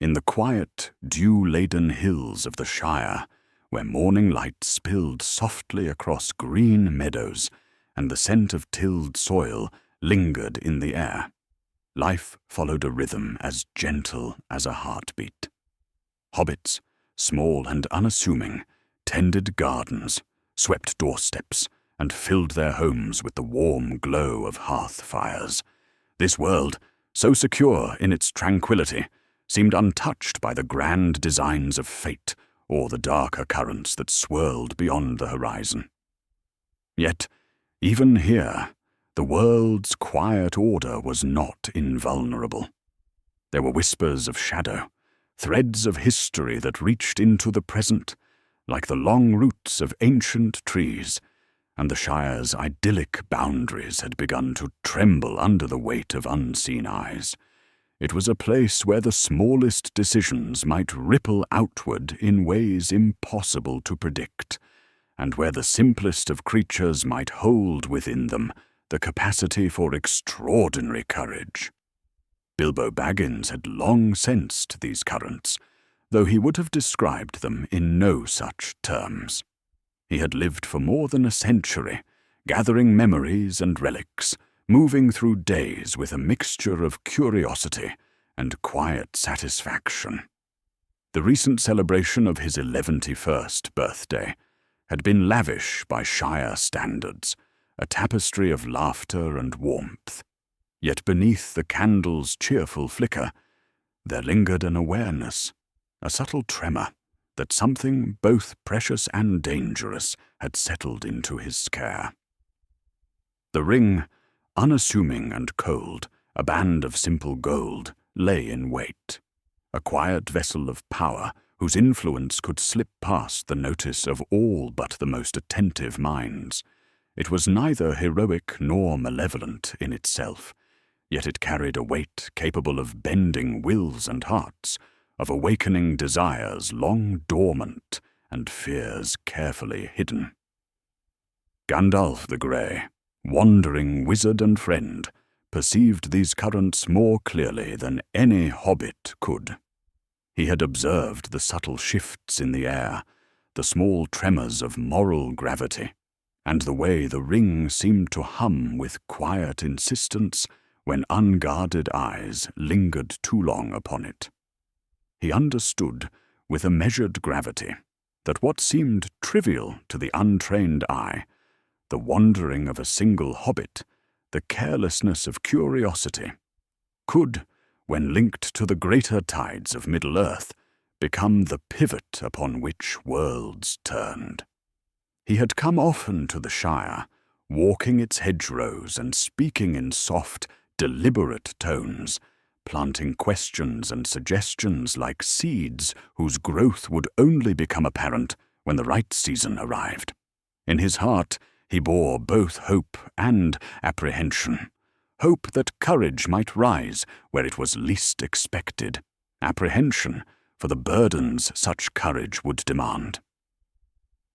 In the quiet, dew-laden hills of the Shire, where morning light spilled softly across green meadows and the scent of tilled soil lingered in the air, life followed a rhythm as gentle as a heartbeat. Hobbits, small and unassuming, tended gardens, swept doorsteps, and filled their homes with the warm glow of hearth fires. This world, so secure in its tranquility, seemed untouched by the grand designs of fate or the darker currents that swirled beyond the horizon. Yet, even here, the world's quiet order was not invulnerable. There were whispers of shadow, threads of history that reached into the present, like the long roots of ancient trees, and the Shire's idyllic boundaries had begun to tremble under the weight of unseen eyes. It was a place where the smallest decisions might ripple outward in ways impossible to predict, and where the simplest of creatures might hold within them the capacity for extraordinary courage. Bilbo Baggins had long sensed these currents, though he would have described them in no such terms. He had lived for more than a century, gathering memories and relics, moving through days with a mixture of curiosity and quiet satisfaction. The recent celebration of his 111st birthday had been lavish by Shire standards, a tapestry of laughter and warmth. Yet beneath the candle's cheerful flicker, there lingered an awareness, a subtle tremor, that something both precious and dangerous had settled into his care. The ring, unassuming and cold, a band of simple gold, lay in wait, a quiet vessel of power whose influence could slip past the notice of all but the most attentive minds. It was neither heroic nor malevolent in itself, yet it carried a weight capable of bending wills and hearts, of awakening desires long dormant and fears carefully hidden. Gandalf the Grey, wandering wizard and friend, perceived these currents more clearly than any hobbit could. He had observed the subtle shifts in the air, the small tremors of moral gravity, and the way the ring seemed to hum with quiet insistence when unguarded eyes lingered too long upon it. He understood, with a measured gravity, that what seemed trivial to the untrained eye, the wandering of a single hobbit, the carelessness of curiosity, could, when linked to the greater tides of Middle-earth, become the pivot upon which worlds turned. He had come often to the Shire, walking its hedgerows and speaking in soft, deliberate tones, planting questions and suggestions like seeds whose growth would only become apparent when the right season arrived. In his heart, he bore both hope and apprehension. Hope that courage might rise where it was least expected, apprehension for the burdens such courage would demand.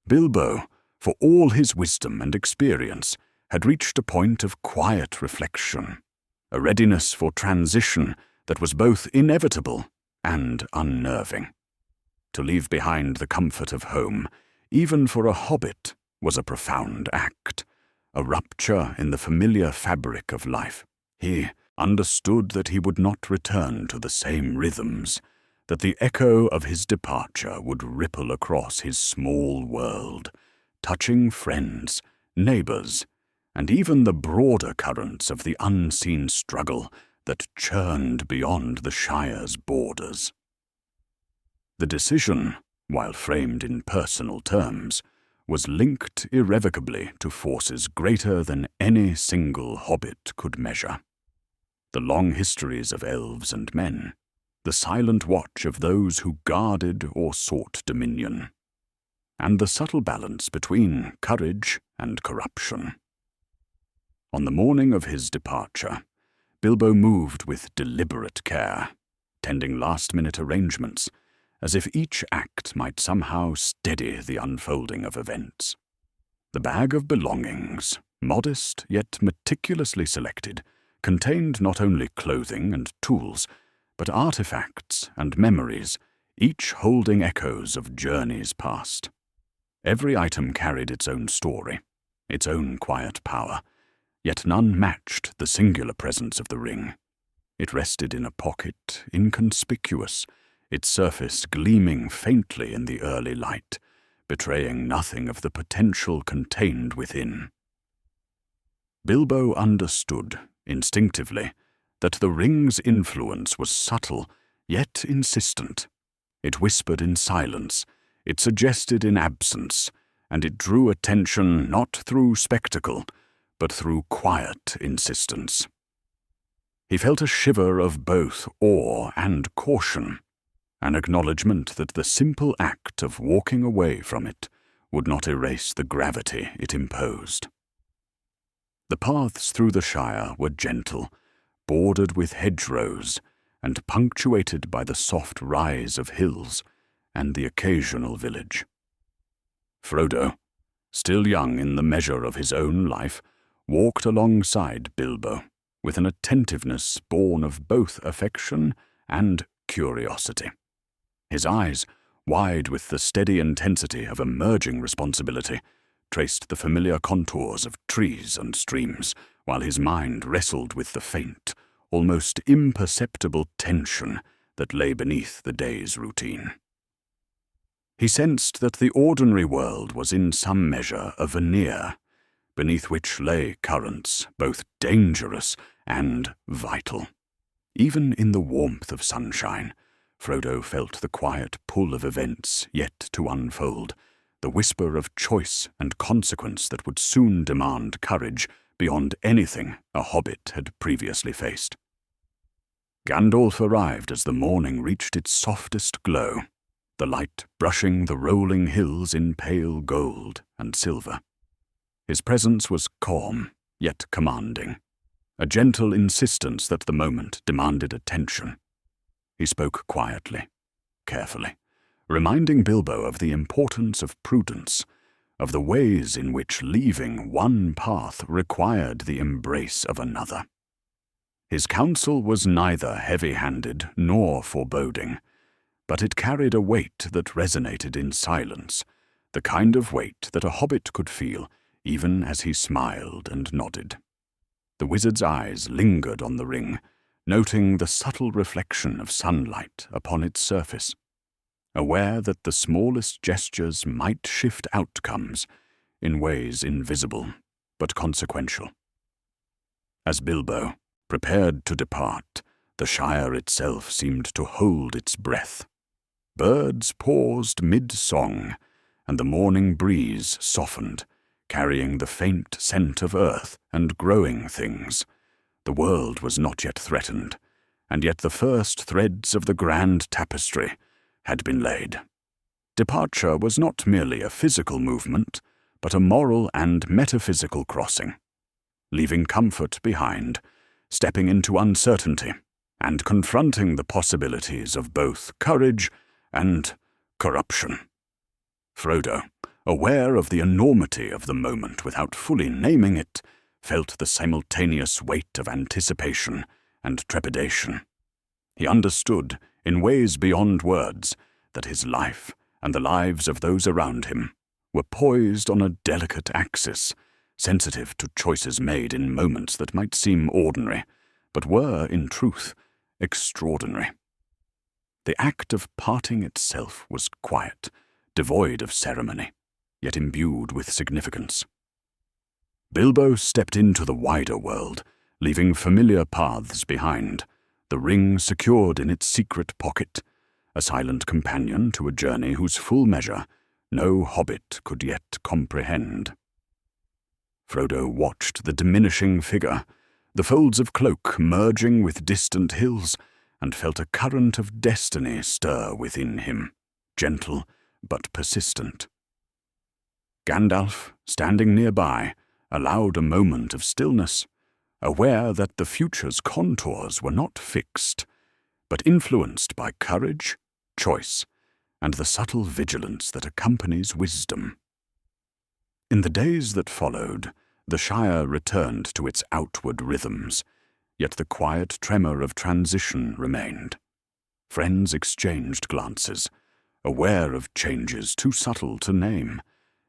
Bilbo, for all his wisdom and experience, had reached a point of quiet reflection, a readiness for transition that was both inevitable and unnerving. To leave behind the comfort of home, even for a hobbit, was a profound act, a rupture in the familiar fabric of life. He understood that he would not return to the same rhythms, that the echo of his departure would ripple across his small world, touching friends, neighbors, and even the broader currents of the unseen struggle that churned beyond the Shire's borders. The decision, while framed in personal terms, was linked irrevocably to forces greater than any single hobbit could measure. The long histories of elves and men, the silent watch of those who guarded or sought dominion, and the subtle balance between courage and corruption. On the morning of his departure, Bilbo moved with deliberate care, tending last-minute arrangements, as if each act might somehow steady the unfolding of events. The bag of belongings, modest yet meticulously selected, contained not only clothing and tools, but artifacts and memories, each holding echoes of journeys past. Every item carried its own story, its own quiet power, yet none matched the singular presence of the ring. It rested in a pocket, inconspicuous, its surface gleaming faintly in the early light, betraying nothing of the potential contained within. Bilbo understood, instinctively, that the ring's influence was subtle, yet insistent. It whispered in silence, it suggested in absence, and it drew attention not through spectacle, but through quiet insistence. He felt a shiver of both awe and caution, an acknowledgement that the simple act of walking away from it would not erase the gravity it imposed. The paths through the Shire were gentle, bordered with hedgerows, and punctuated by the soft rise of hills and the occasional village. Frodo, still young in the measure of his own life, walked alongside Bilbo, with an attentiveness born of both affection and curiosity. His eyes, wide with the steady intensity of emerging responsibility, traced the familiar contours of trees and streams, while his mind wrestled with the faint, almost imperceptible tension that lay beneath the day's routine. He sensed that the ordinary world was in some measure a veneer, beneath which lay currents both dangerous and vital. Even in the warmth of sunshine, Frodo felt the quiet pull of events yet to unfold, the whisper of choice and consequence that would soon demand courage beyond anything a hobbit had previously faced. Gandalf arrived as the morning reached its softest glow, the light brushing the rolling hills in pale gold and silver. His presence was calm, yet commanding, a gentle insistence that the moment demanded attention. He spoke quietly, carefully, reminding Bilbo of the importance of prudence, of the ways in which leaving one path required the embrace of another. His counsel was neither heavy-handed nor foreboding, but it carried a weight that resonated in silence, the kind of weight that a hobbit could feel even as he smiled and nodded. The wizard's eyes lingered on the ring, noting the subtle reflection of sunlight upon its surface, aware that the smallest gestures might shift outcomes in ways invisible but consequential. As Bilbo prepared to depart, the Shire itself seemed to hold its breath. Birds paused mid-song, and the morning breeze softened, carrying the faint scent of earth and growing things. The world was not yet threatened, and yet the first threads of the grand tapestry had been laid. Departure was not merely a physical movement, but a moral and metaphysical crossing, leaving comfort behind, stepping into uncertainty, and confronting the possibilities of both courage and corruption. Frodo, aware of the enormity of the moment without fully naming it, felt the simultaneous weight of anticipation and trepidation. He understood, in ways beyond words, that his life and the lives of those around him were poised on a delicate axis, sensitive to choices made in moments that might seem ordinary, but were, in truth, extraordinary. The act of parting itself was quiet, devoid of ceremony, yet imbued with significance. Bilbo stepped into the wider world, leaving familiar paths behind, the ring secured in its secret pocket, a silent companion to a journey whose full measure no hobbit could yet comprehend. Frodo watched the diminishing figure, the folds of cloak merging with distant hills, and felt a current of destiny stir within him, gentle but persistent. Gandalf, standing nearby, allowed a moment of stillness, aware that the future's contours were not fixed, but influenced by courage, choice, and the subtle vigilance that accompanies wisdom. In the days that followed, the Shire returned to its outward rhythms, yet the quiet tremor of transition remained, Friends exchanged glances, aware of changes too subtle to name,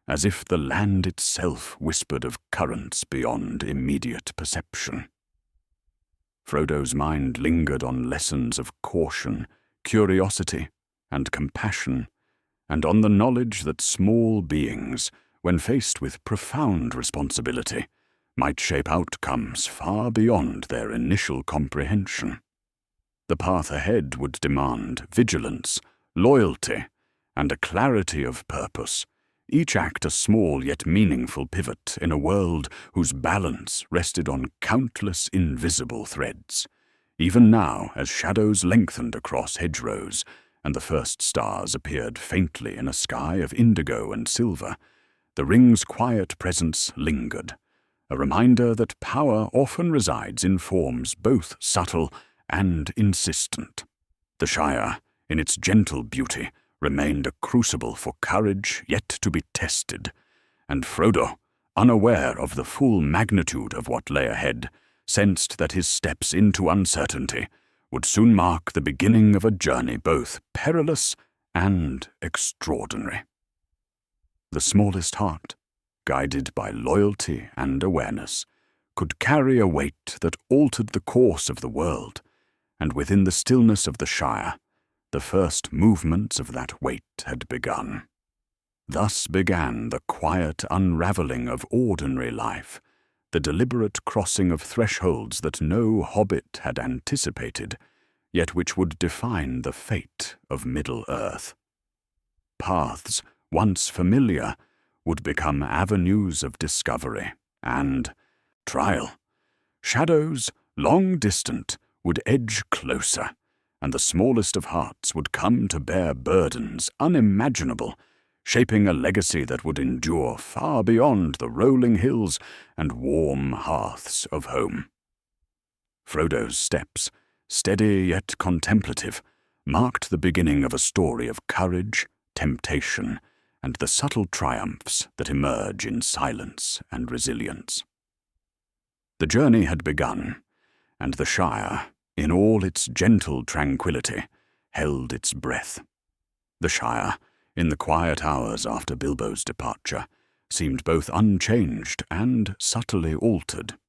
as if the land itself whispered of currents beyond immediate perception. Frodo's mind lingered on lessons of caution, curiosity, and compassion, and on the knowledge that small beings, when faced with profound responsibility, might shape outcomes far beyond their initial comprehension. The path ahead would demand vigilance, loyalty, and a clarity of purpose, each act a small yet meaningful pivot in a world whose balance rested on countless invisible threads. Even now, as shadows lengthened across hedgerows, and the first stars appeared faintly in a sky of indigo and silver, the ring's quiet presence lingered, a reminder that power often resides in forms both subtle and insistent. The Shire, in its gentle beauty, remained a crucible for courage yet to be tested, and Frodo, unaware of the full magnitude of what lay ahead, sensed that his steps into uncertainty would soon mark the beginning of a journey both perilous and extraordinary. The smallest heart, guided by loyalty and awareness, could carry a weight that altered the course of the world, and within the stillness of the Shire, the first movements of that weight had begun. Thus began the quiet unraveling of ordinary life, the deliberate crossing of thresholds that no hobbit had anticipated, yet which would define the fate of Middle-earth. Paths, once familiar, would become avenues of discovery and trial. Shadows, long distant, would edge closer, and the smallest of hearts would come to bear burdens unimaginable, shaping a legacy that would endure far beyond the rolling hills and warm hearths of home. Frodo's steps, steady yet contemplative, marked the beginning of a story of courage, temptation, and the subtle triumphs that emerge in silence and resilience. The journey had begun, and the Shire, in all its gentle tranquility, held its breath. The Shire, in the quiet hours after Bilbo's departure, seemed both unchanged and subtly altered.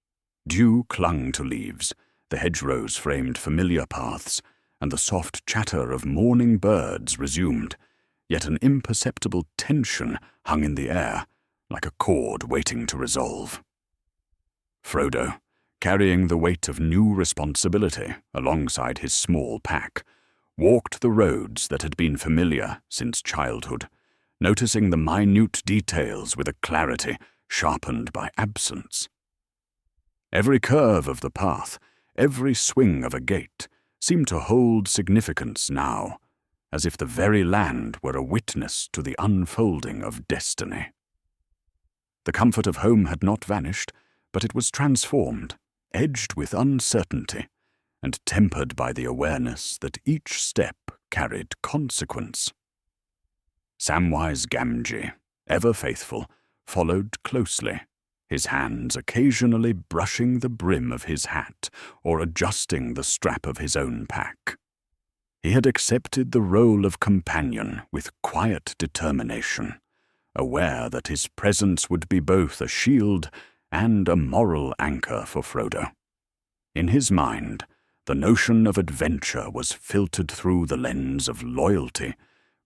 Dew clung to leaves, the hedgerows framed familiar paths, and the soft chatter of morning birds resumed, yet an imperceptible tension hung in the air, like a chord waiting to resolve. Frodo, carrying the weight of new responsibility alongside his small pack, walked the roads that had been familiar since childhood, noticing the minute details with a clarity sharpened by absence. Every curve of the path, every swing of a gate, seemed to hold significance now, as if the very land were a witness to the unfolding of destiny. The comfort of home had not vanished, but it was transformed, edged with uncertainty, and tempered by the awareness that each step carried consequence. Samwise Gamgee, ever faithful, followed closely, his hands occasionally brushing the brim of his hat or adjusting the strap of his own pack. He had accepted the role of companion with quiet determination, aware that his presence would be both a shield and a moral anchor for Frodo. In his mind, the notion of adventure was filtered through the lens of loyalty,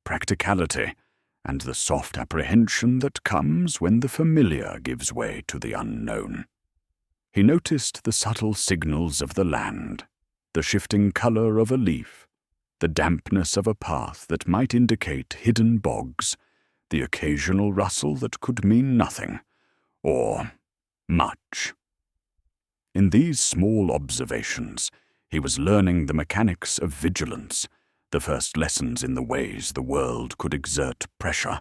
practicality, and the soft apprehension that comes when the familiar gives way to the unknown. He noticed the subtle signals of the land, the shifting color of a leaf, the dampness of a path that might indicate hidden bogs, the occasional rustle that could mean nothing, or much. In these small observations, he was learning the mechanics of vigilance, the first lessons in the ways the world could exert pressure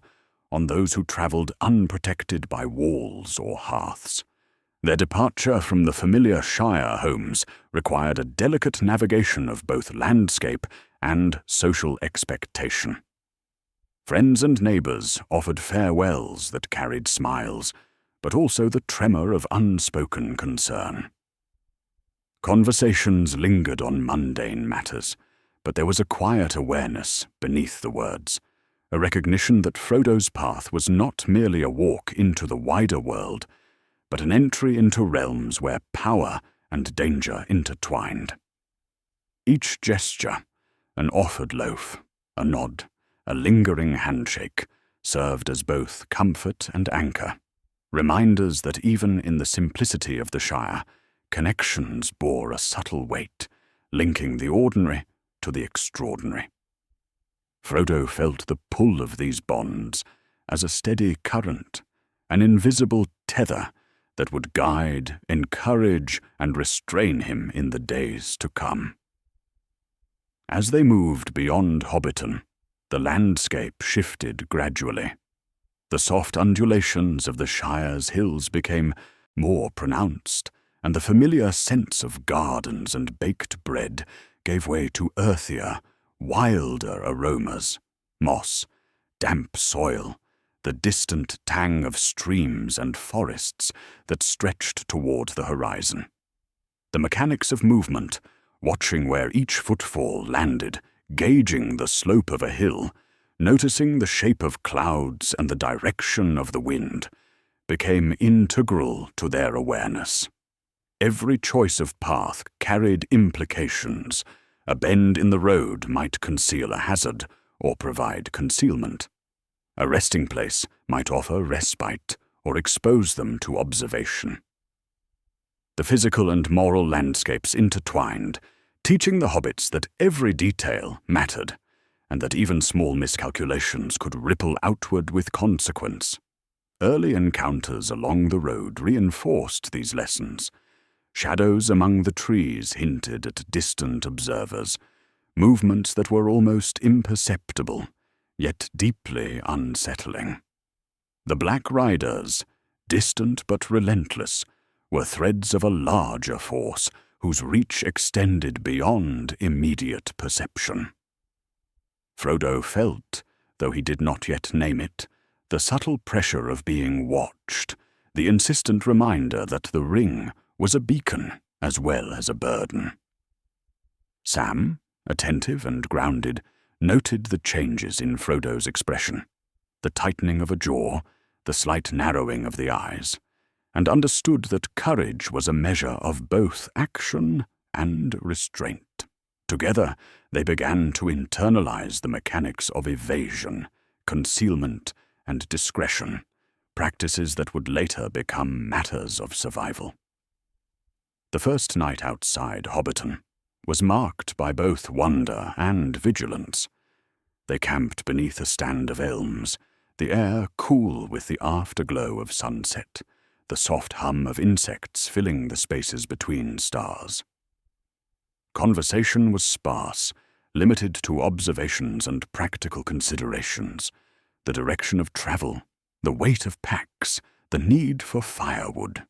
on those who traveled unprotected by walls or hearths. Their departure from the familiar Shire homes required a delicate navigation of both landscape and social expectation. Friends and neighbors offered farewells that carried smiles, but also the tremor of unspoken concern. Conversations lingered on mundane matters, but there was a quiet awareness beneath the words, a recognition that Frodo's path was not merely a walk into the wider world, but an entry into realms where power and danger intertwined. Each gesture, an offered loaf, a nod, a lingering handshake, served as both comfort and anchor, reminders that even in the simplicity of the Shire, connections bore a subtle weight, linking the ordinary to the extraordinary. Frodo felt the pull of these bonds as a steady current, an invisible tether that would guide, encourage, and restrain him in the days to come. As they moved beyond Hobbiton, the landscape shifted gradually. The soft undulations of the Shire's hills became more pronounced, and the familiar sense of gardens and baked bread gave way to earthier, wilder aromas: moss, damp soil, the distant tang of streams and forests that stretched toward the horizon. The mechanics of movement, watching where each footfall landed, gauging the slope of a hill, noticing the shape of clouds and the direction of the wind, became integral to their awareness. Every choice of path carried implications. A bend in the road might conceal a hazard or provide concealment. A resting place might offer respite or expose them to observation. The physical and moral landscapes intertwined, teaching the hobbits that every detail mattered, and that even small miscalculations could ripple outward with consequence. Early encounters along the road reinforced these lessons. Shadows among the trees hinted at distant observers, movements that were almost imperceptible, yet deeply unsettling. The Black Riders, distant but relentless, were threads of a larger force whose reach extended beyond immediate perception. Frodo felt, though he did not yet name it, the subtle pressure of being watched, the insistent reminder that the ring was a beacon as well as a burden. Sam, attentive and grounded, noted the changes in Frodo's expression, the tightening of a jaw, the slight narrowing of the eyes, and understood that courage was a measure of both action and restraint. Together, they began to internalize the mechanics of evasion, concealment, and discretion, practices that would later become matters of survival. The first night outside Hobbiton was marked by both wonder and vigilance. They camped beneath a stand of elms, the air cool with the afterglow of sunset, the soft hum of insects filling the spaces between stars. Conversation was sparse, limited to observations and practical considerations, the direction of travel, the weight of packs, the need for firewood.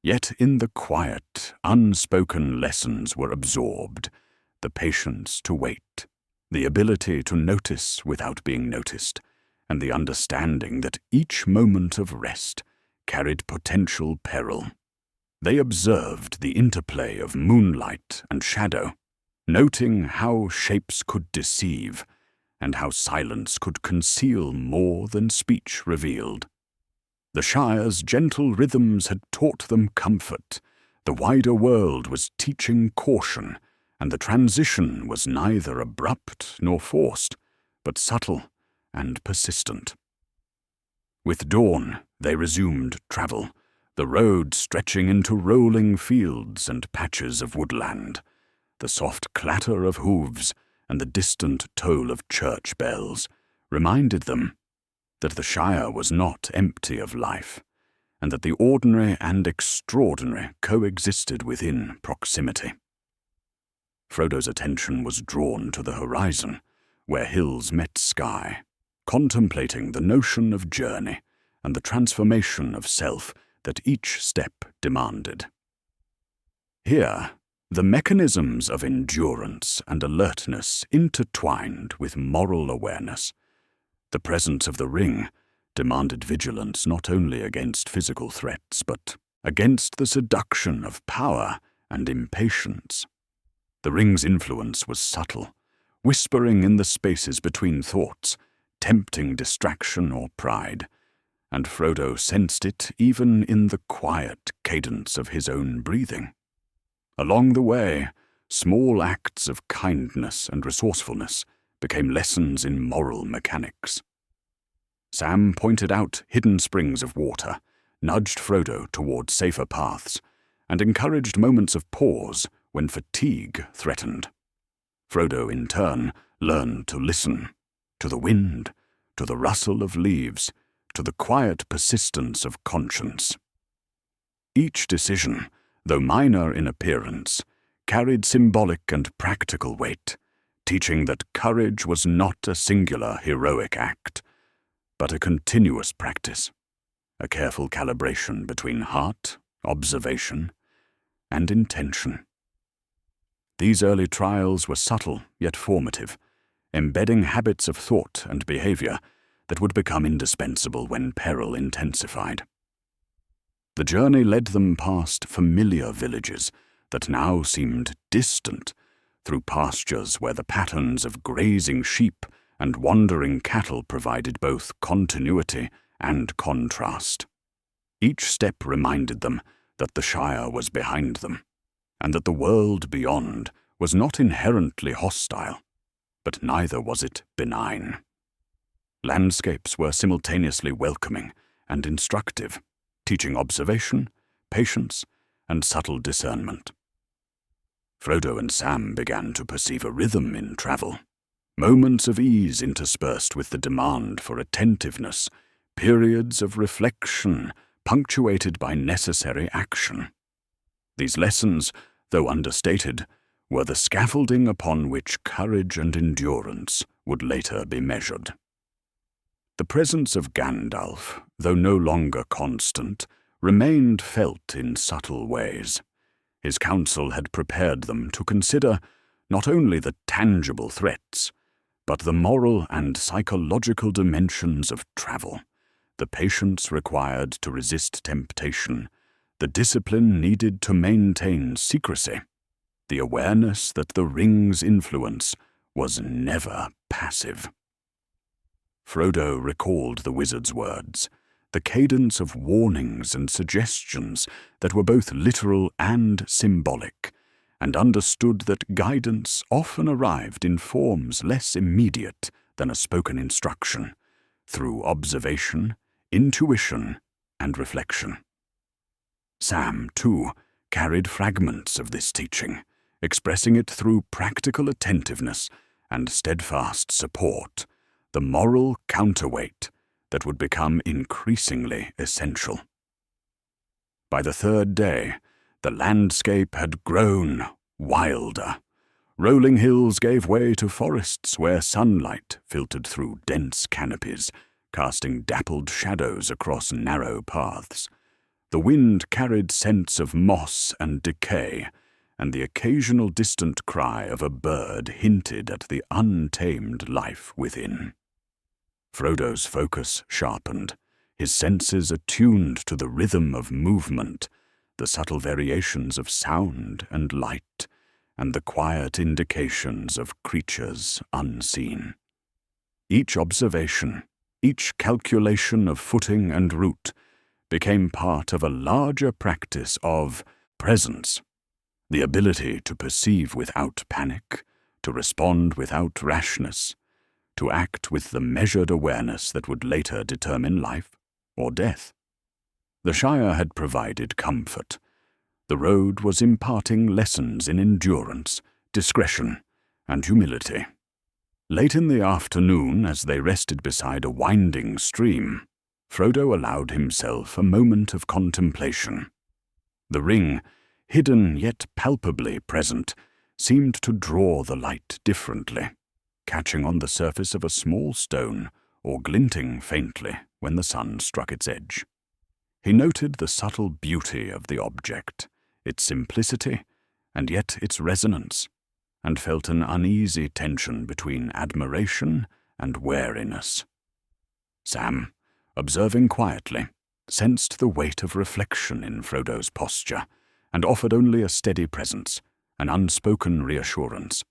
Yet in the quiet, unspoken lessons were absorbed, the patience to wait, the ability to notice without being noticed, and the understanding that each moment of rest carried potential peril. They observed the interplay of moonlight and shadow, noting how shapes could deceive and how silence could conceal more than speech revealed. The Shire's gentle rhythms had taught them comfort, the wider world was teaching caution, and the transition was neither abrupt nor forced, but subtle and persistent. With dawn, they resumed travel, the road stretching into rolling fields and patches of woodland, the soft clatter of hooves and the distant toll of church bells reminded them that the Shire was not empty of life, and that the ordinary and extraordinary coexisted within proximity. Frodo's attention was drawn to the horizon, where hills met sky, contemplating the notion of journey and the transformation of self that each step demanded. Here, the mechanisms of endurance and alertness intertwined with moral awareness. The presence of the ring demanded vigilance not only against physical threats, but against the seduction of power and impatience. The ring's influence was subtle, whispering in the spaces between thoughts, tempting distraction or pride, and Frodo sensed it even in the quiet cadence of his own breathing. Along the way, small acts of kindness and resourcefulness became lessons in moral mechanics. Sam pointed out hidden springs of water, nudged Frodo toward safer paths, and encouraged moments of pause when fatigue threatened. Frodo, in turn, learned to listen, to the wind, to the rustle of leaves, to the quiet persistence of conscience. Each decision, though minor in appearance, carried symbolic and practical weight, teaching that courage was not a singular heroic act, but a continuous practice, a careful calibration between heart, observation, and intention. These early trials were subtle yet formative, embedding habits of thought and behavior that would become indispensable when peril intensified. The journey led them past familiar villages that now seemed distant, through pastures where the patterns of grazing sheep and wandering cattle provided both continuity and contrast. Each step reminded them that the Shire was behind them, and that the world beyond was not inherently hostile, but neither was it benign. Landscapes were simultaneously welcoming and instructive, teaching observation, patience, and subtle discernment. Frodo and Sam began to perceive a rhythm in travel, moments of ease interspersed with the demand for attentiveness, periods of reflection punctuated by necessary action. These lessons, though understated, were the scaffolding upon which courage and endurance would later be measured. The presence of Gandalf, though no longer constant, remained felt in subtle ways. His counsel had prepared them to consider not only the tangible threats, but the moral and psychological dimensions of travel, the patience required to resist temptation, the discipline needed to maintain secrecy, the awareness that the ring's influence was never passive. Frodo recalled the wizard's words, the cadence of warnings and suggestions that were both literal and symbolic, and understood that guidance often arrived in forms less immediate than a spoken instruction, through observation, intuition, and reflection. Sam, too, carried fragments of this teaching, expressing it through practical attentiveness and steadfast support, the moral counterweight that would become increasingly essential. By the third day, the landscape had grown wilder. Rolling hills gave way to forests where sunlight filtered through dense canopies, casting dappled shadows across narrow paths. The wind carried scents of moss and decay, and the occasional distant cry of a bird hinted at the untamed life within. Frodo's focus sharpened, his senses attuned to the rhythm of movement, the subtle variations of sound and light, and the quiet indications of creatures unseen. Each observation, each calculation of footing and route, became part of a larger practice of presence, the ability to perceive without panic, to respond without rashness, to act with the measured awareness that would later determine life or death. The Shire had provided comfort. The road was imparting lessons in endurance, discretion, and humility. Late in the afternoon, as they rested beside a winding stream, Frodo allowed himself a moment of contemplation. The ring, hidden yet palpably present, seemed to draw the light differently, catching on the surface of a small stone or glinting faintly when the sun struck its edge. He noted the subtle beauty of the object, its simplicity, and yet its resonance, and felt an uneasy tension between admiration and wariness. Sam, observing quietly, sensed the weight of reflection in Frodo's posture, and offered only a steady presence, an unspoken reassurance.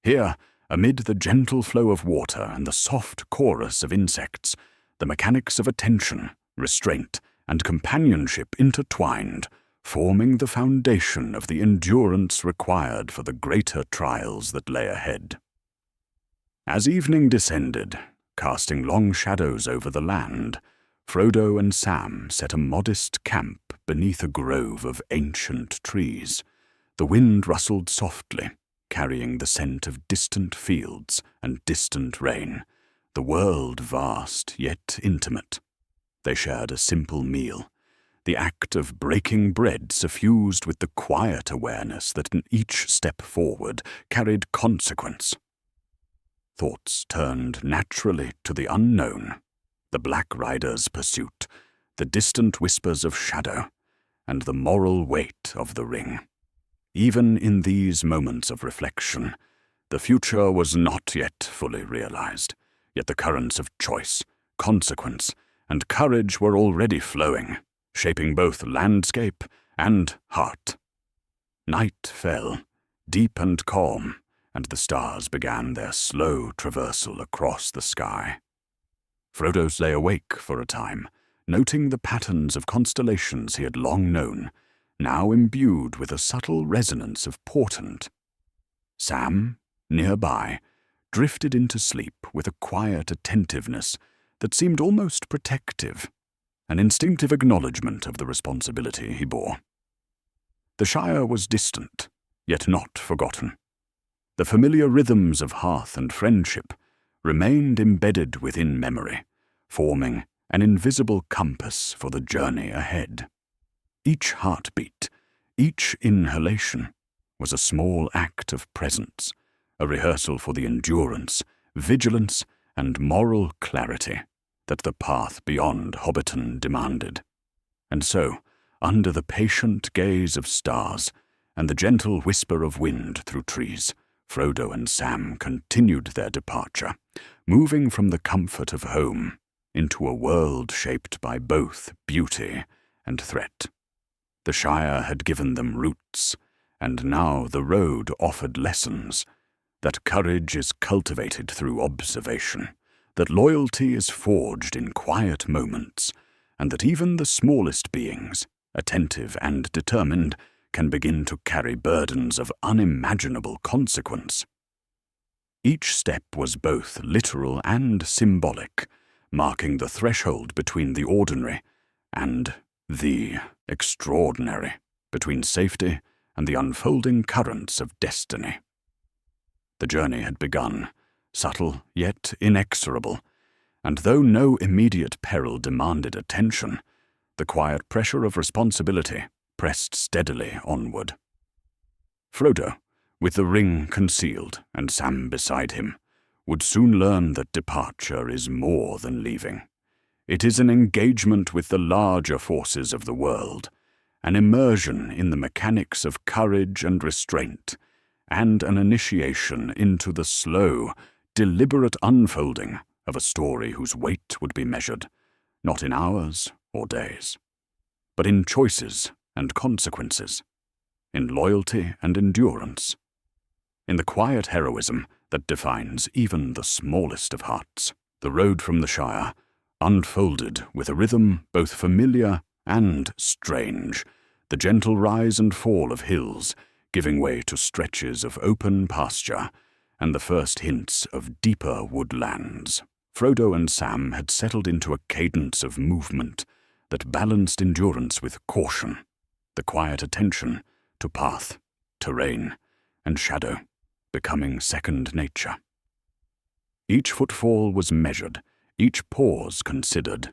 Here, Amid the gentle flow of water and the soft chorus of insects, the mechanics of attention, restraint, and companionship intertwined, forming the foundation of the endurance required for the greater trials that lay ahead. As evening descended, casting long shadows over the land, Frodo and Sam set a modest camp beneath a grove of ancient trees. The wind rustled softly, carrying the scent of distant fields and distant rain, the world vast yet intimate. They shared a simple meal, the act of breaking bread suffused with the quiet awareness that in each step forward carried consequence. Thoughts turned naturally to the unknown, the Black Rider's pursuit, the distant whispers of shadow, and the moral weight of the ring. Even in these moments of reflection, the future was not yet fully realized, yet the currents of choice, consequence, and courage were already flowing, shaping both landscape and heart. Night fell, deep and calm, and the stars began their slow traversal across the sky. Frodo lay awake for a time, noting the patterns of constellations he had long known, now imbued with a subtle resonance of portent. Sam, nearby, drifted into sleep with a quiet attentiveness that seemed almost protective, an instinctive acknowledgement of the responsibility he bore. The Shire was distant, yet not forgotten. The familiar rhythms of hearth and friendship remained embedded within memory, forming an invisible compass for the journey ahead. Each heartbeat, each inhalation, was a small act of presence, a rehearsal for the endurance, vigilance, and moral clarity that the path beyond Hobbiton demanded. And so, under the patient gaze of stars and the gentle whisper of wind through trees, Frodo and Sam continued their departure, moving from the comfort of home into a world shaped by both beauty and threat. The Shire had given them roots, and now the road offered lessons, that courage is cultivated through observation, that loyalty is forged in quiet moments, and that even the smallest beings, attentive and determined, can begin to carry burdens of unimaginable consequence. Each step was both literal and symbolic, marking the threshold between the ordinary and the extraordinary, between safety and the unfolding currents of destiny. The journey had begun, subtle yet inexorable, and though no immediate peril demanded attention, the quiet pressure of responsibility pressed steadily onward. Frodo, with the ring concealed and Sam beside him, would soon learn that departure is more than leaving. It is an engagement with the larger forces of the world, an immersion in the mechanics of courage and restraint, and an initiation into the slow, deliberate unfolding of a story whose weight would be measured, not in hours or days, but in choices and consequences, in loyalty and endurance, in the quiet heroism that defines even the smallest of hearts. The road from the Shire unfolded with a rhythm both familiar and strange, the gentle rise and fall of hills giving way to stretches of open pasture and the first hints of deeper woodlands. Frodo and Sam had settled into a cadence of movement that balanced endurance with caution, the quiet attention to path, terrain, and shadow becoming second nature. Each footfall was measured, each pause considered,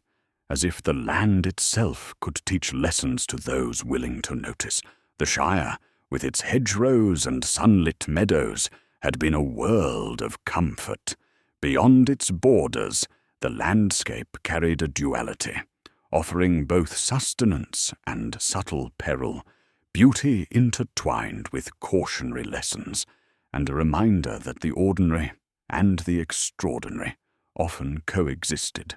as if the land itself could teach lessons to those willing to notice. The Shire, with its hedgerows and sunlit meadows, had been a world of comfort. Beyond its borders, the landscape carried a duality, offering both sustenance and subtle peril, beauty intertwined with cautionary lessons, and a reminder that the ordinary and the extraordinary often coexisted.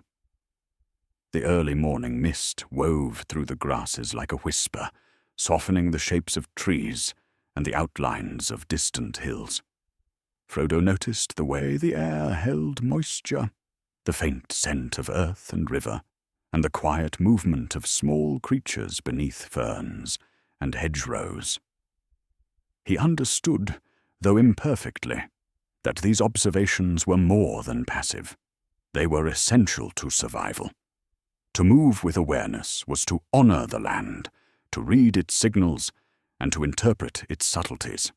The early morning mist wove through the grasses like a whisper, softening the shapes of trees and the outlines of distant hills. Frodo noticed the way the air held moisture, the faint scent of earth and river, and the quiet movement of small creatures beneath ferns and hedgerows. He understood, though imperfectly, that these observations were more than passive. They were essential to survival. To move with awareness was to honor the land, to read its signals, and to interpret its subtleties.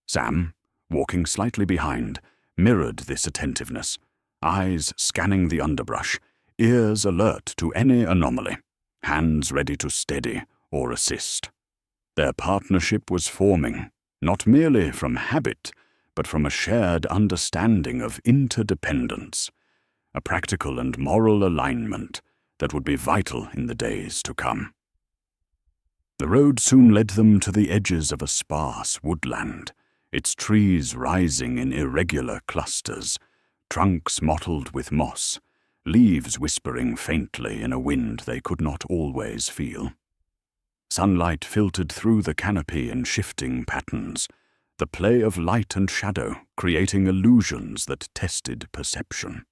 Sam, walking slightly behind, mirrored this attentiveness, eyes scanning the underbrush, ears alert to any anomaly, hands ready to steady or assist. Their partnership was forming, not merely from habit, but from a shared understanding of interdependence, a practical and moral alignment that would be vital in the days to come. The road soon led them to the edges of a sparse woodland, its trees rising in irregular clusters, trunks mottled with moss, leaves whispering faintly in a wind they could not always feel. Sunlight filtered through the canopy in shifting patterns, the play of light and shadow creating illusions that tested perception.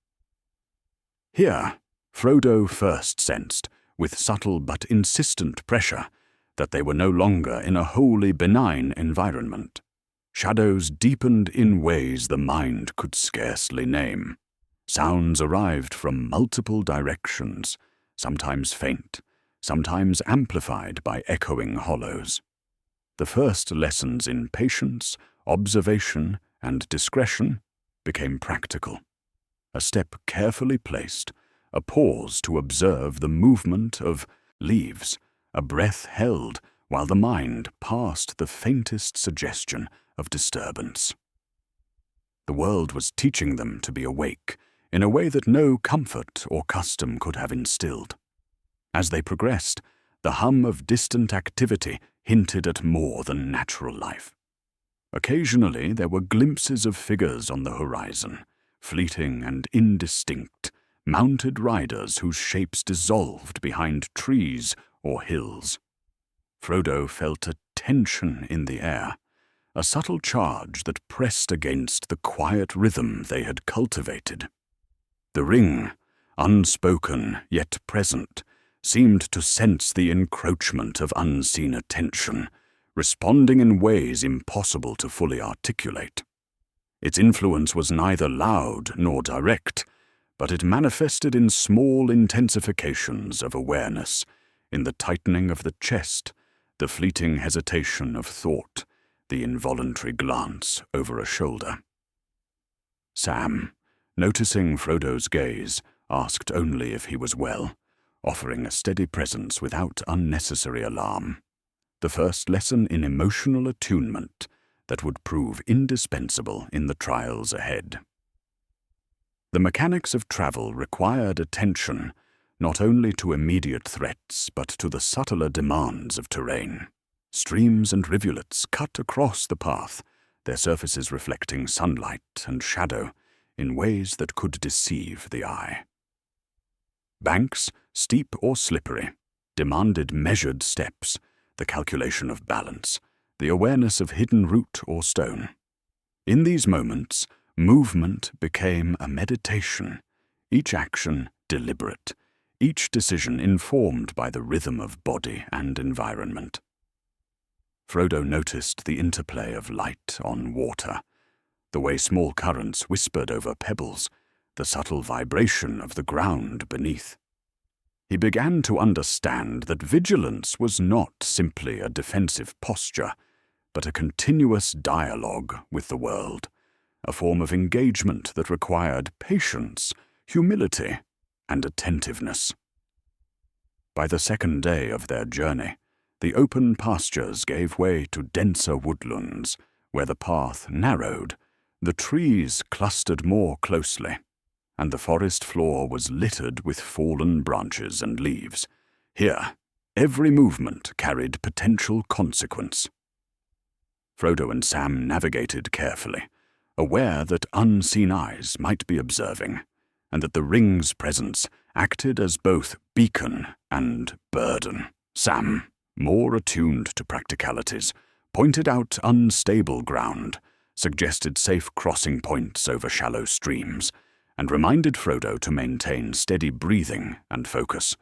Here, Frodo first sensed, with subtle but insistent pressure, that they were no longer in a wholly benign environment. Shadows deepened in ways the mind could scarcely name. Sounds arrived from multiple directions, sometimes faint, sometimes amplified by echoing hollows. The first lessons in patience, observation, and discretion became practical. A step carefully placed, a pause to observe the movement of leaves, a breath held while the mind passed the faintest suggestion of disturbance. The world was teaching them to be awake in a way that no comfort or custom could have instilled. As they progressed, the hum of distant activity hinted at more than natural life. Occasionally there were glimpses of figures on the horizon, fleeting and indistinct, mounted riders whose shapes dissolved behind trees or hills. Frodo felt a tension in the air, a subtle charge that pressed against the quiet rhythm they had cultivated. The ring, unspoken yet present, seemed to sense the encroachment of unseen attention, responding in ways impossible to fully articulate. Its influence was neither loud nor direct, but it manifested in small intensifications of awareness, in the tightening of the chest, the fleeting hesitation of thought, the involuntary glance over a shoulder. Sam, noticing Frodo's gaze, asked only if he was well, offering a steady presence without unnecessary alarm. The first lesson in emotional attunement that would prove indispensable in the trials ahead. The mechanics of travel required attention not only to immediate threats but to the subtler demands of terrain. Streams and rivulets cut across the path, their surfaces reflecting sunlight and shadow in ways that could deceive the eye. Banks, steep or slippery, demanded measured steps, the calculation of balance, the awareness of hidden root or stone. In these moments, movement became a meditation, each action deliberate, each decision informed by the rhythm of body and environment. Frodo noticed the interplay of light on water, the way small currents whispered over pebbles, the subtle vibration of the ground beneath. He began to understand that vigilance was not simply a defensive posture, but a continuous dialogue with the world, a form of engagement that required patience, humility, and attentiveness. By the second day of their journey, the open pastures gave way to denser woodlands, where the path narrowed, the trees clustered more closely, and the forest floor was littered with fallen branches and leaves. Here, every movement carried potential consequence. Frodo and Sam navigated carefully, aware that unseen eyes might be observing, and that the ring's presence acted as both beacon and burden. Sam, more attuned to practicalities, pointed out unstable ground, suggested safe crossing points over shallow streams, and reminded Frodo to maintain steady breathing and focus.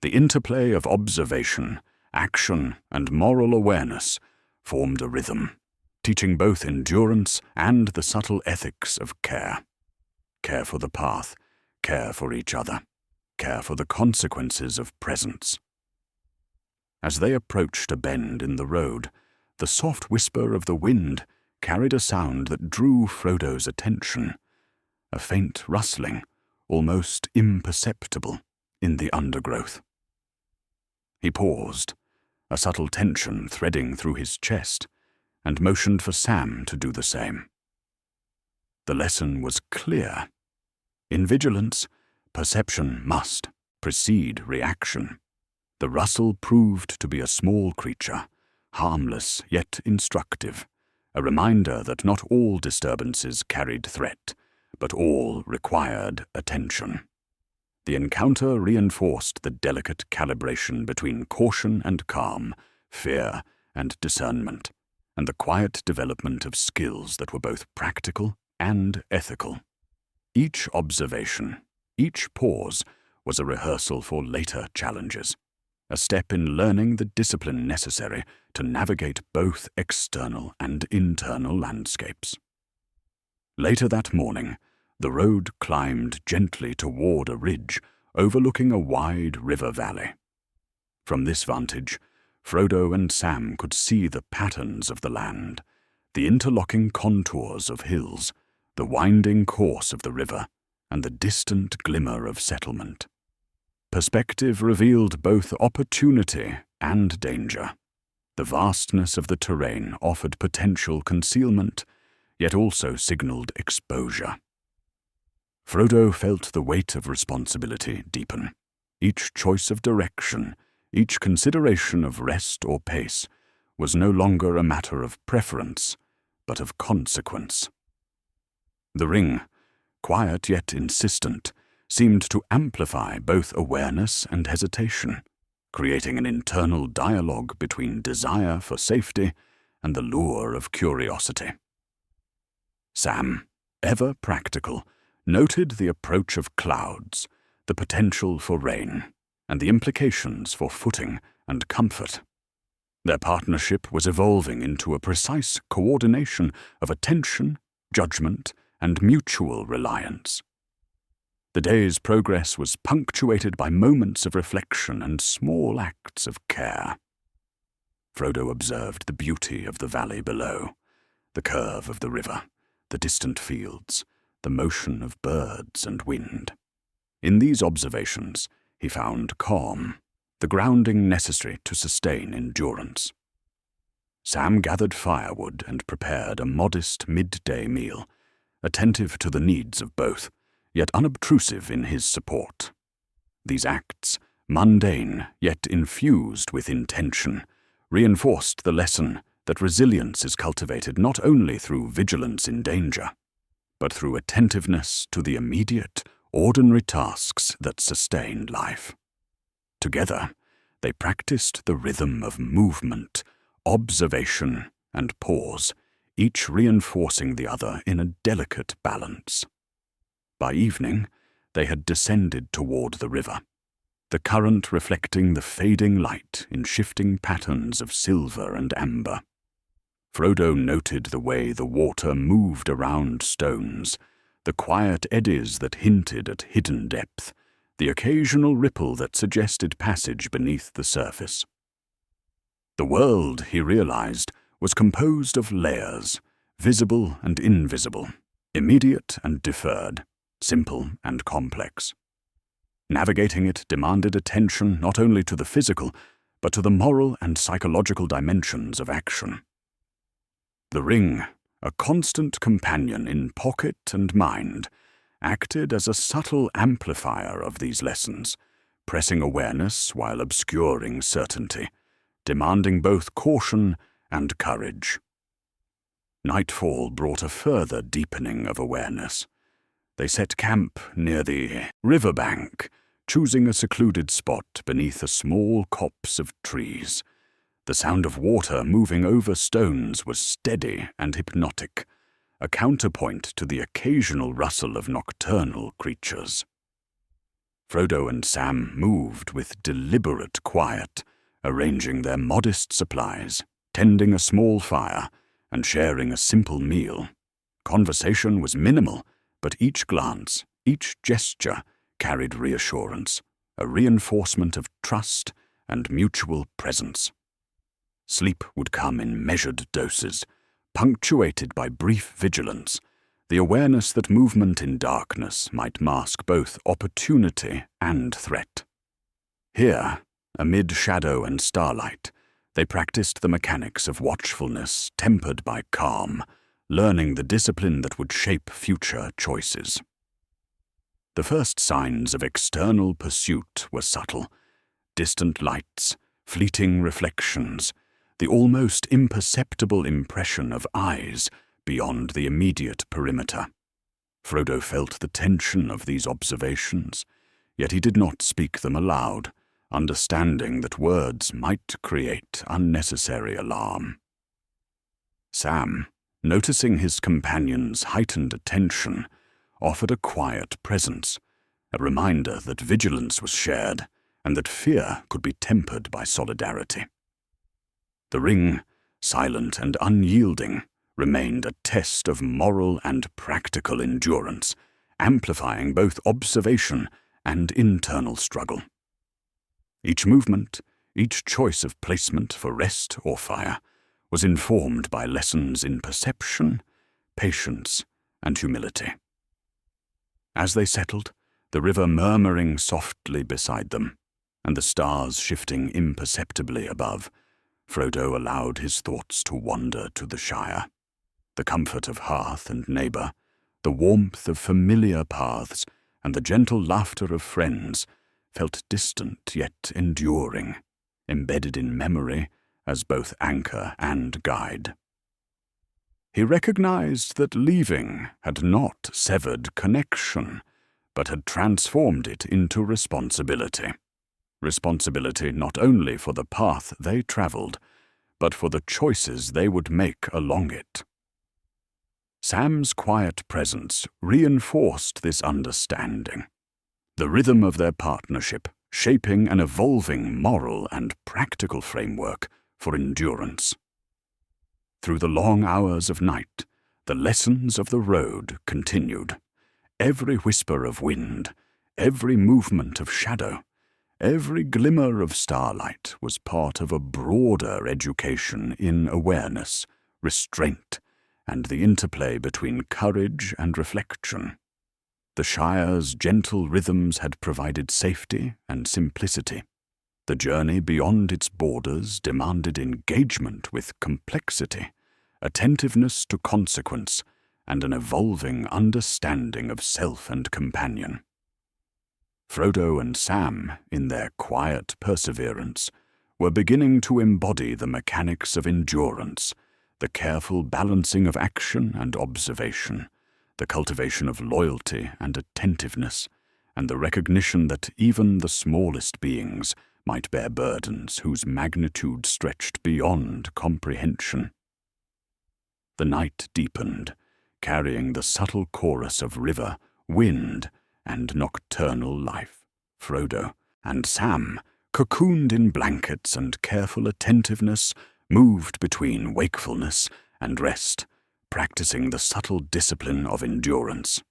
The interplay of observation, action, and moral awareness formed a rhythm, teaching both endurance and the subtle ethics of care. Care for the path, care for each other, care for the consequences of presence. As they approached a bend in the road, the soft whisper of the wind carried a sound that drew Frodo's attention, a faint rustling, almost imperceptible, in the undergrowth. He paused, a subtle tension threading through his chest, and motioned for Sam to do the same. The lesson was clear. In vigilance, perception must precede reaction. The rustle proved to be a small creature, harmless yet instructive, a reminder that not all disturbances carried threat, but all required attention. The encounter reinforced the delicate calibration between caution and calm, fear and discernment, and the quiet development of skills that were both practical and ethical. Each observation, each pause, was a rehearsal for later challenges, a step in learning the discipline necessary to navigate both external and internal landscapes. Later that morning, the road climbed gently toward a ridge overlooking a wide river valley. From this vantage, Frodo and Sam could see the patterns of the land, the interlocking contours of hills, the winding course of the river, and the distant glimmer of settlement. Perspective revealed both opportunity and danger. The vastness of the terrain offered potential concealment, yet also signaled exposure. Frodo felt the weight of responsibility deepen. Each choice of direction, each consideration of rest or pace, was no longer a matter of preference, but of consequence. The ring, quiet yet insistent, seemed to amplify both awareness and hesitation, creating an internal dialogue between desire for safety and the lure of curiosity. Sam, ever practical, noted the approach of clouds, the potential for rain, and the implications for footing and comfort. Their partnership was evolving into a precise coordination of attention, judgment, and mutual reliance. The day's progress was punctuated by moments of reflection and small acts of care. Frodo observed the beauty of the valley below, the curve of the river, the distant fields, the motion of birds and wind. In these observations, he found calm, the grounding necessary to sustain endurance. Sam gathered firewood and prepared a modest midday meal, attentive to the needs of both, yet unobtrusive in his support. These acts, mundane yet infused with intention, reinforced the lesson that resilience is cultivated not only through vigilance in danger, but through attentiveness to the immediate, ordinary tasks that sustain life. Together, they practiced the rhythm of movement, observation, and pause, each reinforcing the other in a delicate balance. By evening, they had descended toward the river, the current reflecting the fading light in shifting patterns of silver and amber. Frodo noted the way the water moved around stones, the quiet eddies that hinted at hidden depth, the occasional ripple that suggested passage beneath the surface. The world, he realized, was composed of layers, visible and invisible, immediate and deferred, simple and complex. Navigating it demanded attention not only to the physical, but to the moral and psychological dimensions of action. The ring, a constant companion in pocket and mind, acted as a subtle amplifier of these lessons, pressing awareness while obscuring certainty, demanding both caution and courage. Nightfall brought a further deepening of awareness. They set camp near the riverbank, choosing a secluded spot beneath a small copse of trees. The sound of water moving over stones was steady and hypnotic, a counterpoint to the occasional rustle of nocturnal creatures. Frodo and Sam moved with deliberate quiet, arranging their modest supplies, tending a small fire, and sharing a simple meal. Conversation was minimal, but each glance, each gesture carried reassurance, a reinforcement of trust and mutual presence. Sleep would come in measured doses, punctuated by brief vigilance, the awareness that movement in darkness might mask both opportunity and threat. Here, amid shadow and starlight, they practiced the mechanics of watchfulness tempered by calm, learning the discipline that would shape future choices. The first signs of external pursuit were subtle: distant lights, fleeting reflections, the almost imperceptible impression of eyes beyond the immediate perimeter. Frodo felt the tension of these observations, yet he did not speak them aloud, understanding that words might create unnecessary alarm. Sam, noticing his companion's heightened attention, offered a quiet presence, a reminder that vigilance was shared and that fear could be tempered by solidarity. The ring, silent and unyielding, remained a test of moral and practical endurance, amplifying both observation and internal struggle. Each movement, each choice of placement for rest or fire, was informed by lessons in perception, patience, and humility. As they settled, the river murmuring softly beside them, and the stars shifting imperceptibly above, Frodo allowed his thoughts to wander to the Shire. The comfort of hearth and neighbour, the warmth of familiar paths, and the gentle laughter of friends felt distant yet enduring, embedded in memory as both anchor and guide. He recognized that leaving had not severed connection, but had transformed it into responsibility. Responsibility not only for the path they traveled, but for the choices they would make along it. Sam's quiet presence reinforced this understanding, the rhythm of their partnership shaping an evolving moral and practical framework for endurance. Through the long hours of night, the lessons of the road continued. Every whisper of wind, every movement of shadow, every glimmer of starlight was part of a broader education in awareness, restraint, and the interplay between courage and reflection. The Shire's gentle rhythms had provided safety and simplicity. The journey beyond its borders demanded engagement with complexity, attentiveness to consequence, and an evolving understanding of self and companion. Frodo and Sam, in their quiet perseverance, were beginning to embody the mechanics of endurance, the careful balancing of action and observation, the cultivation of loyalty and attentiveness, and the recognition that even the smallest beings might bear burdens whose magnitude stretched beyond comprehension. The night deepened, carrying the subtle chorus of river, wind, and nocturnal life. Frodo and Sam, cocooned in blankets and careful attentiveness, moved between wakefulness and rest, practicing the subtle discipline of endurance.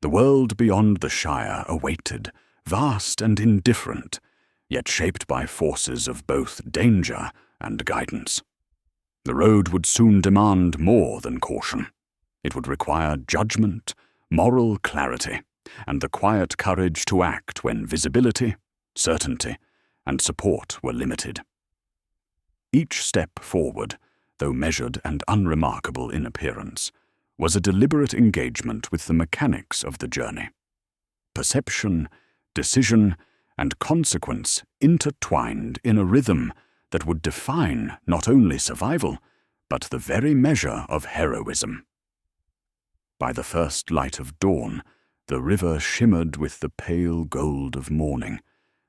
The world beyond the Shire awaited, vast and indifferent, yet shaped by forces of both danger and guidance. The road would soon demand more than caution. It would require judgment, moral clarity, and the quiet courage to act when visibility, certainty, and support were limited. Each step forward, though measured and unremarkable in appearance, was a deliberate engagement with the mechanics of the journey. Perception, decision, and consequence intertwined in a rhythm that would define not only survival, but the very measure of heroism. By the first light of dawn, the river shimmered with the pale gold of morning,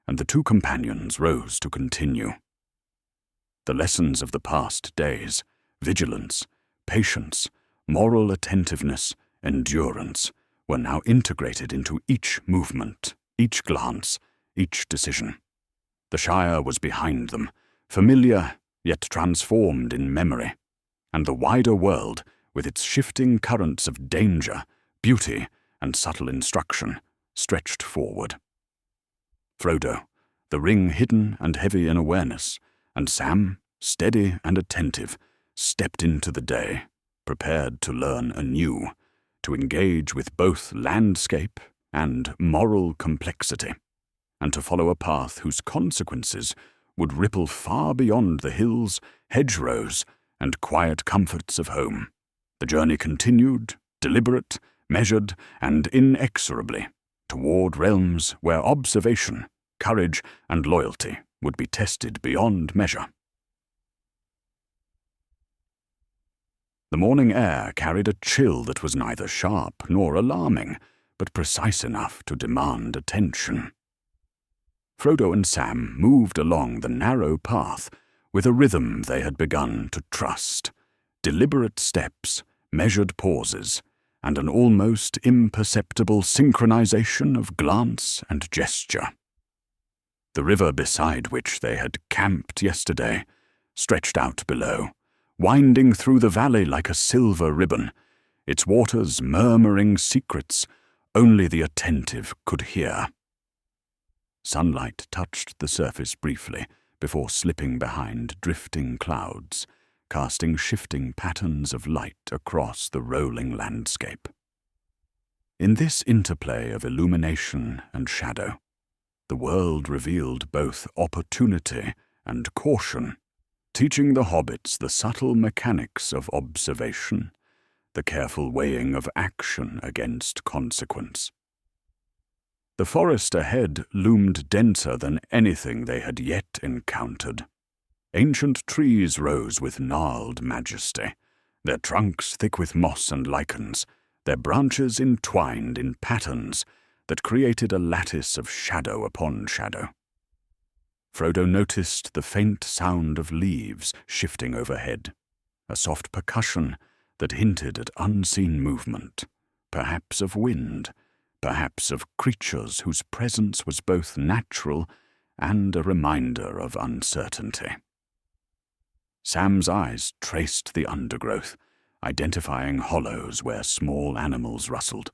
and the two companions rose to continue. The lessons of the past days, vigilance, patience, moral attentiveness, endurance were now integrated into each movement, each glance, each decision. The Shire was behind them, familiar yet transformed in memory, and the wider world, with its shifting currents of danger, beauty, and subtle instruction, stretched forward. Frodo, the ring hidden and heavy in awareness, and Sam, steady and attentive, stepped into the day, prepared to learn anew, to engage with both landscape and moral complexity, and to follow a path whose consequences would ripple far beyond the hills, hedgerows, and quiet comforts of home. The journey continued, deliberate, measured, and inexorably, toward realms where observation, courage, and loyalty would be tested beyond measure. The morning air carried a chill that was neither sharp nor alarming, but precise enough to demand attention. Frodo and Sam moved along the narrow path with a rhythm they had begun to trust, deliberate steps, measured pauses, and an almost imperceptible synchronization of glance and gesture. The river beside which they had camped yesterday stretched out below, winding through the valley like a silver ribbon, its waters murmuring secrets only the attentive could hear. Sunlight touched the surface briefly before slipping behind drifting clouds, casting shifting patterns of light across the rolling landscape. In this interplay of illumination and shadow, the world revealed both opportunity and caution, teaching the hobbits the subtle mechanics of observation, the careful weighing of action against consequence. The forest ahead loomed denser than anything they had yet encountered. Ancient trees rose with gnarled majesty, their trunks thick with moss and lichens, their branches entwined in patterns that created a lattice of shadow upon shadow. Frodo noticed the faint sound of leaves shifting overhead, a soft percussion that hinted at unseen movement, perhaps of wind, perhaps of creatures whose presence was both natural and a reminder of uncertainty. Sam's eyes traced the undergrowth, identifying hollows where small animals rustled,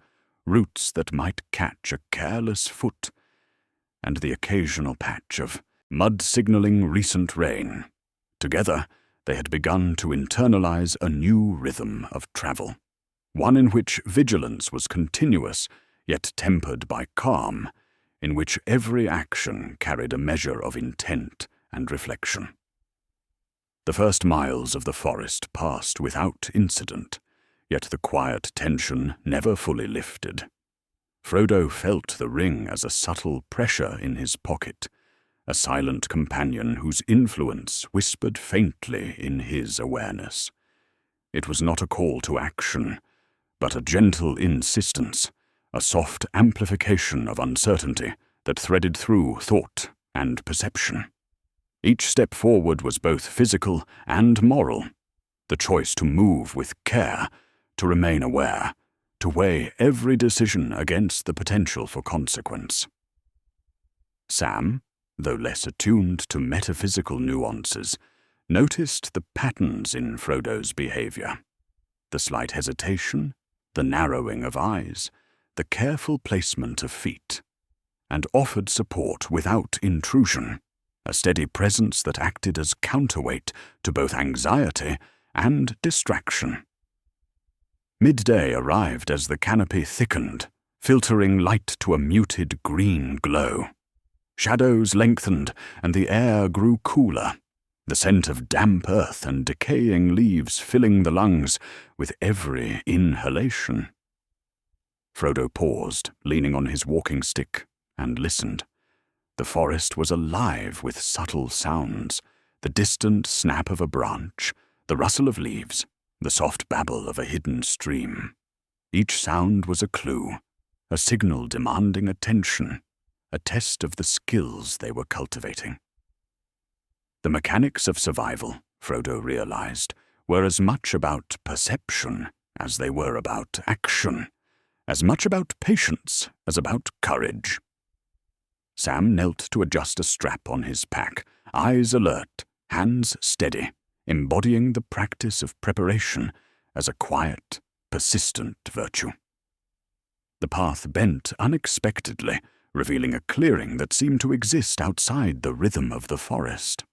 roots that might catch a careless foot, and the occasional patch of mud signaling recent rain. Together, they had begun to internalize a new rhythm of travel, one in which vigilance was continuous, yet tempered by calm, in which every action carried a measure of intent and reflection. The first miles of the forest passed without incident, yet the quiet tension never fully lifted. Frodo felt the ring as a subtle pressure in his pocket, a silent companion whose influence whispered faintly in his awareness. It was not a call to action, but a gentle insistence, a soft amplification of uncertainty that threaded through thought and perception. Each step forward was both physical and moral, the choice to move with care, to remain aware, to weigh every decision against the potential for consequence. Sam, though less attuned to metaphysical nuances, noticed the patterns in Frodo's behavior, the slight hesitation, the narrowing of eyes, the careful placement of feet, and offered support without intrusion, a steady presence that acted as counterweight to both anxiety and distraction. Midday arrived as the canopy thickened, filtering light to a muted green glow. Shadows lengthened and the air grew cooler, the scent of damp earth and decaying leaves filling the lungs with every inhalation. Frodo paused, leaning on his walking stick, and listened. The forest was alive with subtle sounds, the distant snap of a branch, the rustle of leaves, the soft babble of a hidden stream. Each sound was a clue, a signal demanding attention, a test of the skills they were cultivating. The mechanics of survival, Frodo realized, were as much about perception as they were about action, as much about patience as about courage. Sam knelt to adjust a strap on his pack, eyes alert, hands steady, embodying the practice of preparation as a quiet, persistent virtue. The path bent unexpectedly, revealing a clearing that seemed to exist outside the rhythm of the forest.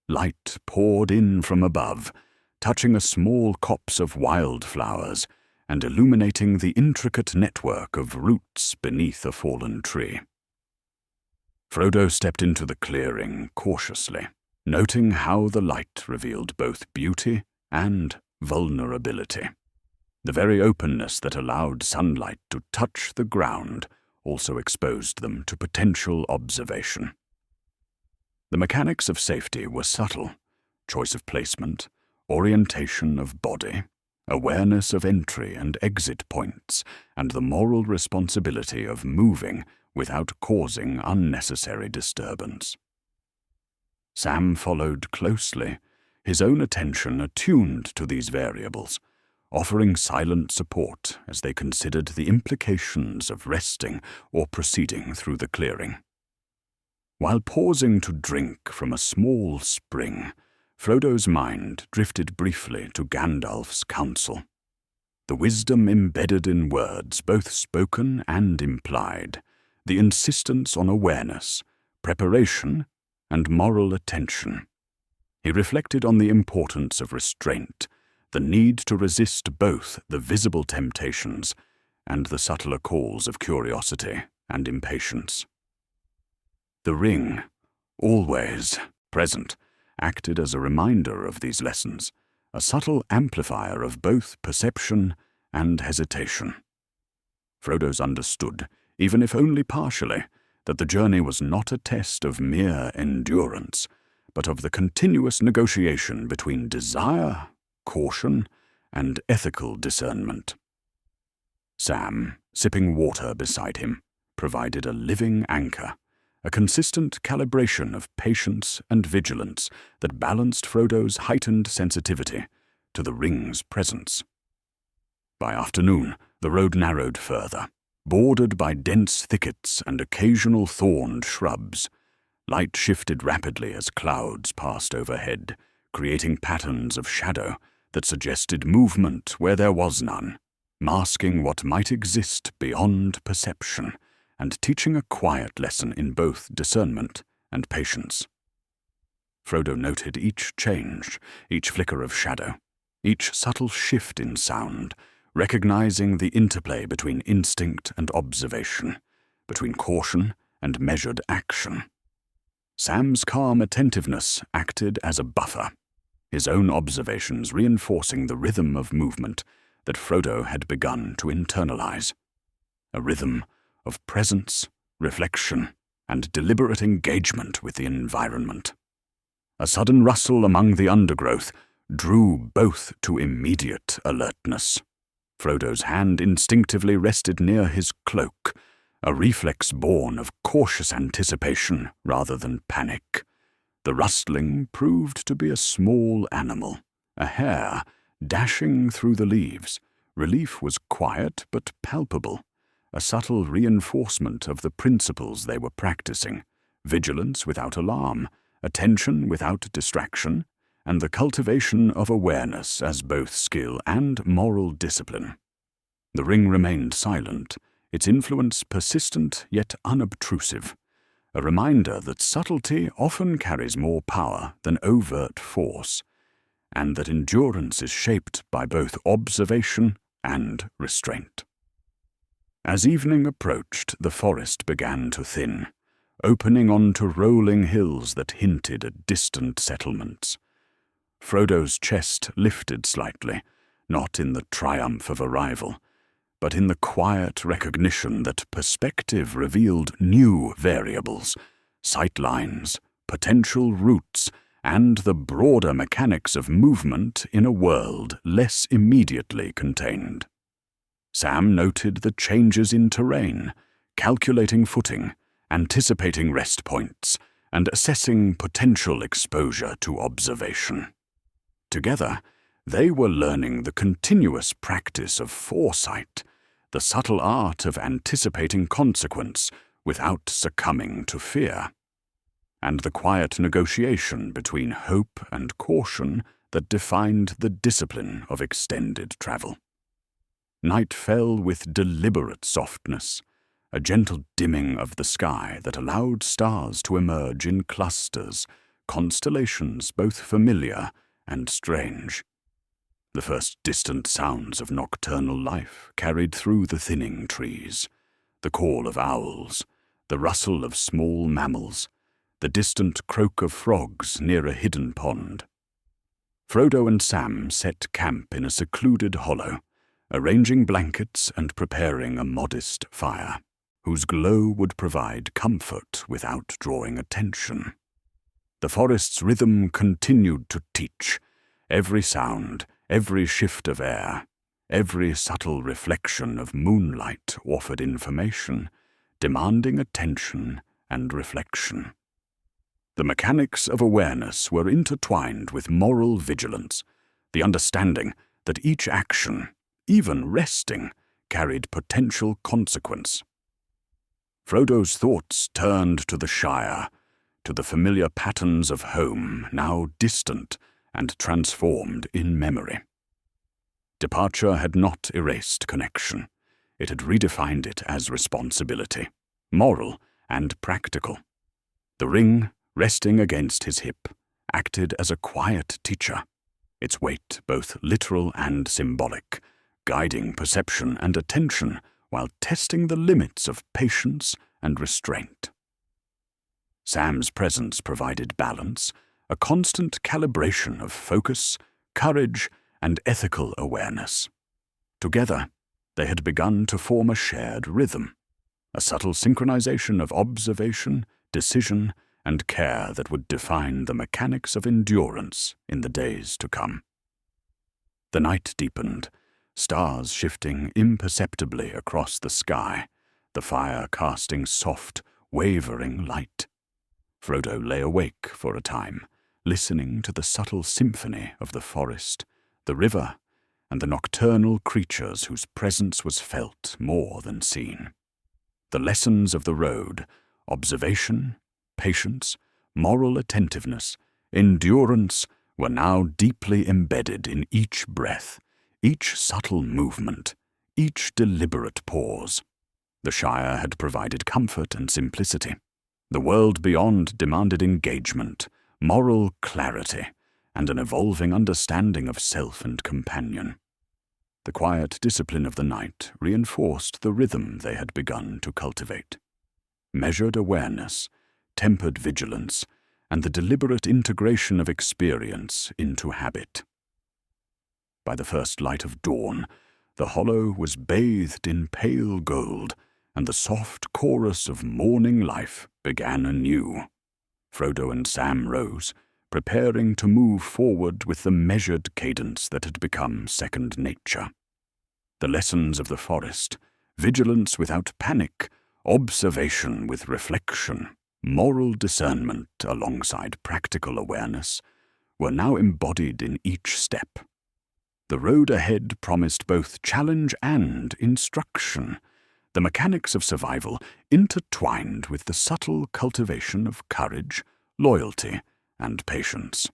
Light poured in from above, touching a small copse of wildflowers and illuminating the intricate network of roots beneath a fallen tree. Frodo stepped into the clearing cautiously, noting how the light revealed both beauty and vulnerability. The very openness that allowed sunlight to touch the ground also exposed them to potential observation. The mechanics of safety were subtle: choice of placement, orientation of body, awareness of entry and exit points, and the moral responsibility of moving without causing unnecessary disturbance. Sam followed closely, his own attention attuned to these variables, offering silent support as they considered the implications of resting or proceeding through the clearing. While pausing to drink from a small spring, Frodo's mind drifted briefly to Gandalf's counsel. The wisdom embedded in words, both spoken and implied, the insistence on awareness, preparation, and moral attention. He reflected on the importance of restraint, the need to resist both the visible temptations and the subtler calls of curiosity and impatience. The ring, always present, acted as a reminder of these lessons, a subtle amplifier of both perception and hesitation. Frodo's understood, even if only partially, that the journey was not a test of mere endurance, but of the continuous negotiation between desire, caution, and ethical discernment. Sam, sipping water beside him, provided a living anchor, a consistent calibration of patience and vigilance that balanced Frodo's heightened sensitivity to the ring's presence. By afternoon, the road narrowed further, bordered by dense thickets and occasional thorned shrubs. Light shifted rapidly as clouds passed overhead, creating patterns of shadow that suggested movement where there was none, masking what might exist beyond perception, and teaching a quiet lesson in both discernment and patience. Frodo noted each change, each flicker of shadow, each subtle shift in sound, recognizing the interplay between instinct and observation, between caution and measured action. Sam's calm attentiveness acted as a buffer, his own observations reinforcing the rhythm of movement that Frodo had begun to internalize, a rhythm of presence, reflection, and deliberate engagement with the environment. A sudden rustle among the undergrowth drew both to immediate alertness. Frodo's hand instinctively rested near his cloak, a reflex born of cautious anticipation rather than panic. The rustling proved to be a small animal, a hare, dashing through the leaves. Relief was quiet but palpable, a subtle reinforcement of the principles they were practicing: vigilance without alarm, attention without distraction, and the cultivation of awareness as both skill and moral discipline. The ring remained silent, its influence persistent yet unobtrusive, a reminder that subtlety often carries more power than overt force, and that endurance is shaped by both observation and restraint. As evening approached, the forest began to thin, opening onto rolling hills that hinted at distant settlements. Frodo's chest lifted slightly, not in the triumph of arrival, but in the quiet recognition that perspective revealed new variables, sight lines, potential routes, and the broader mechanics of movement in a world less immediately contained. Sam noted the changes in terrain, calculating footing, anticipating rest points, and assessing potential exposure to observation. Together, They were learning the continuous practice of foresight, the subtle art of anticipating consequence without succumbing to fear, and the quiet negotiation between hope and caution that defined the discipline of extended travel. Night fell with deliberate softness, a gentle dimming of the sky that allowed stars to emerge in clusters, constellations both familiar and strange. The first distant sounds of nocturnal life carried through the thinning trees, the call of owls, the rustle of small mammals, the distant croak of frogs near a hidden pond. Frodo and Sam set camp in a secluded hollow, arranging blankets and preparing a modest fire, whose glow would provide comfort without drawing attention. The forest's rhythm continued to teach. Every sound, every shift of air, every subtle reflection of moonlight offered information, demanding attention and reflection. The mechanics of awareness were intertwined with moral vigilance, the understanding that each action, even resting, carried potential consequence. Frodo's thoughts turned to the Shire, to the familiar patterns of home, now distant and transformed in memory. Departure had not erased connection. It had redefined it as responsibility, moral and practical. The ring, resting against his hip, acted as a quiet teacher, its weight both literal and symbolic, guiding perception and attention while testing the limits of patience and restraint. Sam's presence provided balance, a constant calibration of focus, courage, and ethical awareness. Together, they had begun to form a shared rhythm, a subtle synchronization of observation, decision, and care that would define the mechanics of endurance in the days to come. The night deepened, stars shifting imperceptibly across the sky, the fire casting soft, wavering light. Frodo lay awake for a time, listening to the subtle symphony of the forest, the river, and the nocturnal creatures whose presence was felt more than seen. The lessons of the road, observation, patience, moral attentiveness, endurance, were now deeply embedded in each breath, each subtle movement, each deliberate pause. The Shire had provided comfort and simplicity. The world beyond demanded engagement, moral clarity, and an evolving understanding of self and companion. The quiet discipline of the night reinforced the rhythm they had begun to cultivate. Measured awareness, tempered vigilance, and the deliberate integration of experience into habit. By the first light of dawn, the hollow was bathed in pale gold, and the soft chorus of morning life began anew. Frodo and Sam rose, preparing to move forward with the measured cadence that had become second nature. The lessons of the forest, vigilance without panic, observation with reflection, moral discernment alongside practical awareness, were now embodied in each step. The road ahead promised both challenge and instruction, the mechanics of survival intertwined with the subtle cultivation of courage, loyalty, and patience.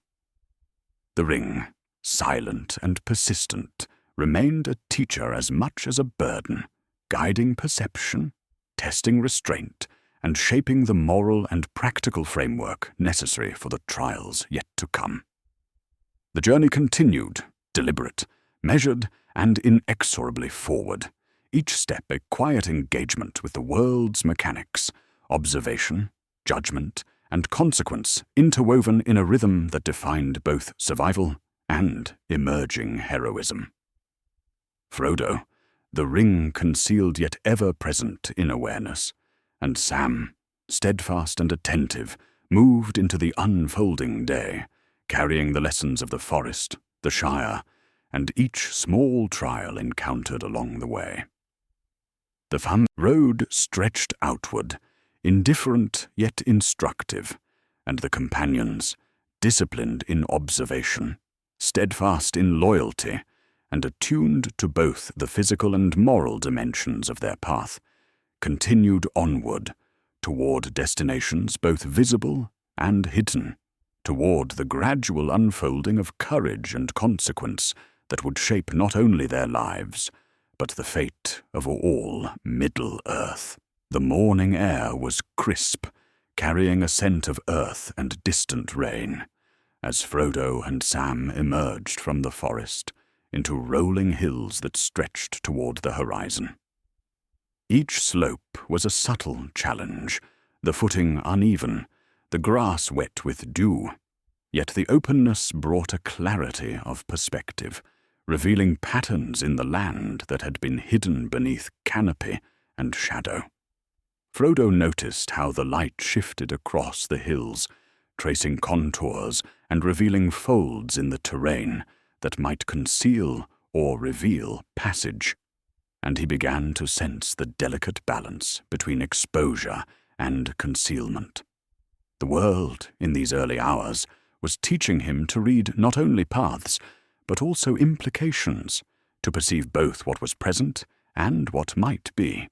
The ring, silent and persistent, remained a teacher as much as a burden, guiding perception, testing restraint, and shaping the moral and practical framework necessary for the trials yet to come. The journey continued, deliberate, measured, and inexorably forward, each step a quiet engagement with the world's mechanics, observation, judgment, and consequence interwoven in a rhythm that defined both survival and emerging heroism. Frodo, the ring concealed yet ever-present in awareness, and Sam, steadfast and attentive, moved into the unfolding day, carrying the lessons of the forest, the Shire, and each small trial encountered along the way. The fun road stretched outward, indifferent yet instructive, and the companions, disciplined in observation, steadfast in loyalty, and attuned to both the physical and moral dimensions of their path, continued onward, toward destinations both visible and hidden, toward the gradual unfolding of courage and consequence that would shape not only their lives, but the fate of all Middle-earth. The morning air was crisp, carrying a scent of earth and distant rain, as Frodo and Sam emerged from the forest into rolling hills that stretched toward the horizon. Each slope was a subtle challenge, the footing uneven, the grass wet with dew, yet the openness brought a clarity of perspective, revealing patterns in the land that had been hidden beneath canopy and shadow. Frodo noticed how the light shifted across the hills, tracing contours and revealing folds in the terrain that might conceal or reveal passage, and he began to sense the delicate balance between exposure and concealment. The world, in these early hours, was teaching him to read not only paths, but also implications, to perceive both what was present and what might be,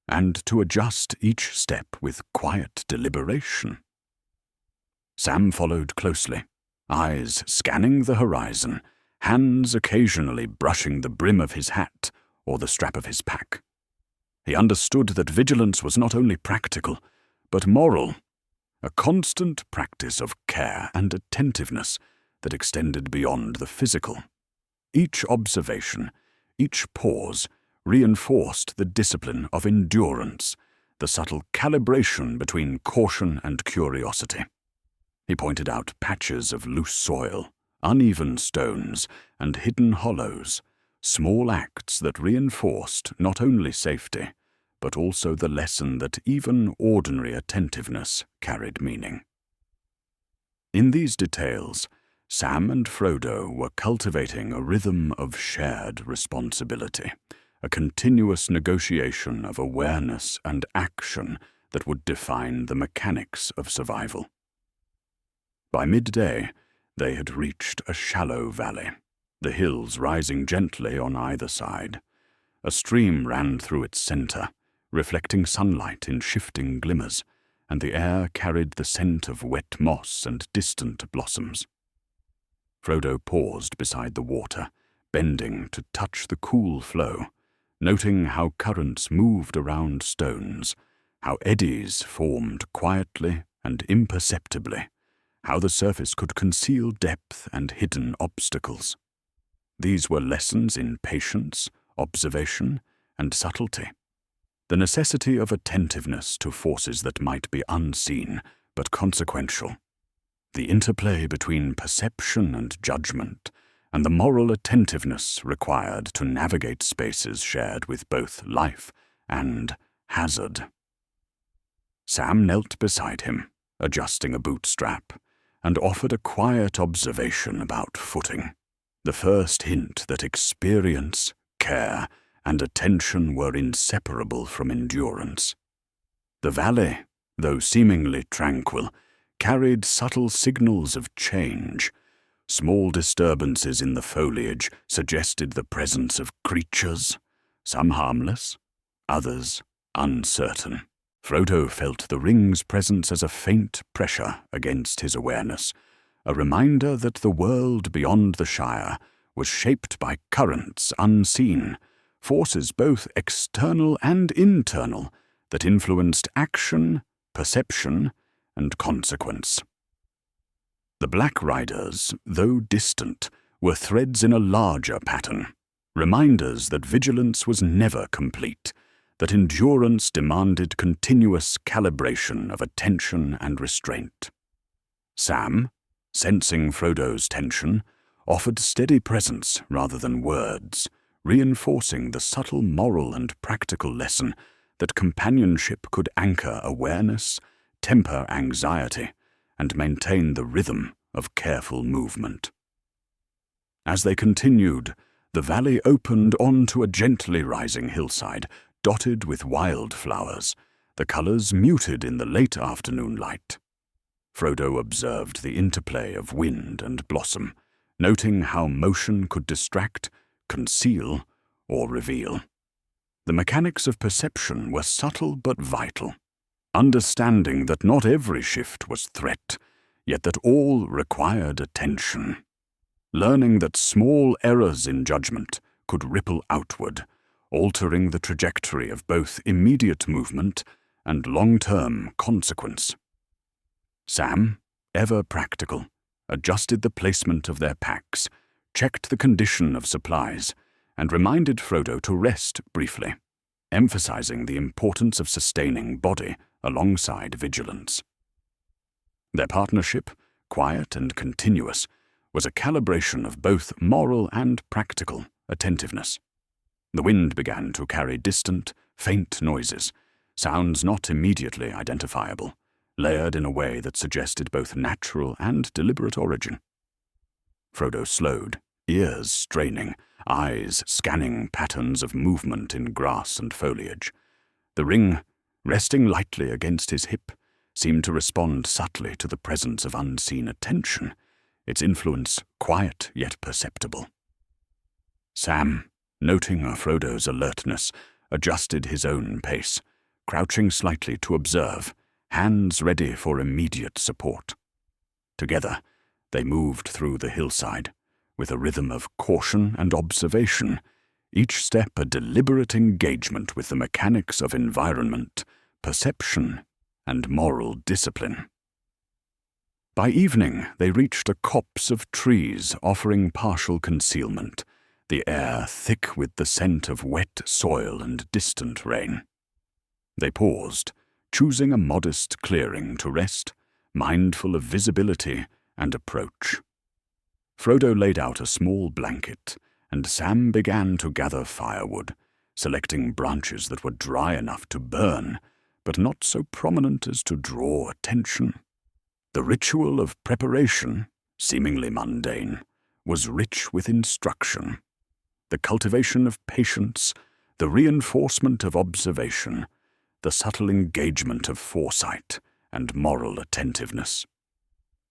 and to adjust each step with quiet deliberation. Sam followed closely, eyes scanning the horizon, hands occasionally brushing the brim of his hat or the strap of his pack. He understood that vigilance was not only practical, but moral, a constant practice of care and attentiveness that extended beyond the physical. Each observation, each pause, reinforced the discipline of endurance, the subtle calibration between caution and curiosity. He pointed out patches of loose soil, uneven stones, and hidden hollows, small acts that reinforced not only safety, but also the lesson that even ordinary attentiveness carried meaning. In these details, Sam and Frodo were cultivating a rhythm of shared responsibility, a continuous negotiation of awareness and action that would define the mechanics of survival. By midday, they had reached a shallow valley, the hills rising gently on either side. A stream ran through its center, reflecting sunlight in shifting glimmers, and the air carried the scent of wet moss and distant blossoms. Frodo paused beside the water, bending to touch the cool flow, noting how currents moved around stones, how eddies formed quietly and imperceptibly, how the surface could conceal depth and hidden obstacles. These were lessons in patience, observation, and subtlety, the necessity of attentiveness to forces that might be unseen but consequential, the interplay between perception and judgment, and the moral attentiveness required to navigate spaces shared with both life and hazard. Sam knelt beside him, adjusting a bootstrap, and offered a quiet observation about footing, the first hint that experience, care, and attention were inseparable from endurance. The valley, though seemingly tranquil, carried subtle signals of change. Small disturbances in the foliage suggested the presence of creatures, some harmless, others uncertain. Frodo felt the ring's presence as a faint pressure against his awareness, a reminder that the world beyond the Shire was shaped by currents unseen, forces both external and internal that influenced action, perception, and consequence. The Black Riders, though distant, were threads in a larger pattern, reminders that vigilance was never complete, that endurance demanded continuous calibration of attention and restraint. Sam, sensing Frodo's tension, offered steady presence rather than words, reinforcing the subtle moral and practical lesson that companionship could anchor awareness, temper anxiety, and maintain the rhythm of careful movement. As they continued, the valley opened onto a gently rising hillside, dotted with wildflowers, the colors muted in the late afternoon light. Frodo observed the interplay of wind and blossom, noting how motion could distract, conceal, or reveal. The mechanics of perception were subtle but vital, understanding that not every shift was threat, yet that all required attention. Learning that small errors in judgment could ripple outward, altering the trajectory of both immediate movement and long-term consequence. Sam, ever practical, adjusted the placement of their packs, checked the condition of supplies, and reminded Frodo to rest briefly, emphasizing the importance of sustaining body alongside vigilance. Their partnership, quiet and continuous, was a calibration of both moral and practical attentiveness. The wind began to carry distant, faint noises, sounds not immediately identifiable, layered in a way that suggested both natural and deliberate origin. Frodo slowed, ears straining, eyes scanning patterns of movement in grass and foliage. The ring, resting lightly against his hip, seemed to respond subtly to the presence of unseen attention, its influence quiet yet perceptible. Sam, noting Frodo's alertness, adjusted his own pace, crouching slightly to observe, hands ready for immediate support. Together, they moved through the hillside, with a rhythm of caution and observation, each step a deliberate engagement with the mechanics of environment, perception, and moral discipline. By evening, they reached a copse of trees offering partial concealment, the air thick with the scent of wet soil and distant rain. They paused, choosing a modest clearing to rest, mindful of visibility and approach. Frodo laid out a small blanket, and Sam began to gather firewood, selecting branches that were dry enough to burn, but not so prominent as to draw attention. The ritual of preparation, seemingly mundane, was rich with instruction. The cultivation of patience, the reinforcement of observation, the subtle engagement of foresight and moral attentiveness.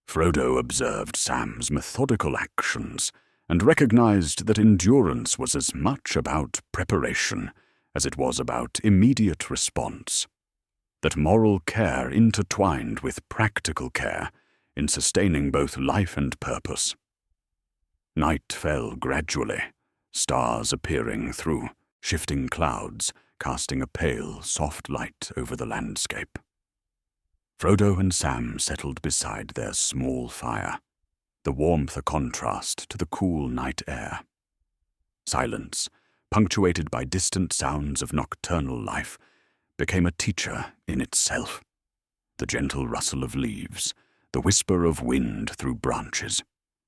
Frodo observed Sam's methodical actions and recognized that endurance was as much about preparation as it was about immediate response, that moral care intertwined with practical care in sustaining both life and purpose. Night fell gradually, stars appearing through shifting clouds, casting a pale, soft light over the landscape. Frodo and Sam settled beside their small fire, the warmth a contrast to the cool night air. Silence, punctuated by distant sounds of nocturnal life, became a teacher in itself. The gentle rustle of leaves, the whisper of wind through branches,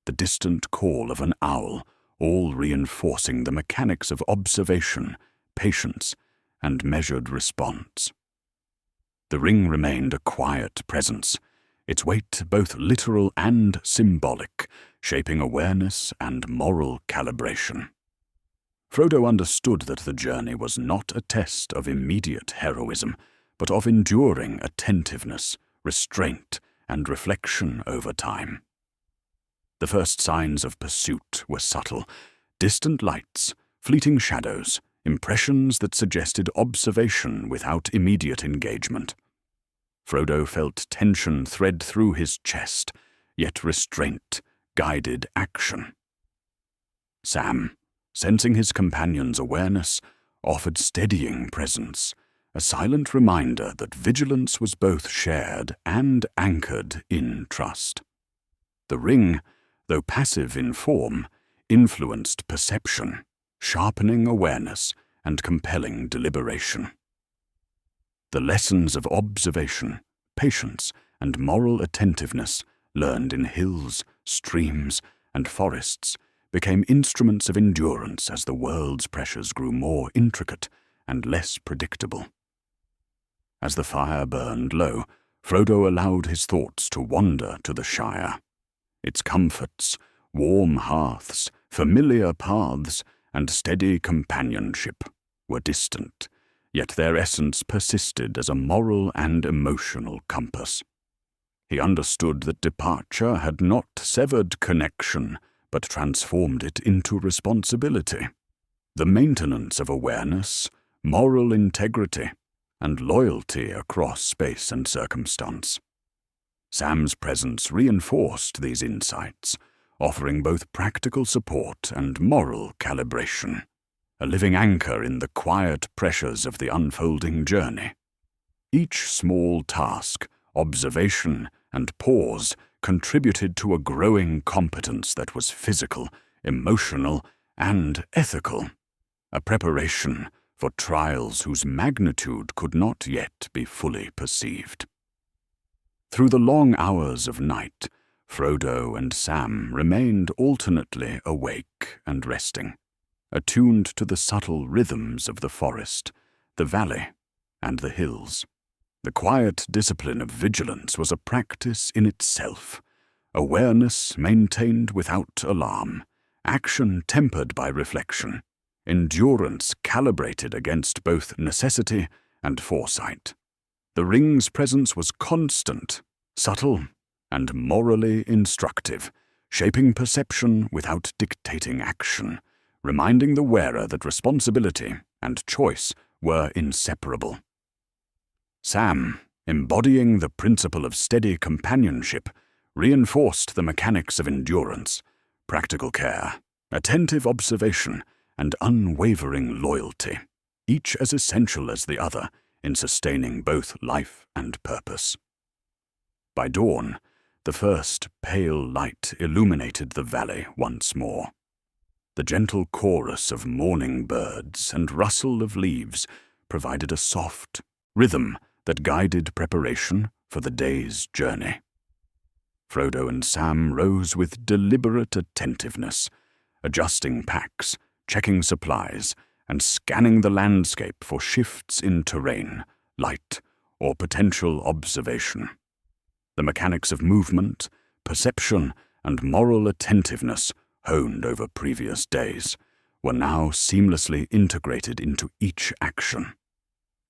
the distant call of an owl, all reinforcing the mechanics of observation, patience, and measured response. The ring remained a quiet presence, its weight both literal and symbolic, shaping awareness and moral calibration. Frodo understood that the journey was not a test of immediate heroism, but of enduring attentiveness, restraint, and reflection over time. The first signs of pursuit were subtle, distant lights, fleeting shadows, impressions that suggested observation without immediate engagement. Frodo felt tension thread through his chest, yet restraint guided action. Sam, sensing his companion's awareness, offered steadying presence, a silent reminder that vigilance was both shared and anchored in trust. The ring, though passive in form, influenced perception, sharpening awareness and compelling deliberation. The lessons of observation, patience, and moral attentiveness learned in hills, streams, and forests became instruments of endurance as the world's pressures grew more intricate and less predictable. As the fire burned low, Frodo allowed his thoughts to wander to the Shire. Its comforts, warm hearths, familiar paths, and steady companionship were distant, yet their essence persisted as a moral and emotional compass. He understood that departure had not severed connection, but transformed it into responsibility. The maintenance of awareness, moral integrity, and loyalty across space and circumstance. Sam's presence reinforced these insights, offering both practical support and moral calibration, a living anchor in the quiet pressures of the unfolding journey. Each small task, observation, and pause contributed to a growing competence that was physical, emotional, and ethical, a preparation for trials whose magnitude could not yet be fully perceived. Through the long hours of night, Frodo and Sam remained alternately awake and resting, attuned to the subtle rhythms of the forest, the valley, and the hills. The quiet discipline of vigilance was a practice in itself, awareness maintained without alarm, action tempered by reflection, endurance calibrated against both necessity and foresight. The ring's presence was constant, subtle, and morally instructive, shaping perception without dictating action, reminding the wearer that responsibility and choice were inseparable. Sam, embodying the principle of steady companionship, reinforced the mechanics of endurance, practical care, attentive observation, and unwavering loyalty, each as essential as the other in sustaining both life and purpose. By dawn, the first pale light illuminated the valley once more. The gentle chorus of morning birds and rustle of leaves provided a soft rhythm that guided preparation for the day's journey. Frodo and Sam rose with deliberate attentiveness, adjusting packs, checking supplies, and scanning the landscape for shifts in terrain, light, or potential observation. The mechanics of movement, perception, and moral attentiveness, honed over previous days, were now seamlessly integrated into each action.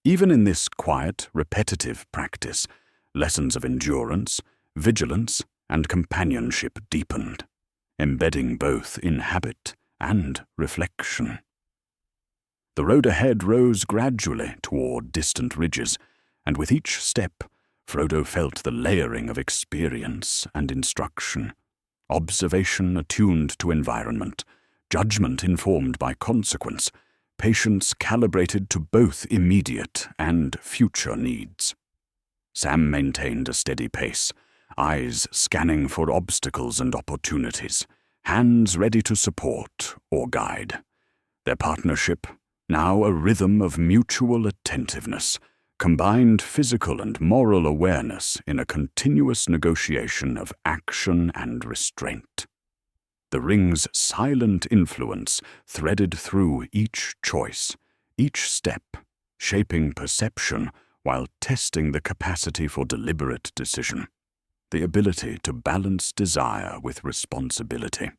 Even in this quiet, repetitive practice, lessons of endurance, vigilance, and companionship deepened, embedding both in habit and reflection. The road ahead rose gradually toward distant ridges, and with each step, Frodo felt the layering of experience and instruction, observation attuned to environment, judgment informed by consequence, patience calibrated to both immediate and future needs. Sam maintained a steady pace, eyes scanning for obstacles and opportunities, hands ready to support or guide. Their partnership, now a rhythm of mutual attentiveness, combined physical and moral awareness in a continuous negotiation of action and restraint. The ring's silent influence threaded through each choice, each step, shaping perception while testing the capacity for deliberate decision, the ability to balance desire with responsibility.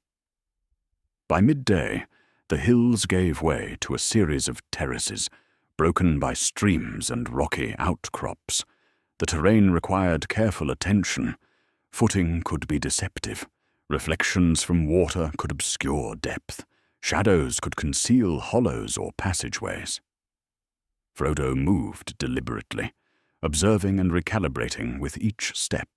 By midday, the hills gave way to a series of terraces, broken by streams and rocky outcrops. The terrain required careful attention. Footing could be deceptive. Reflections from water could obscure depth. Shadows could conceal hollows or passageways. Frodo moved deliberately, observing and recalibrating with each step.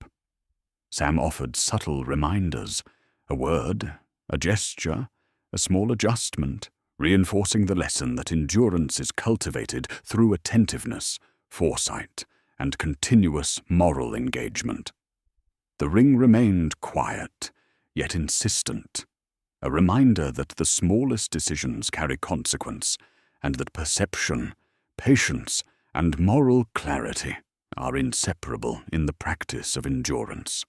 Sam offered subtle reminders, a word, a gesture, a small adjustment, reinforcing the lesson that endurance is cultivated through attentiveness, foresight, and continuous moral engagement. The ring remained quiet, yet insistent, a reminder that the smallest decisions carry consequence, and that perception, patience, and moral clarity are inseparable in the practice of endurance.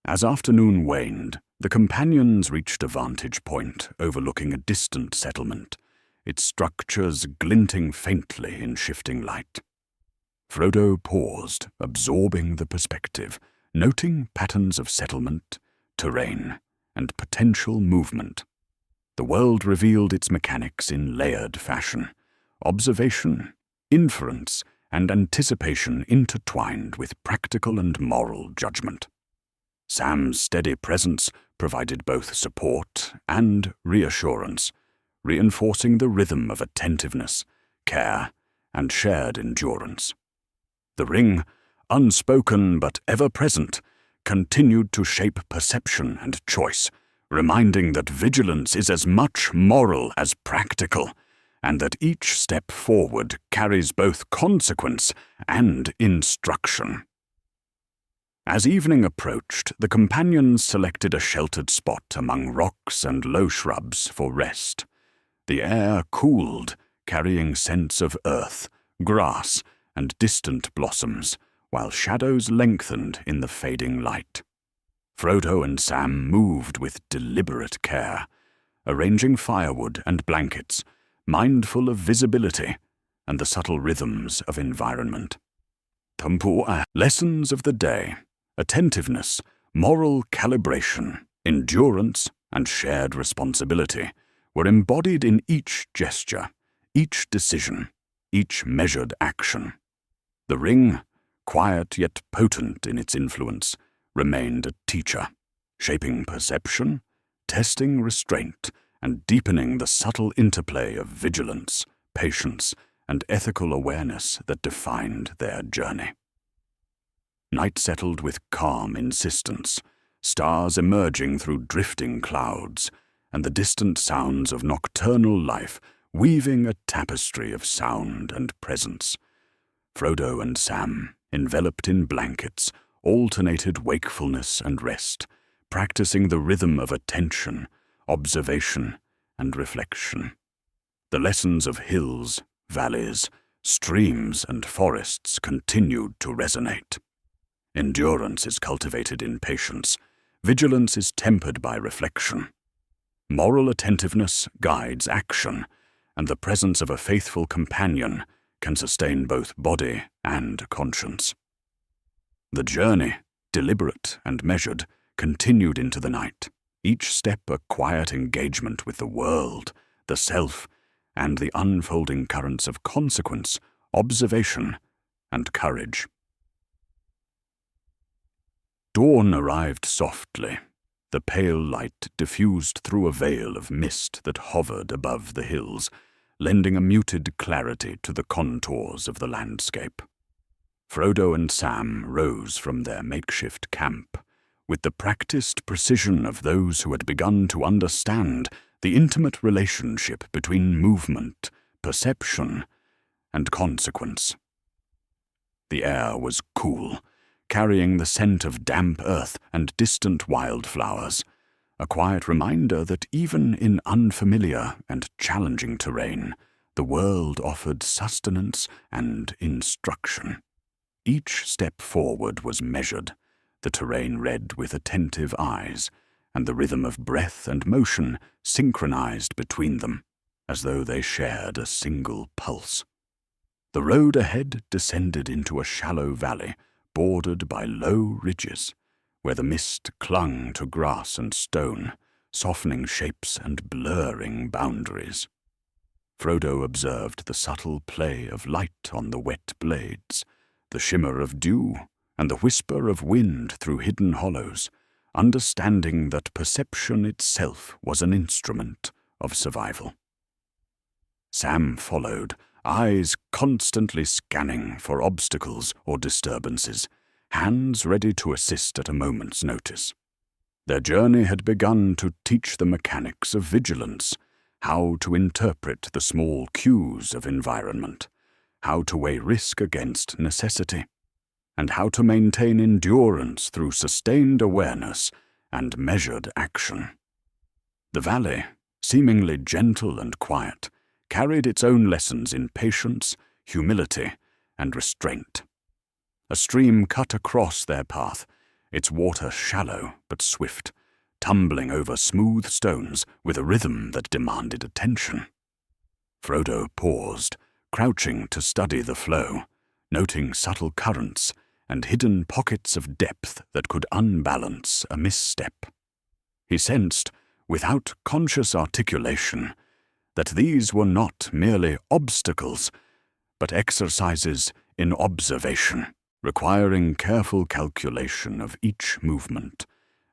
As afternoon waned, the companions reached a vantage point overlooking a distant settlement, its structures glinting faintly in shifting light. Frodo paused, absorbing the perspective, noting patterns of settlement, terrain, and potential movement. The world revealed its mechanics in layered fashion, observation, inference, and anticipation intertwined with practical and moral judgment. Sam's steady presence provided both support and reassurance, reinforcing the rhythm of attentiveness, care, and shared endurance. The ring, unspoken but ever-present, continued to shape perception and choice, reminding that vigilance is as much moral as practical, and that each step forward carries both consequence and instruction. As evening approached, the companions selected a sheltered spot among rocks and low shrubs for rest. The air cooled, carrying scents of earth, grass, and distant blossoms, while shadows lengthened in the fading light. Frodo and Sam moved with deliberate care, arranging firewood and blankets, mindful of visibility and the subtle rhythms of environment. Lessons of the day: attentiveness, moral calibration, endurance, and shared responsibility were embodied in each gesture, each decision, each measured action. The ring, quiet yet potent in its influence, remained a teacher, shaping perception, testing restraint, and deepening the subtle interplay of vigilance, patience, and ethical awareness that defined their journey. Night settled with calm insistence, stars emerging through drifting clouds, and the distant sounds of nocturnal life weaving a tapestry of sound and presence. Frodo and Sam, enveloped in blankets, alternated wakefulness and rest, practicing the rhythm of attention, observation, and reflection. The lessons of hills, valleys, streams, and forests continued to resonate. Endurance is cultivated in patience. Vigilance is tempered by reflection. Moral attentiveness guides action, and the presence of a faithful companion can sustain both body and conscience. The journey, deliberate and measured, continued into the night, each step a quiet engagement with the world, the self, and the unfolding currents of consequence, observation, and courage. Dawn arrived softly. The pale light diffused through a veil of mist that hovered above the hills, lending a muted clarity to the contours of the landscape. Frodo and Sam rose from their makeshift camp, with the practiced precision of those who had begun to understand the intimate relationship between movement, perception, and consequence. The air was cool, carrying the scent of damp earth and distant wildflowers, a quiet reminder that even in unfamiliar and challenging terrain, the world offered sustenance and instruction. Each step forward was measured, the terrain read with attentive eyes, and the rhythm of breath and motion synchronized between them, as though they shared a single pulse. The road ahead descended into a shallow valley, bordered by low ridges, where the mist clung to grass and stone, softening shapes and blurring boundaries. Frodo observed the subtle play of light on the wet blades, the shimmer of dew, and the whisper of wind through hidden hollows, understanding that perception itself was an instrument of survival. Sam followed, eyes constantly scanning for obstacles or disturbances, hands ready to assist at a moment's notice. Their journey had begun to teach the mechanics of vigilance, how to interpret the small cues of environment, how to weigh risk against necessity, and how to maintain endurance through sustained awareness and measured action. The valley, seemingly gentle and quiet, carried its own lessons in patience, humility, and restraint. A stream cut across their path, its water shallow but swift, tumbling over smooth stones with a rhythm that demanded attention. Frodo paused, crouching to study the flow, noting subtle currents and hidden pockets of depth that could unbalance a misstep. He sensed, without conscious articulation, that these were not merely obstacles, but exercises in observation, requiring careful calculation of each movement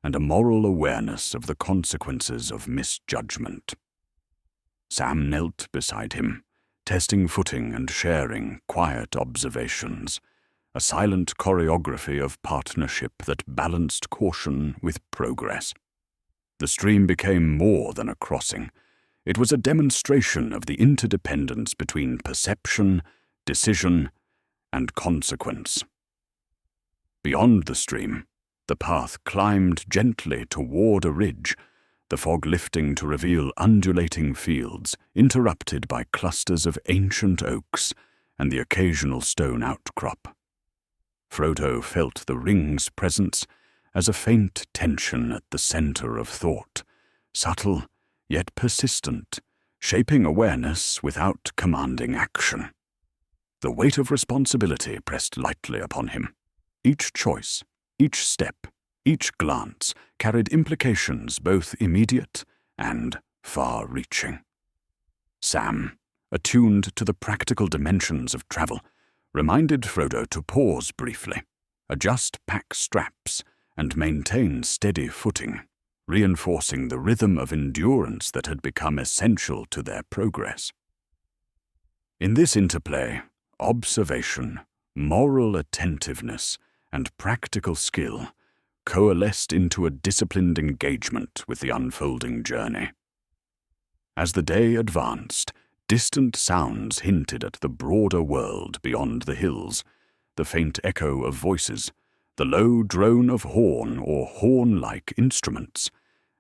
and a moral awareness of the consequences of misjudgment. Sam knelt beside him, testing footing and sharing quiet observations, a silent choreography of partnership that balanced caution with progress. The stream became more than a crossing. It was a demonstration of the interdependence between perception, decision, and consequence. Beyond the stream, the path climbed gently toward a ridge, the fog lifting to reveal undulating fields, interrupted by clusters of ancient oaks and the occasional stone outcrop. Frodo felt the ring's presence as a faint tension at the center of thought, subtle yet persistent, shaping awareness without commanding action. The weight of responsibility pressed lightly upon him. Each choice, each step, each glance carried implications both immediate and far-reaching. Sam, attuned to the practical dimensions of travel, reminded Frodo to pause briefly, adjust pack straps, and maintain steady footing, reinforcing the rhythm of endurance that had become essential to their progress. In this interplay, observation, moral attentiveness, and practical skill coalesced into a disciplined engagement with the unfolding journey. As the day advanced, distant sounds hinted at the broader world beyond the hills, the faint echo of voices, the low drone of horn or horn-like instruments,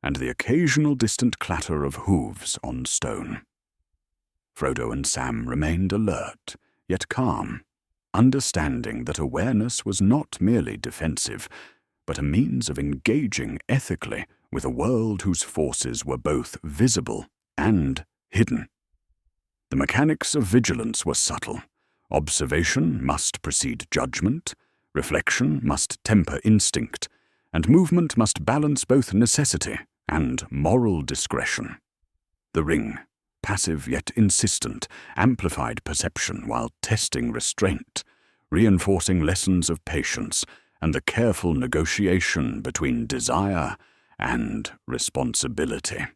and the occasional distant clatter of hooves on stone. Frodo and Sam remained alert, yet calm, understanding that awareness was not merely defensive, but a means of engaging ethically with a world whose forces were both visible and hidden. The mechanics of vigilance were subtle. Observation must precede judgment, reflection must temper instinct, and movement must balance both necessity and moral discretion. The ring, passive yet insistent, amplified perception while testing restraint, reinforcing lessons of patience and the careful negotiation between desire and responsibility.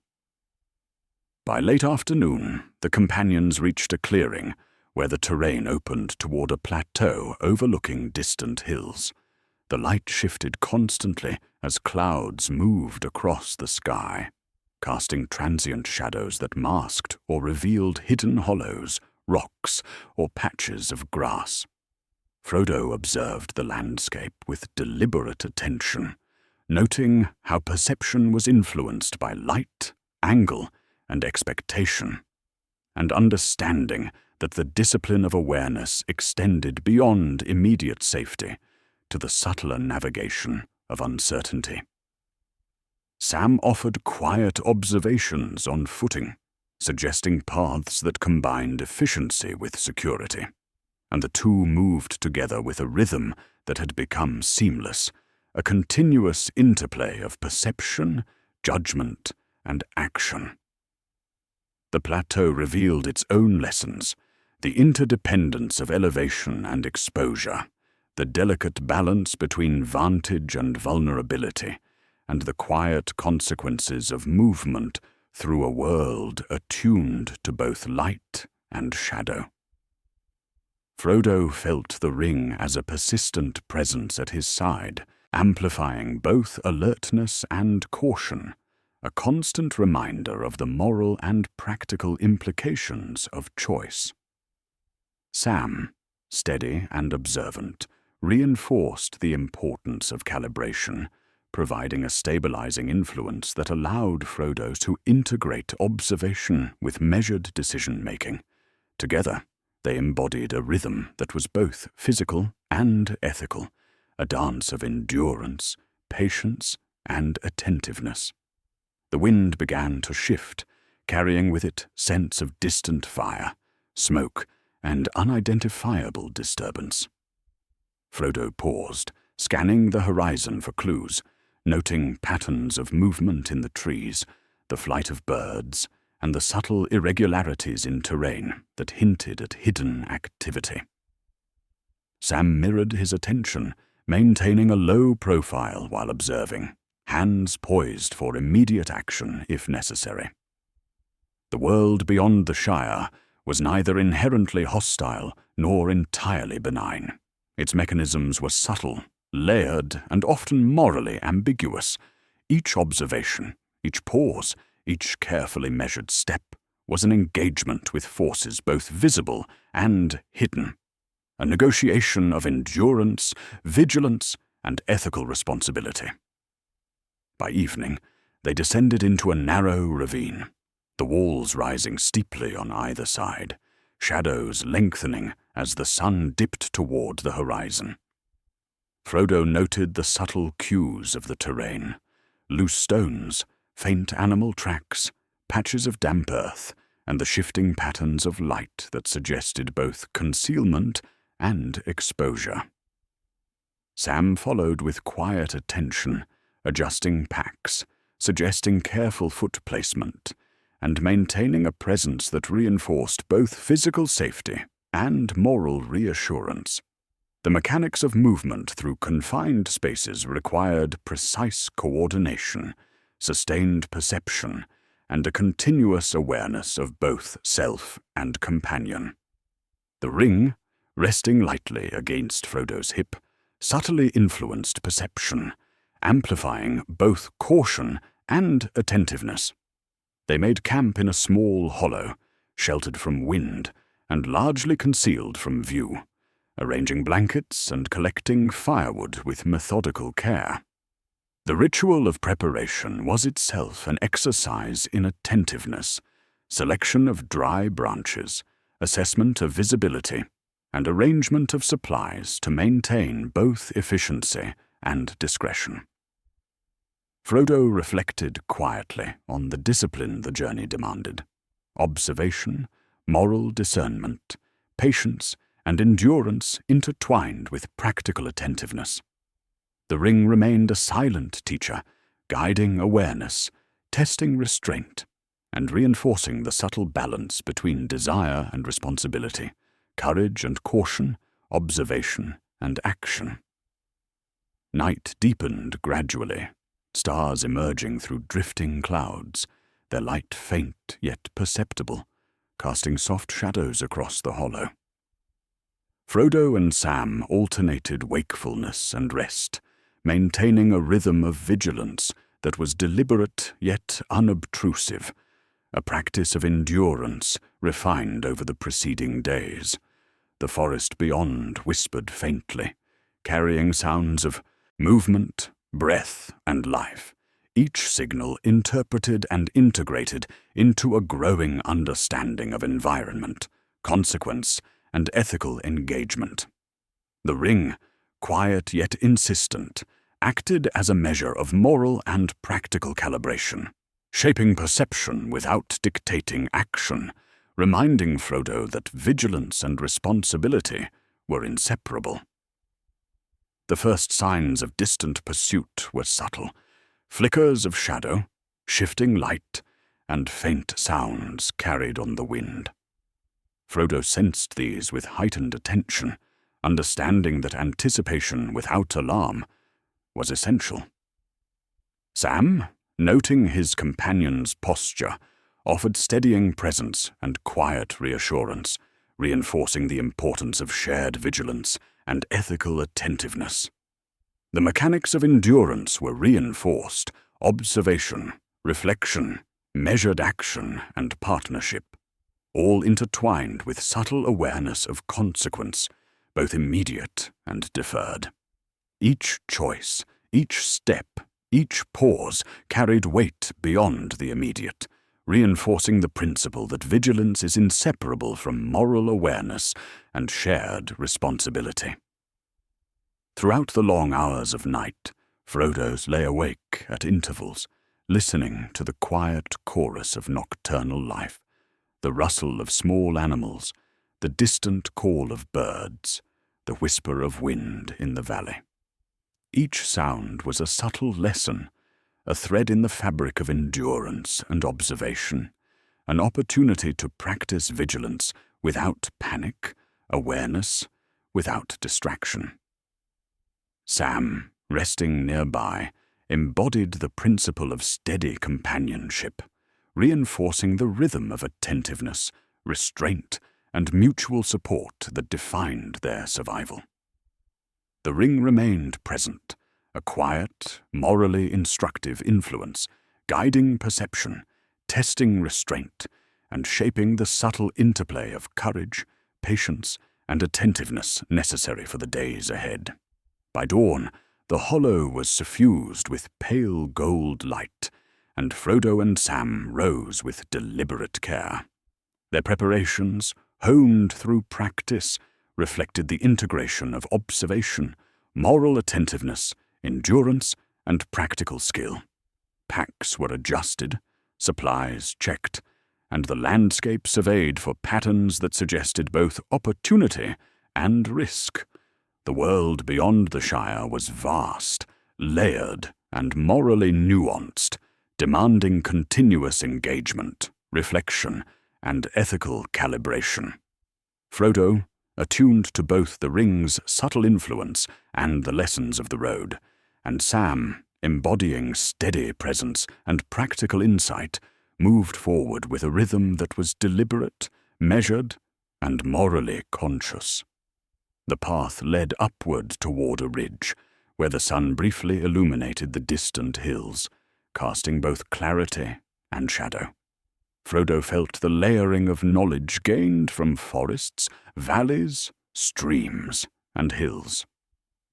By late afternoon, the companions reached a clearing where the terrain opened toward a plateau overlooking distant hills. The light shifted constantly as clouds moved across the sky, casting transient shadows that masked or revealed hidden hollows, rocks, or patches of grass. Frodo observed the landscape with deliberate attention, noting how perception was influenced by light, angle, and expectation, and understanding that the discipline of awareness extended beyond immediate safety to the subtler navigation of uncertainty. Sam offered quiet observations on footing, suggesting paths that combined efficiency with security, and the two moved together with a rhythm that had become seamless, a continuous interplay of perception, judgment, and action. The plateau revealed its own lessons, the interdependence of elevation and exposure, the delicate balance between vantage and vulnerability, and the quiet consequences of movement through a world attuned to both light and shadow. Frodo felt the ring as a persistent presence at his side, amplifying both alertness and caution, a constant reminder of the moral and practical implications of choice. Sam, steady and observant, reinforced the importance of calibration, providing a stabilizing influence that allowed Frodo to integrate observation with measured decision-making. Together, they embodied a rhythm that was both physical and ethical, a dance of endurance, patience, and attentiveness. The wind began to shift, carrying with it scents of distant fire, smoke, and unidentifiable disturbance. Frodo paused, scanning the horizon for clues, noting patterns of movement in the trees, the flight of birds, and the subtle irregularities in terrain that hinted at hidden activity. Sam mirrored his attention, maintaining a low profile while observing, hands poised for immediate action if necessary. The world beyond the Shire was neither inherently hostile nor entirely benign. Its mechanisms were subtle, layered, and often morally ambiguous. Each observation, each pause, each carefully measured step was an engagement with forces both visible and hidden, a negotiation of endurance, vigilance, and ethical responsibility. By evening, they descended into a narrow ravine, the walls rising steeply on either side, shadows lengthening as the sun dipped toward the horizon. Frodo noted the subtle cues of the terrain: loose stones, faint animal tracks, patches of damp earth, and the shifting patterns of light that suggested both concealment and exposure. Sam followed with quiet attention, adjusting packs, suggesting careful foot placement, and maintaining a presence that reinforced both physical safety and moral reassurance. The mechanics of movement through confined spaces required precise coordination, sustained perception, and a continuous awareness of both self and companion. The ring, resting lightly against Frodo's hip, subtly influenced perception, amplifying both caution and attentiveness. They made camp in a small hollow, sheltered from wind and largely concealed from view, arranging blankets and collecting firewood with methodical care. The ritual of preparation was itself an exercise in attentiveness, selection of dry branches, assessment of visibility, and arrangement of supplies to maintain both efficiency and discretion. Frodo reflected quietly on the discipline the journey demanded: observation, moral discernment, patience, and endurance intertwined with practical attentiveness. The ring remained a silent teacher, guiding awareness, testing restraint, and reinforcing the subtle balance between desire and responsibility, courage and caution, observation and action. Night deepened gradually, stars emerging through drifting clouds, their light faint yet perceptible, casting soft shadows across the hollow. Frodo and Sam alternated wakefulness and rest, maintaining a rhythm of vigilance that was deliberate yet unobtrusive, a practice of endurance refined over the preceding days. The forest beyond whispered faintly, carrying sounds of movement, breath, and life, each signal interpreted and integrated into a growing understanding of environment, consequence, and ethical engagement. The ring, quiet yet insistent, acted as a measure of moral and practical calibration, shaping perception without dictating action, reminding Frodo that vigilance and responsibility were inseparable. The first signs of distant pursuit were subtle: flickers of shadow, shifting light, and faint sounds carried on the wind. Frodo sensed these with heightened attention, understanding that anticipation without alarm was essential. Sam, noting his companion's posture, offered steadying presence and quiet reassurance, reinforcing the importance of shared vigilance and ethical attentiveness. The mechanics of endurance were reinforced: observation, reflection, measured action, and partnership, all intertwined with subtle awareness of consequence, both immediate and deferred. Each choice, each step, each pause carried weight beyond the immediate, reinforcing the principle that vigilance is inseparable from moral awareness and shared responsibility. Throughout the long hours of night, Frodo lay awake at intervals, listening to the quiet chorus of nocturnal life, the rustle of small animals, the distant call of birds, the whisper of wind in the valley. Each sound was a subtle lesson, a thread in the fabric of endurance and observation, an opportunity to practice vigilance without panic, awareness without distraction. Sam, resting nearby, embodied the principle of steady companionship, reinforcing the rhythm of attentiveness, restraint, and mutual support that defined their survival. The ring remained present, a quiet, morally instructive influence, guiding perception, testing restraint, and shaping the subtle interplay of courage, patience, and attentiveness necessary for the days ahead. By dawn, the hollow was suffused with pale gold light, and Frodo and Sam rose with deliberate care. Their preparations, honed through practice, reflected the integration of observation, moral attentiveness, endurance, and practical skill. Packs were adjusted, supplies checked, and the landscape surveyed for patterns that suggested both opportunity and risk. The world beyond the Shire was vast, layered, and morally nuanced, demanding continuous engagement, reflection, and ethical calibration. Frodo, attuned to both the ring's subtle influence and the lessons of the road, and Sam, embodying steady presence and practical insight, moved forward with a rhythm that was deliberate, measured, and morally conscious. The path led upward toward a ridge, where the sun briefly illuminated the distant hills, casting both clarity and shadow. Frodo felt the layering of knowledge gained from forests, valleys, streams, and hills.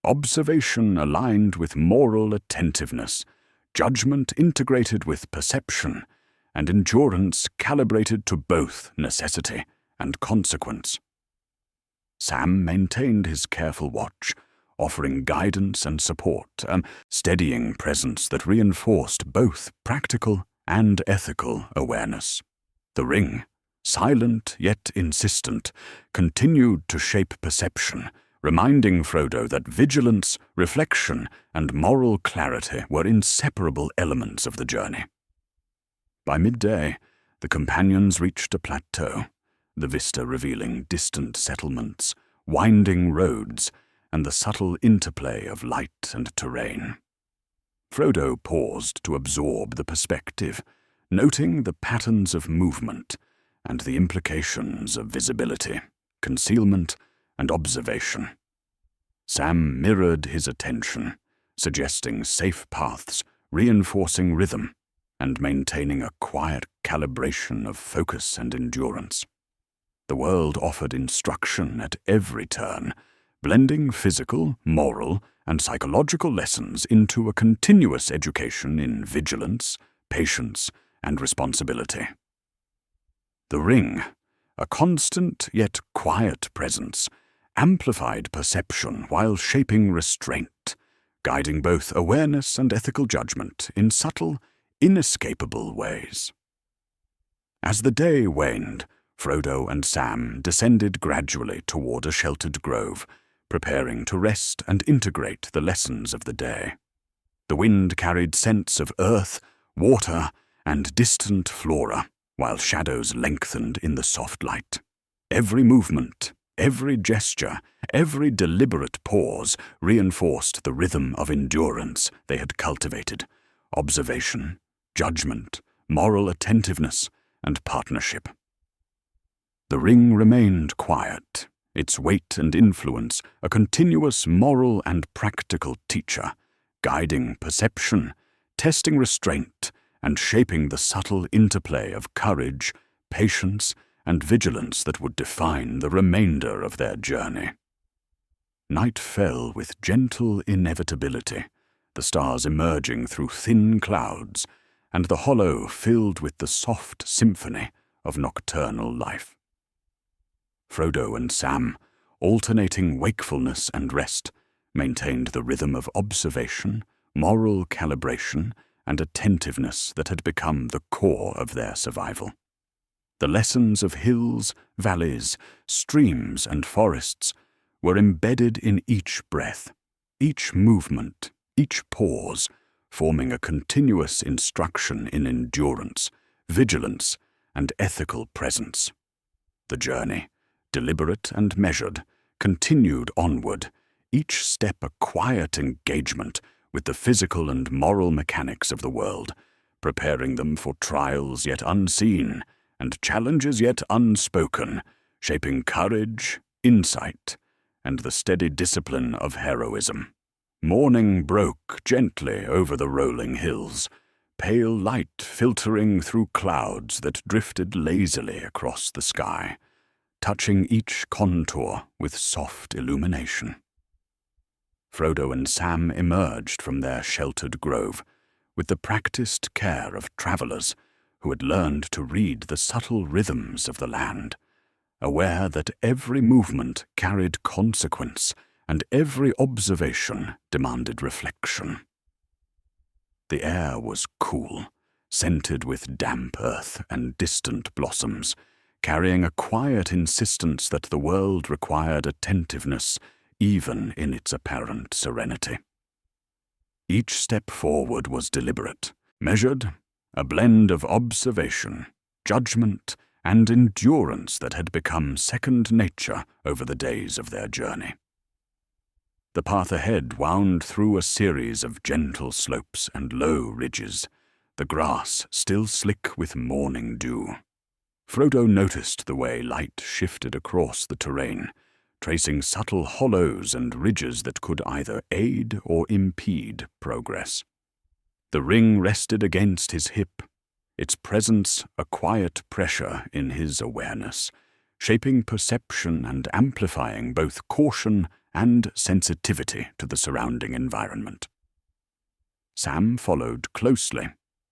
Observation aligned with moral attentiveness, judgment integrated with perception, and endurance calibrated to both necessity and consequence. Sam maintained his careful watch, offering guidance and support, a steadying presence that reinforced both practical and ethical awareness. The ring, silent yet insistent, continued to shape perception, reminding Frodo that vigilance, reflection, and moral clarity were inseparable elements of the journey. By midday, the companions reached a plateau, the vista revealing distant settlements, winding roads, and the subtle interplay of light and terrain. Frodo paused to absorb the perspective, noting the patterns of movement and the implications of visibility, concealment, and observation. Sam mirrored his attention, suggesting safe paths, reinforcing rhythm, and maintaining a quiet calibration of focus and endurance. The world offered instruction at every turn, blending physical, moral, and psychological lessons into a continuous education in vigilance, patience, and responsibility. The ring, a constant yet quiet presence, amplified perception while shaping restraint, guiding both awareness and ethical judgment in subtle, inescapable ways. As the day waned, Frodo and Sam descended gradually toward a sheltered grove, preparing to rest and integrate the lessons of the day. The wind carried scents of earth, water, and distant flora, while shadows lengthened in the soft light. Every movement, every gesture, every deliberate pause reinforced the rhythm of endurance they had cultivated: observation, judgment, moral attentiveness, and partnership. The ring remained quiet, its weight and influence a continuous moral and practical teacher, guiding perception, testing restraint, and shaping the subtle interplay of courage, patience, and vigilance that would define the remainder of their journey. Night fell with gentle inevitability, the stars emerging through thin clouds, and the hollow filled with the soft symphony of nocturnal life. Frodo and Sam, alternating wakefulness and rest, maintained the rhythm of observation, moral calibration, and attentiveness that had become the core of their survival. The lessons of hills, valleys, streams, and forests were embedded in each breath, each movement, each pause, forming a continuous instruction in endurance, vigilance, and ethical presence. The journey, deliberate and measured, continued onward, each step a quiet engagement with the physical and moral mechanics of the world, preparing them for trials yet unseen and challenges yet unspoken, shaping courage, insight, and the steady discipline of heroism. Morning broke gently over the rolling hills, pale light filtering through clouds that drifted lazily across the sky, touching each contour with soft illumination. Frodo and Sam emerged from their sheltered grove with the practiced care of travelers who had learned to read the subtle rhythms of the land, aware that every movement carried consequence and every observation demanded reflection. The air was cool, scented with damp earth and distant blossoms, carrying a quiet insistence that the world required attentiveness even in its apparent serenity. Each step forward was deliberate, measured, a blend of observation, judgment, and endurance that had become second nature over the days of their journey. The path ahead wound through a series of gentle slopes and low ridges, the grass still slick with morning dew. Frodo noticed the way light shifted across the terrain, tracing subtle hollows and ridges that could either aid or impede progress. The ring rested against his hip, its presence a quiet pressure in his awareness, shaping perception and amplifying both caution and sensitivity to the surrounding environment. Sam followed closely,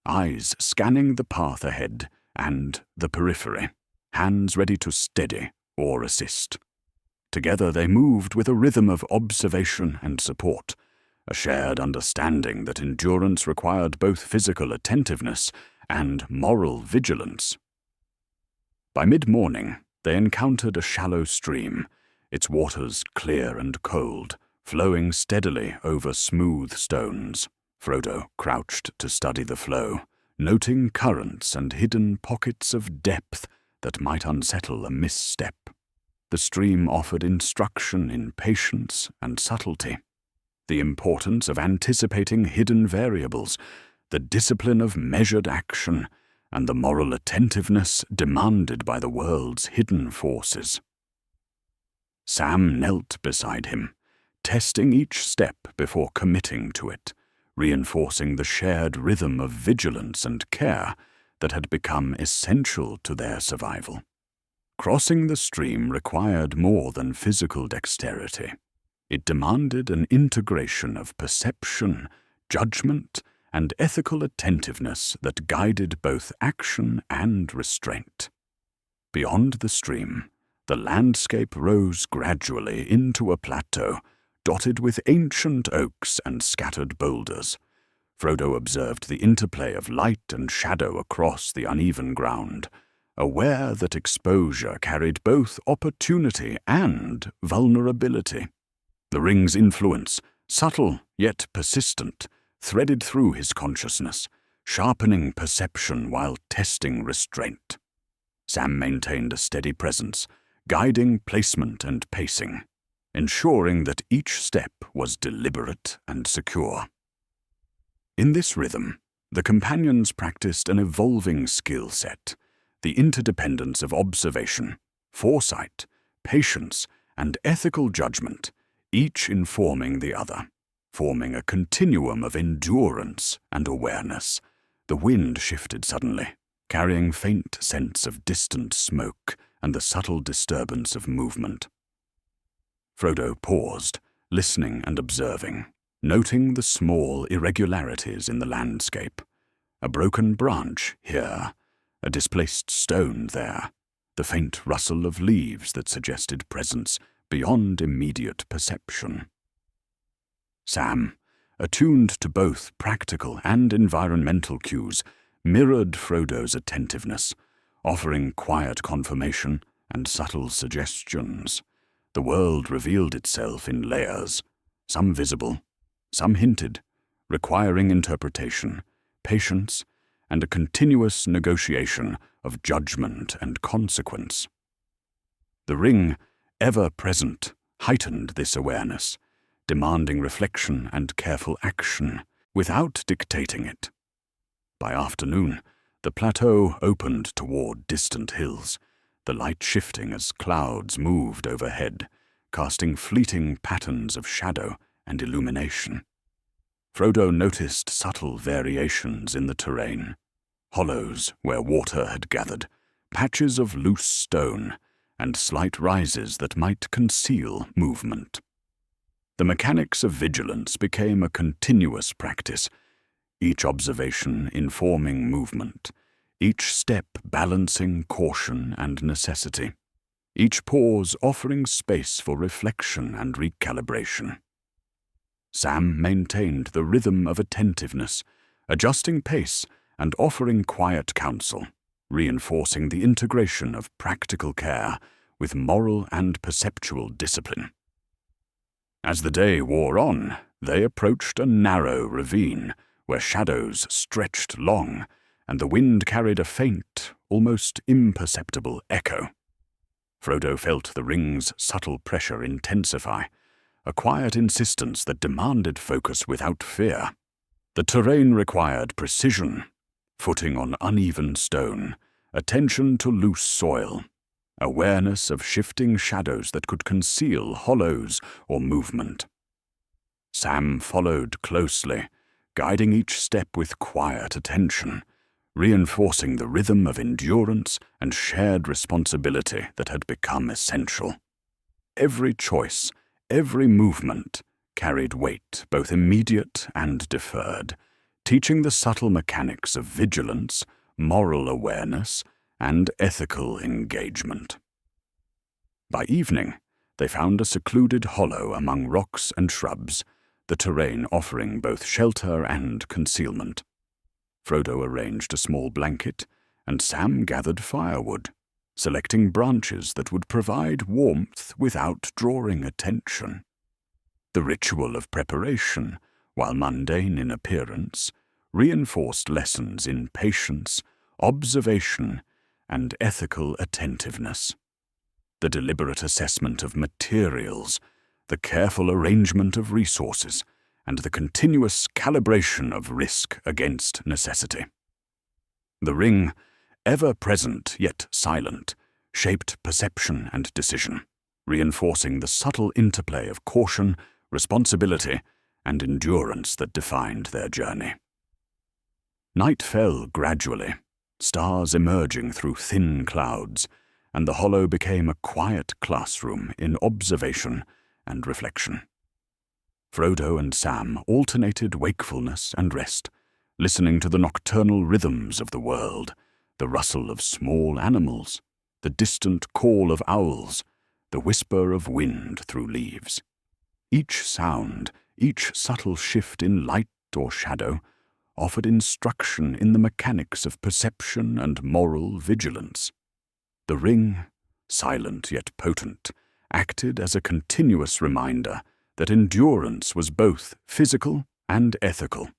eyes scanning the path ahead and the periphery, hands ready to steady or assist. Together they moved with a rhythm of observation and support, a shared understanding that endurance required both physical attentiveness and moral vigilance. By mid-morning, they encountered a shallow stream, its waters clear and cold, flowing steadily over smooth stones. Frodo crouched to study the flow, noting currents and hidden pockets of depth that might unsettle a misstep. The stream offered instruction in patience and subtlety, the importance of anticipating hidden variables, the discipline of measured action, and the moral attentiveness demanded by the world's hidden forces. Sam knelt beside him, testing each step before committing to it, reinforcing the shared rhythm of vigilance and care that had become essential to their survival. Crossing the stream required more than physical dexterity. It demanded an integration of perception, judgment, and ethical attentiveness that guided both action and restraint. Beyond the stream, the landscape rose gradually into a plateau, dotted with ancient oaks and scattered boulders. Frodo observed the interplay of light and shadow across the uneven ground, aware that exposure carried both opportunity and vulnerability. The ring's influence, subtle yet persistent, threaded through his consciousness, sharpening perception while testing restraint. Sam maintained a steady presence, guiding placement and pacing, ensuring that each step was deliberate and secure. In this rhythm, the companions practiced an evolving skill set, the interdependence of observation, foresight, patience, and ethical judgment, each informing the other, forming a continuum of endurance and awareness. The wind shifted suddenly, carrying faint scents of distant smoke and the subtle disturbance of movement. Frodo paused, listening and observing, noting the small irregularities in the landscape. A broken branch here, a displaced stone there, the faint rustle of leaves that suggested presence beyond immediate perception. Sam, attuned to both practical and environmental cues, mirrored Frodo's attentiveness, offering quiet confirmation and subtle suggestions. The world revealed itself in layers, some visible, some hinted, requiring interpretation, patience, and a continuous negotiation of judgment and consequence. The ring, ever present, heightened this awareness, demanding reflection and careful action without dictating it. By afternoon, the plateau opened toward distant hills, the light shifting as clouds moved overhead, casting fleeting patterns of shadow and illumination. Frodo noticed subtle variations in the terrain: hollows where water had gathered, patches of loose stone, and slight rises that might conceal movement. The mechanics of vigilance became a continuous practice, each observation informing movement, each step balancing caution and necessity, each pause offering space for reflection and recalibration. Sam maintained the rhythm of attentiveness, adjusting pace and offering quiet counsel, reinforcing the integration of practical care with moral and perceptual discipline. As the day wore on, they approached a narrow ravine where shadows stretched long and the wind carried a faint, almost imperceptible echo. Frodo felt the ring's subtle pressure intensify, a quiet insistence that demanded focus without fear. The terrain required precision, footing on uneven stone, attention to loose soil, awareness of shifting shadows that could conceal hollows or movement. Sam followed closely, guiding each step with quiet attention, reinforcing the rhythm of endurance and shared responsibility that had become essential. Every choice, every movement, carried weight, both immediate and deferred, teaching the subtle mechanics of vigilance, moral awareness, and ethical engagement. By evening, they found a secluded hollow among rocks and shrubs, the terrain offering both shelter and concealment. Frodo arranged a small blanket, and Sam gathered firewood, selecting branches that would provide warmth without drawing attention. The ritual of preparation, while mundane in appearance, reinforced lessons in patience, observation, and ethical attentiveness. The deliberate assessment of materials, the careful arrangement of resources, and the continuous calibration of risk against necessity. The ring, ever present yet silent, shaped perception and decision, reinforcing the subtle interplay of caution, responsibility, and endurance that defined their journey. Night fell gradually, stars emerging through thin clouds, and the hollow became a quiet classroom in observation and reflection. Frodo and Sam alternated wakefulness and rest, listening to the nocturnal rhythms of the world, the rustle of small animals, the distant call of owls, the whisper of wind through leaves. Each sound, each subtle shift in light or shadow, offered instruction in the mechanics of perception and moral vigilance. The ring, silent yet potent, acted as a continuous reminder that endurance was both physical and ethical,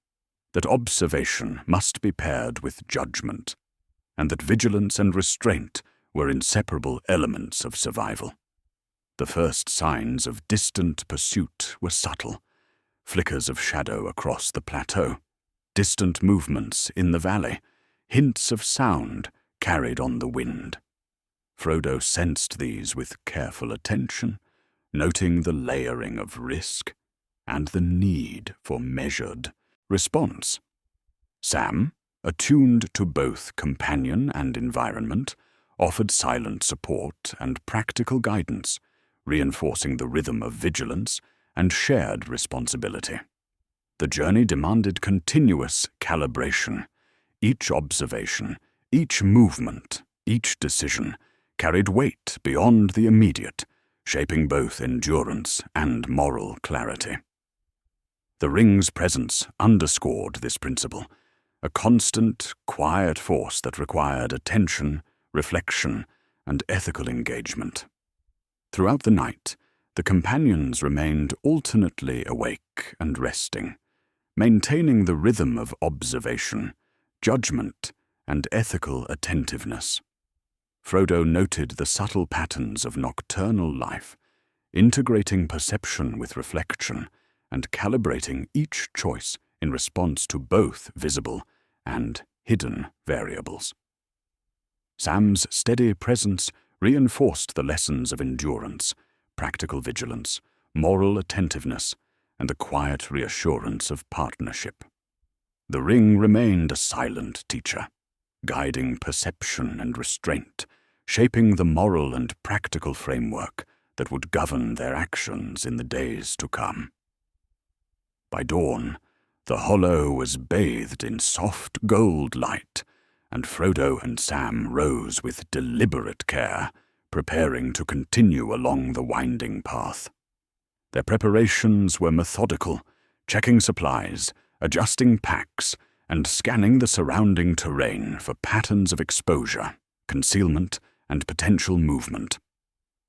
that observation must be paired with judgment, and that vigilance and restraint were inseparable elements of survival. The first signs of distant pursuit were subtle, flickers of shadow across the plateau, distant movements in the valley, hints of sound carried on the wind. Frodo sensed these with careful attention, noting the layering of risk and the need for measured response. Sam, attuned to both companion and environment, offered silent support and practical guidance, reinforcing the rhythm of vigilance and shared responsibility. The journey demanded continuous calibration. Each observation, each movement, each decision carried weight beyond the immediate, shaping both endurance and moral clarity. The ring's presence underscored this principle, a constant, quiet force that required attention, reflection, and ethical engagement. Throughout the night, the companions remained alternately awake and resting, maintaining the rhythm of observation, judgment, and ethical attentiveness. Frodo noted the subtle patterns of nocturnal life, integrating perception with reflection and calibrating each choice in response to both visible and hidden variables. Sam's steady presence reinforced the lessons of endurance, practical vigilance, moral attentiveness, and the quiet reassurance of partnership. The ring remained a silent teacher, guiding perception and restraint, shaping the moral and practical framework that would govern their actions in the days to come. By dawn, the hollow was bathed in soft gold light, and Frodo and Sam rose with deliberate care, preparing to continue along the winding path. Their preparations were methodical, checking supplies, adjusting packs, and scanning the surrounding terrain for patterns of exposure, concealment, and potential movement.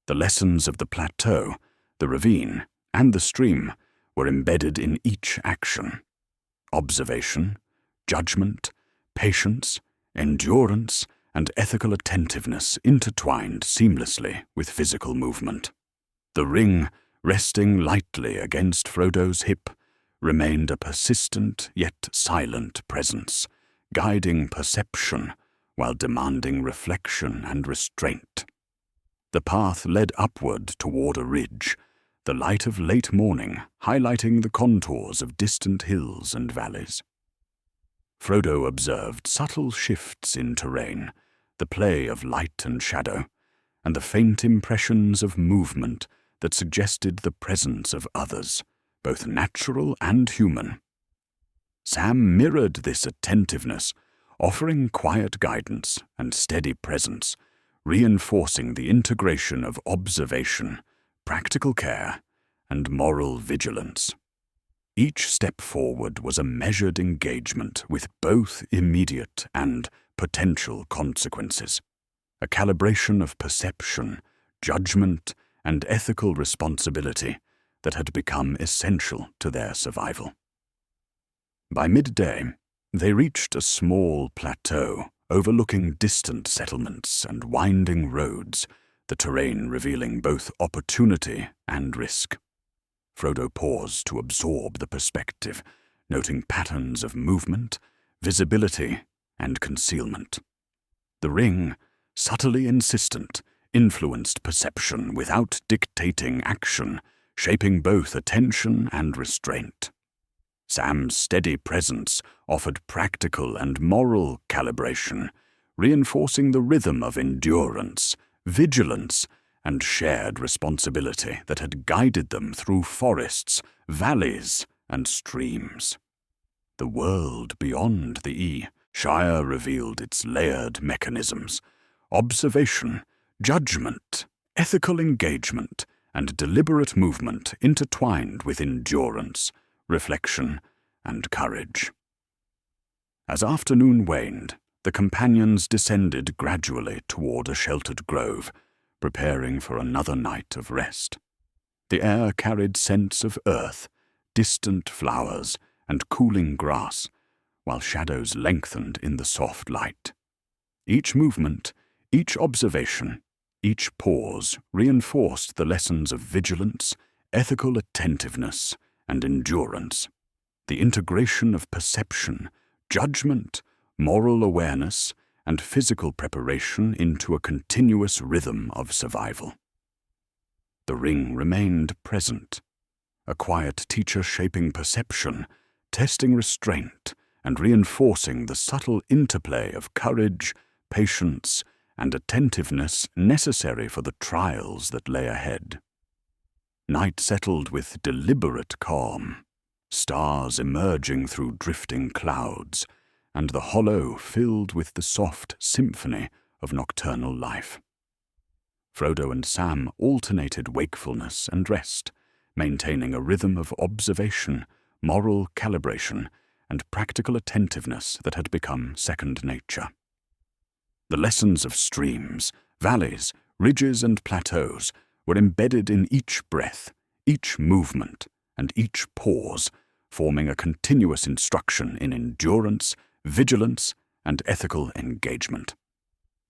The lessons of the plateau, the ravine, and the stream were embedded in each action. Observation, judgment, patience, endurance, and ethical attentiveness intertwined seamlessly with physical movement. The ring, resting lightly against Frodo's hip, remained a persistent yet silent presence, guiding perception while demanding reflection and restraint. The path led upward toward a ridge, the light of late morning highlighting the contours of distant hills and valleys. Frodo observed subtle shifts in terrain, the play of light and shadow, and the faint impressions of movement that suggested the presence of others, both natural and human. Sam mirrored this attentiveness, offering quiet guidance and steady presence, reinforcing the integration of observation, practical care, and moral vigilance. Each step forward was a measured engagement with both immediate and potential consequences, a calibration of perception, judgment, and ethical responsibility that had become essential to their survival. By midday, they reached a small plateau overlooking distant settlements and winding roads, the terrain revealing both opportunity and risk. Frodo paused to absorb the perspective, noting patterns of movement, visibility, and concealment. The ring, subtly insistent, influenced perception without dictating action, shaping both attention and restraint. Sam's steady presence offered practical and moral calibration, reinforcing the rhythm of endurance, vigilance, and shared responsibility that had guided them through forests, valleys, and streams. The world beyond the Shire revealed its layered mechanisms: observation, judgment, ethical engagement, and deliberate movement intertwined with endurance, reflection, and courage. As afternoon waned, the companions descended gradually toward a sheltered grove, preparing for another night of rest. The air carried scents of earth, distant flowers, and cooling grass, while shadows lengthened in the soft light. Each movement, each observation, each pause reinforced the lessons of vigilance, ethical attentiveness, and endurance. The integration of perception, judgment, moral awareness, and physical preparation into a continuous rhythm of survival. The ring remained present, a quiet teacher shaping perception, testing restraint, and reinforcing the subtle interplay of courage, patience, and attentiveness necessary for the trials that lay ahead. Night settled with deliberate calm, stars emerging through drifting clouds, and the hollow filled with the soft symphony of nocturnal life. Frodo and Sam alternated wakefulness and rest, maintaining a rhythm of observation, moral calibration, and practical attentiveness that had become second nature. The lessons of streams, valleys, ridges, and plateaus were embedded in each breath, each movement, and each pause, forming a continuous instruction in endurance, vigilance, and ethical engagement.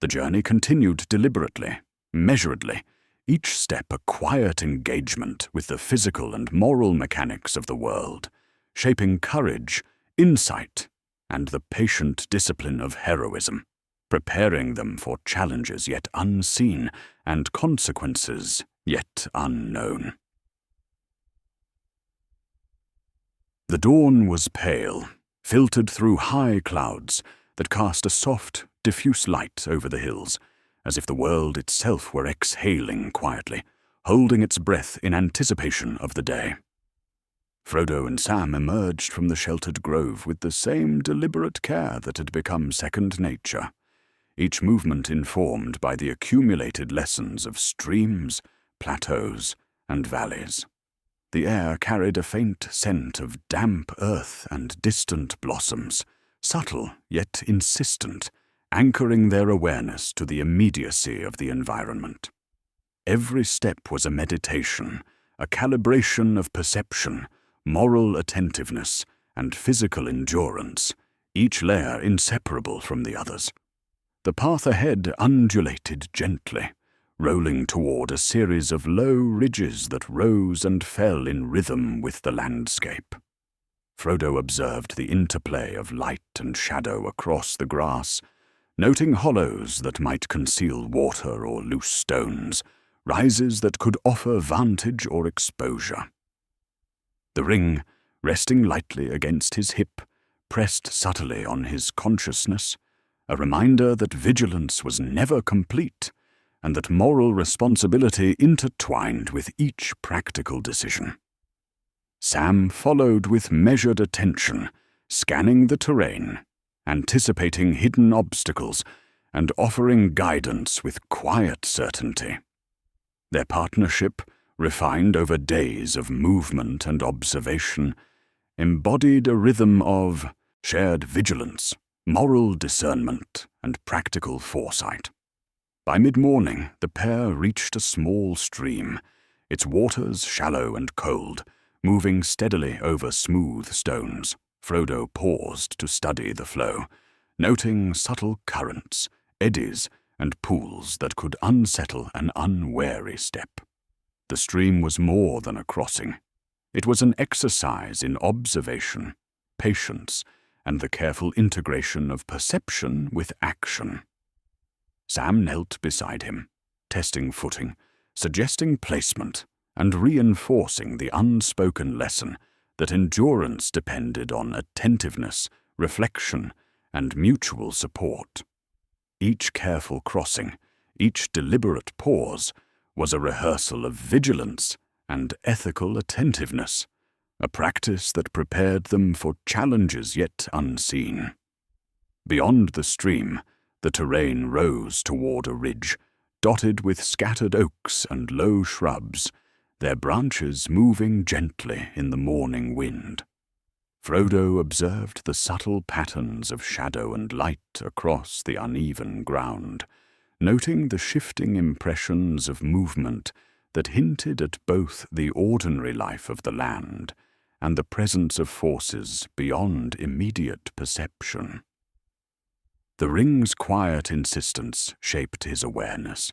The journey continued deliberately, measuredly, each step a quiet engagement with the physical and moral mechanics of the world, shaping courage, insight, and the patient discipline of heroism, preparing them for challenges yet unseen and consequences yet unknown. The dawn was pale, filtered through high clouds that cast a soft, diffuse light over the hills, as if the world itself were exhaling quietly, holding its breath in anticipation of the day. Frodo and Sam emerged from the sheltered grove with the same deliberate care that had become second nature, each movement informed by the accumulated lessons of streams, plateaus, and valleys. The air carried a faint scent of damp earth and distant blossoms, subtle yet insistent, anchoring their awareness to the immediacy of the environment. Every step was a meditation, a calibration of perception, moral attentiveness, and physical endurance, each layer inseparable from the others. The path ahead undulated gently, rolling toward a series of low ridges that rose and fell in rhythm with the landscape. Frodo observed the interplay of light and shadow across the grass, noting hollows that might conceal water or loose stones, rises that could offer vantage or exposure. The ring, resting lightly against his hip, pressed subtly on his consciousness, a reminder that vigilance was never complete, and that moral responsibility intertwined with each practical decision. Sam followed with measured attention, scanning the terrain, anticipating hidden obstacles, and offering guidance with quiet certainty. Their partnership, refined over days of movement and observation, embodied a rhythm of shared vigilance, moral discernment, and practical foresight. By mid-morning, the pair reached a small stream, its waters shallow and cold, moving steadily over smooth stones. Frodo paused to study the flow, noting subtle currents, eddies, and pools that could unsettle an unwary step. The stream was more than a crossing. It was an exercise in observation, patience, and the careful integration of perception with action. Sam knelt beside him, testing footing, suggesting placement, and reinforcing the unspoken lesson that endurance depended on attentiveness, reflection, and mutual support. Each careful crossing, each deliberate pause, was a rehearsal of vigilance and ethical attentiveness, a practice that prepared them for challenges yet unseen. Beyond the stream, the terrain rose toward a ridge, dotted with scattered oaks and low shrubs, their branches moving gently in the morning wind. Frodo observed the subtle patterns of shadow and light across the uneven ground, noting the shifting impressions of movement that hinted at both the ordinary life of the land and the presence of forces beyond immediate perception. The ring's quiet insistence shaped his awareness,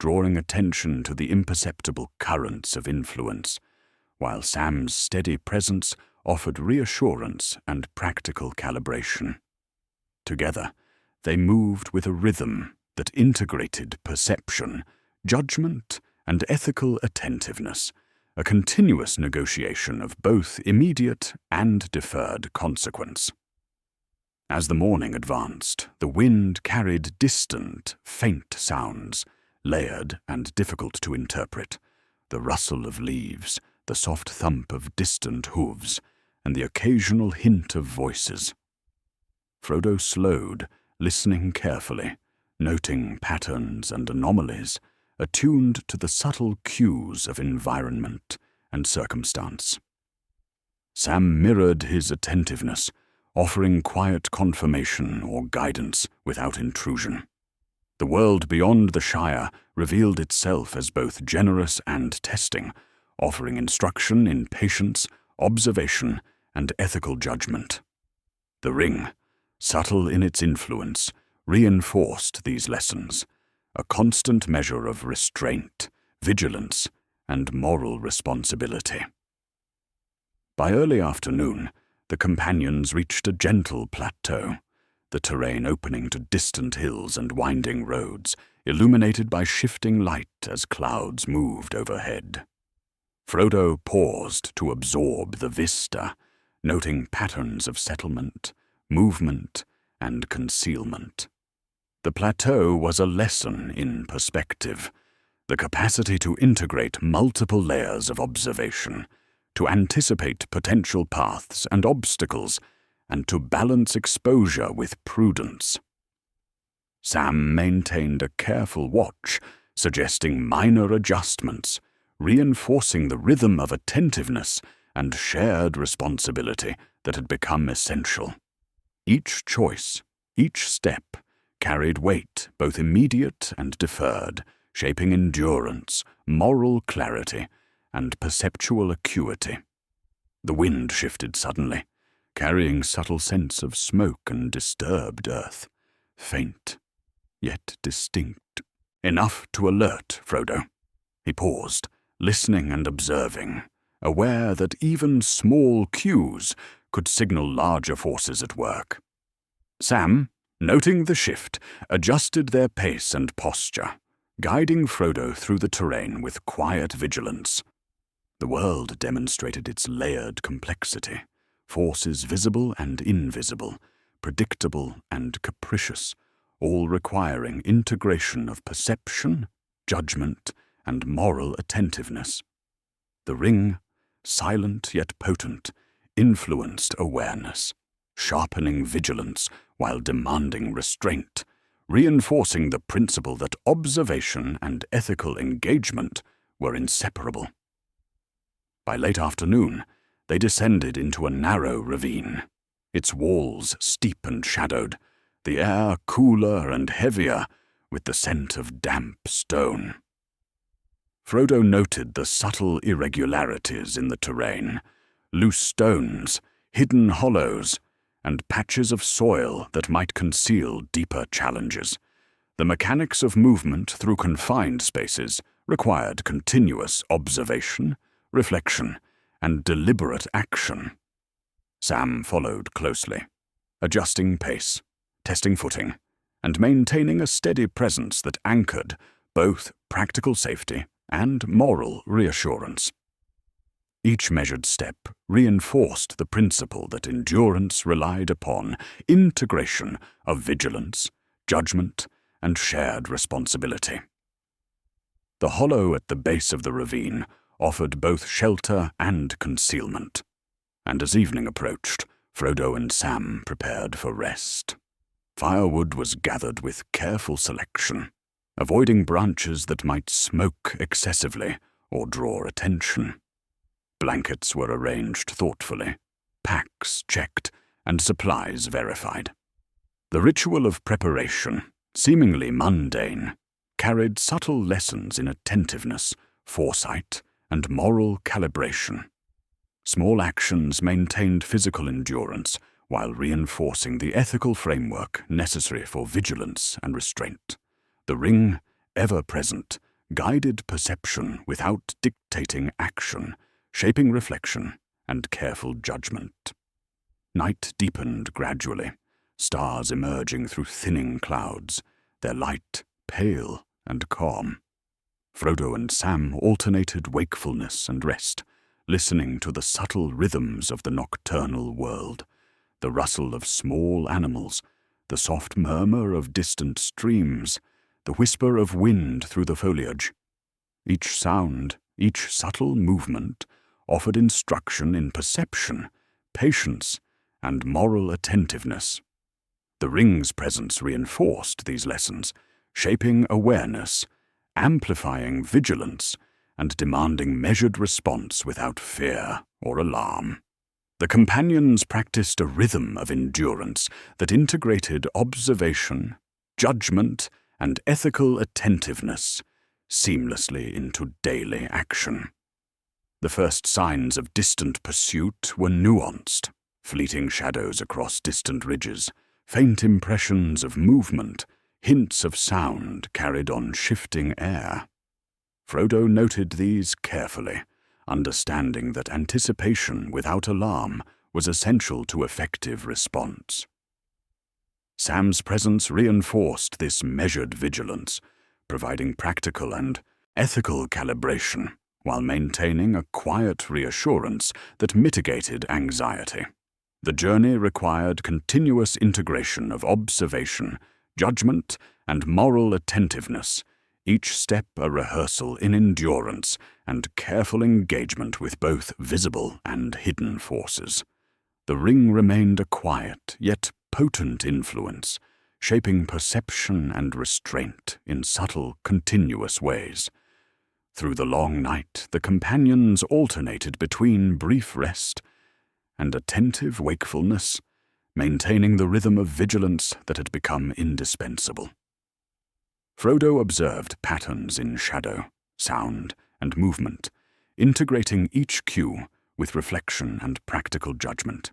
drawing attention to the imperceptible currents of influence, while Sam's steady presence offered reassurance and practical calibration. Together, they moved with a rhythm that integrated perception, judgment, and ethical attentiveness, a continuous negotiation of both immediate and deferred consequence. As the morning advanced, the wind carried distant, faint sounds, layered and difficult to interpret, the rustle of leaves, the soft thump of distant hooves, and the occasional hint of voices. Frodo slowed, listening carefully, noting patterns and anomalies, attuned to the subtle cues of environment and circumstance. Sam mirrored his attentiveness, offering quiet confirmation or guidance without intrusion. The world beyond the Shire revealed itself as both generous and testing, offering instruction in patience, observation, and ethical judgment. The ring, subtle in its influence, reinforced these lessons, a constant measure of restraint, vigilance, and moral responsibility. By early afternoon, the companions reached a gentle plateau, the terrain opening to distant hills and winding roads, illuminated by shifting light as clouds moved overhead. Frodo paused to absorb the vista, noting patterns of settlement, movement, and concealment. The plateau was a lesson in perspective, the capacity to integrate multiple layers of observation, to anticipate potential paths and obstacles, and to balance exposure with prudence. Sam maintained a careful watch, suggesting minor adjustments, reinforcing the rhythm of attentiveness and shared responsibility that had become essential. Each choice, each step, carried weight, both immediate and deferred, shaping endurance, moral clarity, and perceptual acuity. The wind shifted suddenly, carrying subtle scents of smoke and disturbed earth, faint, yet distinct, enough to alert Frodo. He paused, listening and observing, aware that even small cues could signal larger forces at work. Sam, noting the shift, adjusted their pace and posture, guiding Frodo through the terrain with quiet vigilance. The world demonstrated its layered complexity, forces visible and invisible, predictable and capricious, all requiring integration of perception, judgment, and moral attentiveness. The ring, silent yet potent, influenced awareness, sharpening vigilance while demanding restraint, reinforcing the principle that observation and ethical engagement were inseparable. By late afternoon, they descended into a narrow ravine, its walls steep and shadowed, the air cooler and heavier with the scent of damp stone. Frodo noted the subtle irregularities in the terrain, loose stones, hidden hollows, and patches of soil that might conceal deeper challenges. The mechanics of movement through confined spaces required continuous observation, reflection, and deliberate action. Sam followed closely, adjusting pace, testing footing, and maintaining a steady presence that anchored both practical safety and moral reassurance. Each measured step reinforced the principle that endurance relied upon integration of vigilance, judgment, and shared responsibility. The hollow at the base of the ravine offered both shelter and concealment, and as evening approached, Frodo and Sam prepared for rest. Firewood was gathered with careful selection, avoiding branches that might smoke excessively or draw attention. Blankets were arranged thoughtfully, packs checked, and supplies verified. The ritual of preparation, seemingly mundane, carried subtle lessons in attentiveness, foresight, and moral calibration. Small actions maintained physical endurance while reinforcing the ethical framework necessary for vigilance and restraint. The ring, ever present, guided perception without dictating action, shaping reflection and careful judgment. Night deepened gradually, stars emerging through thinning clouds, their light pale and calm. Frodo and Sam alternated wakefulness and rest, listening to the subtle rhythms of the nocturnal world, the rustle of small animals, the soft murmur of distant streams, the whisper of wind through the foliage. Each sound, each subtle movement, offered instruction in perception, patience, and moral attentiveness. The ring's presence reinforced these lessons, shaping awareness, amplifying vigilance, and demanding measured response without fear or alarm. The companions practiced a rhythm of endurance that integrated observation, judgment, and ethical attentiveness seamlessly into daily action. The first signs of distant pursuit were nuanced, fleeting shadows across distant ridges, faint impressions of movement, hints of sound carried on shifting air. Frodo noted these carefully, understanding that anticipation without alarm was essential to effective response. Sam's presence reinforced this measured vigilance, providing practical and ethical calibration while maintaining a quiet reassurance that mitigated anxiety. The journey required continuous integration of observation, judgment, and moral attentiveness, each step a rehearsal in endurance and careful engagement with both visible and hidden forces. The ring remained a quiet yet potent influence, shaping perception and restraint in subtle, continuous ways. Through the long night, the companions alternated between brief rest and attentive wakefulness, maintaining the rhythm of vigilance that had become indispensable. Frodo observed patterns in shadow, sound, and movement, integrating each cue with reflection and practical judgment.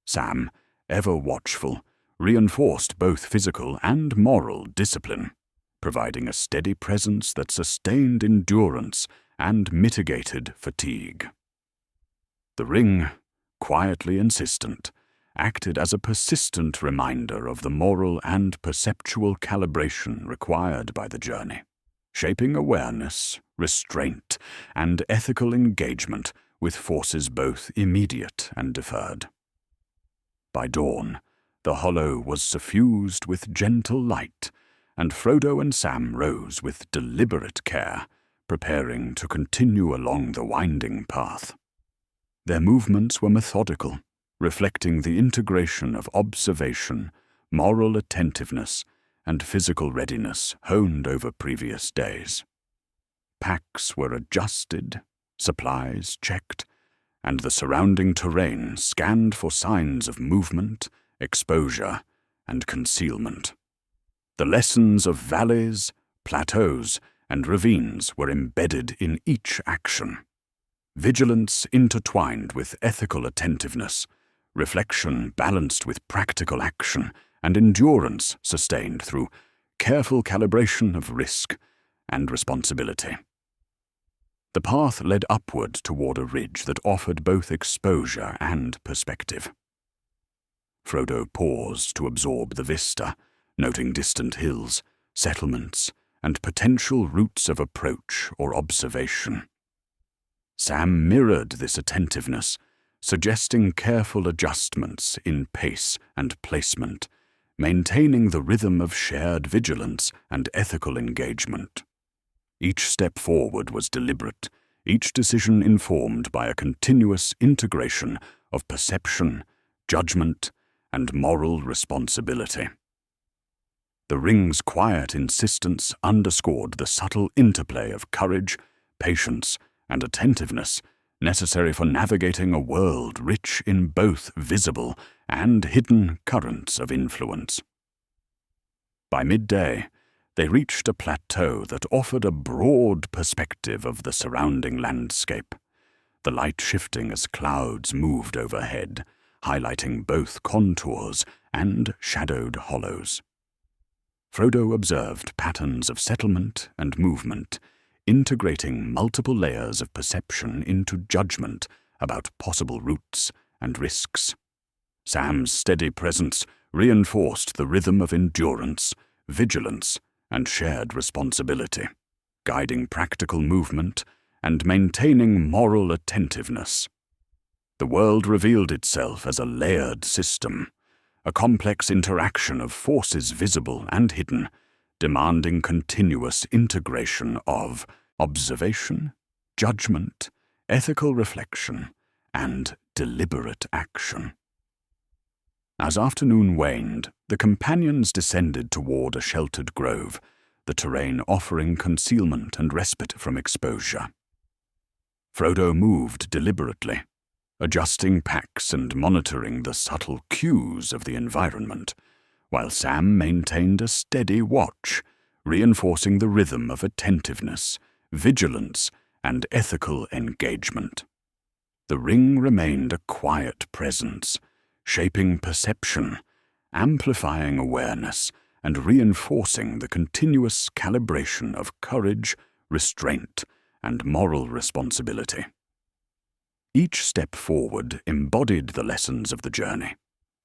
Sam, ever watchful, reinforced both physical and moral discipline, providing a steady presence that sustained endurance and mitigated fatigue. The ring, quietly insistent, acted as a persistent reminder of the moral and perceptual calibration required by the journey, shaping awareness, restraint, and ethical engagement with forces both immediate and deferred. By dawn, the hollow was suffused with gentle light, and Frodo and Sam rose with deliberate care, preparing to continue along the winding path. Their movements were methodical, reflecting the integration of observation, moral attentiveness, and physical readiness honed over previous days. Packs were adjusted, supplies checked, and the surrounding terrain scanned for signs of movement, exposure, and concealment. The lessons of valleys, plateaus, and ravines were embedded in each action. Vigilance intertwined with ethical attentiveness, reflection balanced with practical action, and endurance sustained through careful calibration of risk and responsibility. The path led upward toward a ridge that offered both exposure and perspective. Frodo paused to absorb the vista, noting distant hills, settlements, and potential routes of approach or observation. Sam mirrored this attentiveness, suggesting careful adjustments in pace and placement, maintaining the rhythm of shared vigilance and ethical engagement. Each step forward was deliberate, each decision informed by a continuous integration of perception, judgment, and moral responsibility. The ring's quiet insistence underscored the subtle interplay of courage, patience, and attentiveness necessary for navigating a world rich in both visible and hidden currents of influence. By midday, they reached a plateau that offered a broad perspective of the surrounding landscape, the light shifting as clouds moved overhead, highlighting both contours and shadowed hollows. Frodo observed patterns of settlement and movement, integrating multiple layers of perception into judgment about possible routes and risks. Sam's steady presence reinforced the rhythm of endurance, vigilance, and shared responsibility, guiding practical movement and maintaining moral attentiveness. The world revealed itself as a layered system, a complex interaction of forces visible and hidden, demanding continuous integration of observation, judgment, ethical reflection, and deliberate action. As afternoon waned, the companions descended toward a sheltered grove, the terrain offering concealment and respite from exposure. Frodo moved deliberately, adjusting packs and monitoring the subtle cues of the environment, while Sam maintained a steady watch, reinforcing the rhythm of attentiveness, vigilance, and ethical engagement. The ring remained a quiet presence, shaping perception, amplifying awareness, and reinforcing the continuous calibration of courage, restraint, and moral responsibility. Each step forward embodied the lessons of the journey: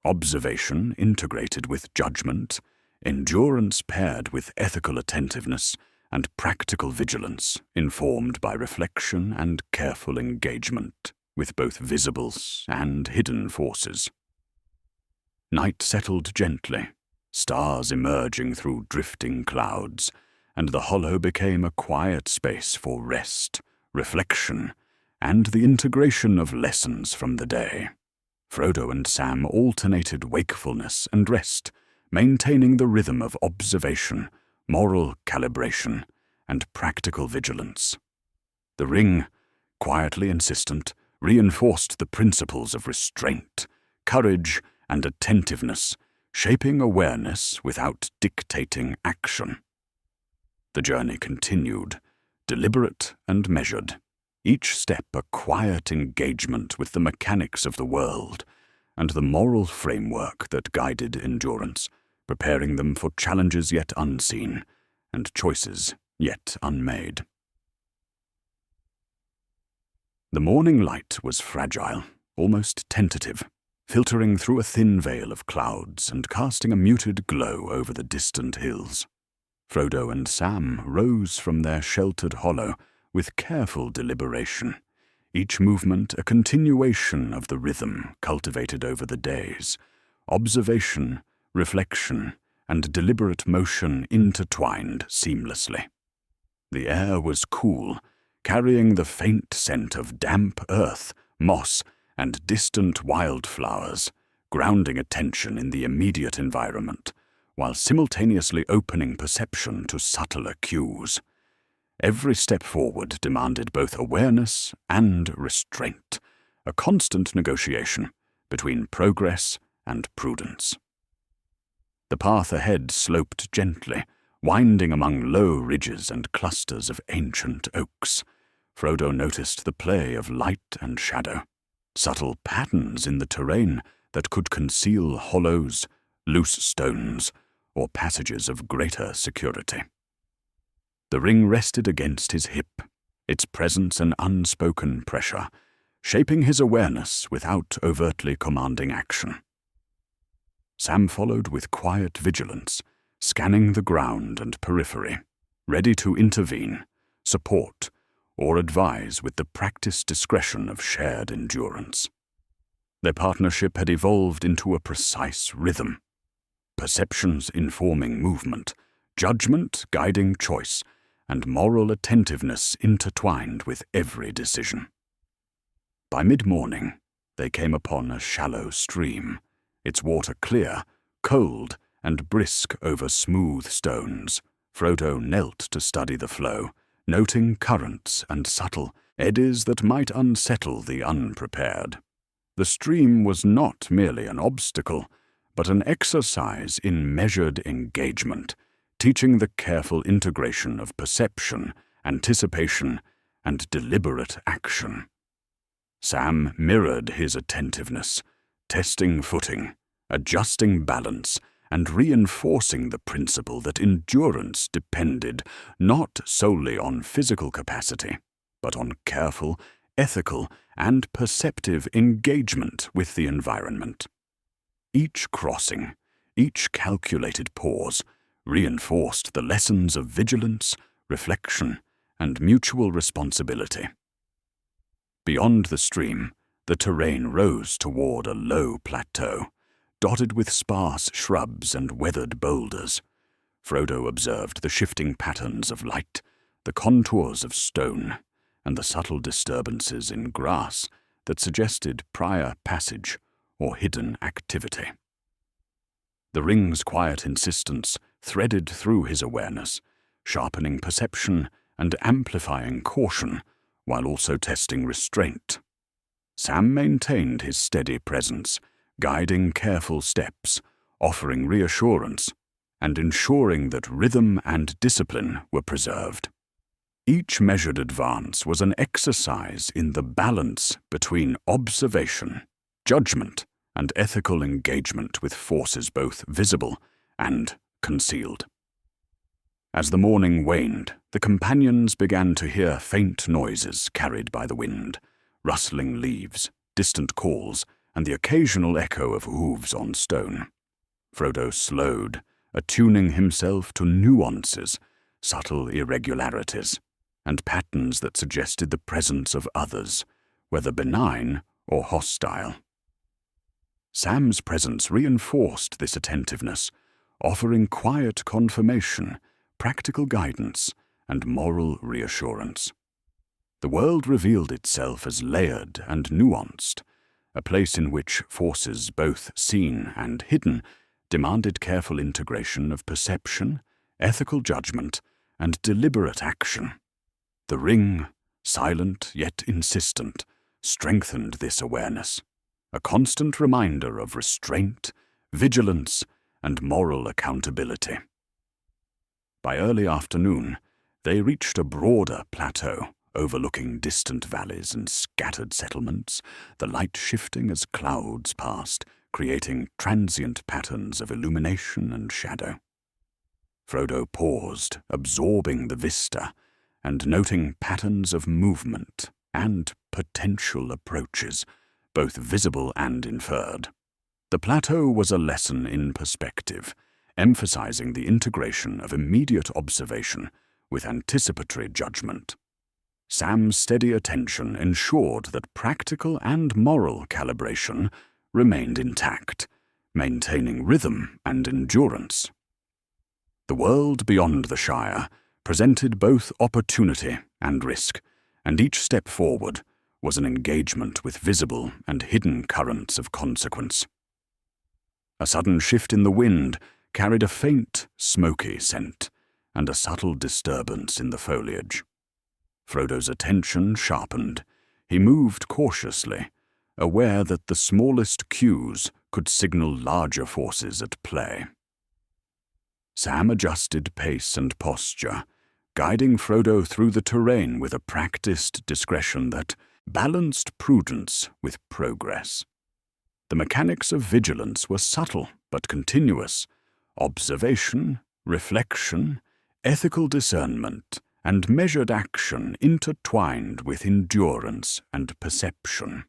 observation integrated with judgment, endurance paired with ethical attentiveness, and practical vigilance informed by reflection and careful engagement with both visible and hidden forces. Night settled gently, stars emerging through drifting clouds, and the hollow became a quiet space for rest, reflection, and the integration of lessons from the day. Frodo and Sam alternated wakefulness and rest, maintaining the rhythm of observation, moral calibration, and practical vigilance. The ring, quietly insistent, reinforced the principles of restraint, courage, and attentiveness, shaping awareness without dictating action. The journey continued, deliberate and measured, each step a quiet engagement with the mechanics of the world and the moral framework that guided endurance, preparing them for challenges yet unseen and choices yet unmade. The morning light was fragile, almost tentative, filtering through a thin veil of clouds and casting a muted glow over the distant hills. Frodo and Sam rose from their sheltered hollow with careful deliberation, each movement a continuation of the rhythm cultivated over the days: observation, reflection, and deliberate motion intertwined seamlessly. The air was cool, carrying the faint scent of damp earth, moss, and distant wildflowers, grounding attention in the immediate environment, while simultaneously opening perception to subtler cues. Every step forward demanded both awareness and restraint, a constant negotiation between progress and prudence. The path ahead sloped gently, winding among low ridges and clusters of ancient oaks. Frodo noticed the play of light and shadow, subtle patterns in the terrain that could conceal hollows, loose stones, or passages of greater security. The ring rested against his hip, its presence an unspoken pressure, shaping his awareness without overtly commanding action. Sam followed with quiet vigilance, scanning the ground and periphery, ready to intervene, support, or advise with the practiced discretion of shared endurance. Their partnership had evolved into a precise rhythm, perceptions informing movement, judgment guiding choice, and moral attentiveness intertwined with every decision. By mid-morning, they came upon a shallow stream, its water clear, cold, and brisk over smooth stones. Frodo knelt to study the flow, noting currents and subtle eddies that might unsettle the unprepared. The stream was not merely an obstacle, but an exercise in measured engagement, teaching the careful integration of perception, anticipation, and deliberate action. Sam mirrored his attentiveness, testing footing, adjusting balance, and reinforcing the principle that endurance depended not solely on physical capacity, but on careful, ethical, and perceptive engagement with the environment. Each crossing, each calculated pause, reinforced the lessons of vigilance, reflection, and mutual responsibility. Beyond the stream, the terrain rose toward a low plateau, dotted with sparse shrubs and weathered boulders. Frodo observed the shifting patterns of light, the contours of stone, and the subtle disturbances in grass that suggested prior passage or hidden activity. The ring's quiet insistence threaded through his awareness, sharpening perception and amplifying caution, while also testing restraint. Sam maintained his steady presence, guiding careful steps, offering reassurance, and ensuring that rhythm and discipline were preserved. Each measured advance was an exercise in the balance between observation, judgment, and ethical engagement with forces both visible and concealed. As the morning waned, The companions began to hear faint noises carried by the wind, rustling leaves, distant calls, and the occasional echo of hooves on stone. Frodo slowed, attuning himself to nuances, subtle irregularities, and patterns that suggested the presence of others, whether benign or hostile. Sam's presence reinforced this attentiveness, offering quiet confirmation, practical guidance, and moral reassurance. The world revealed itself as layered and nuanced, a place in which forces both seen and hidden demanded careful integration of perception, ethical judgment, and deliberate action. The ring, silent yet insistent, strengthened this awareness, a constant reminder of restraint, vigilance, and moral accountability. By early afternoon, they reached a broader plateau, overlooking distant valleys and scattered settlements, the light shifting as clouds passed, creating transient patterns of illumination and shadow. Frodo paused, absorbing the vista, and noting patterns of movement and potential approaches, both visible and inferred. The plateau was a lesson in perspective, emphasizing the integration of immediate observation with anticipatory judgment. Sam's steady attention ensured that practical and moral calibration remained intact, maintaining rhythm and endurance. The world beyond the Shire presented both opportunity and risk, and each step forward was an engagement with visible and hidden currents of consequence. A sudden shift in the wind carried a faint, smoky scent, and a subtle disturbance in the foliage. Frodo's attention sharpened. He moved cautiously, aware that the smallest cues could signal larger forces at play. Sam adjusted pace and posture, guiding Frodo through the terrain with a practiced discretion that balanced prudence with progress. The mechanics of vigilance were subtle but continuous. Observation, reflection, ethical discernment, and measured action intertwined with endurance and perception.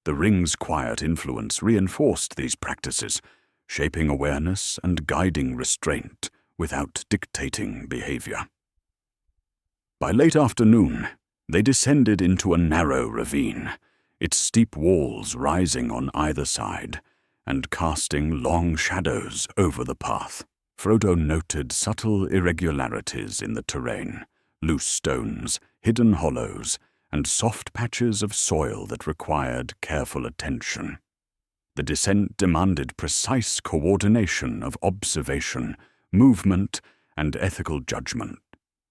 The ring's quiet influence reinforced these practices, shaping awareness and guiding restraint without dictating behavior. By late afternoon, they descended into a narrow ravine, its steep walls rising on either side and casting long shadows over the path. Frodo noted subtle irregularities in the terrain, loose stones, hidden hollows, and soft patches of soil that required careful attention. The descent demanded precise coordination of observation, movement, and ethical judgment.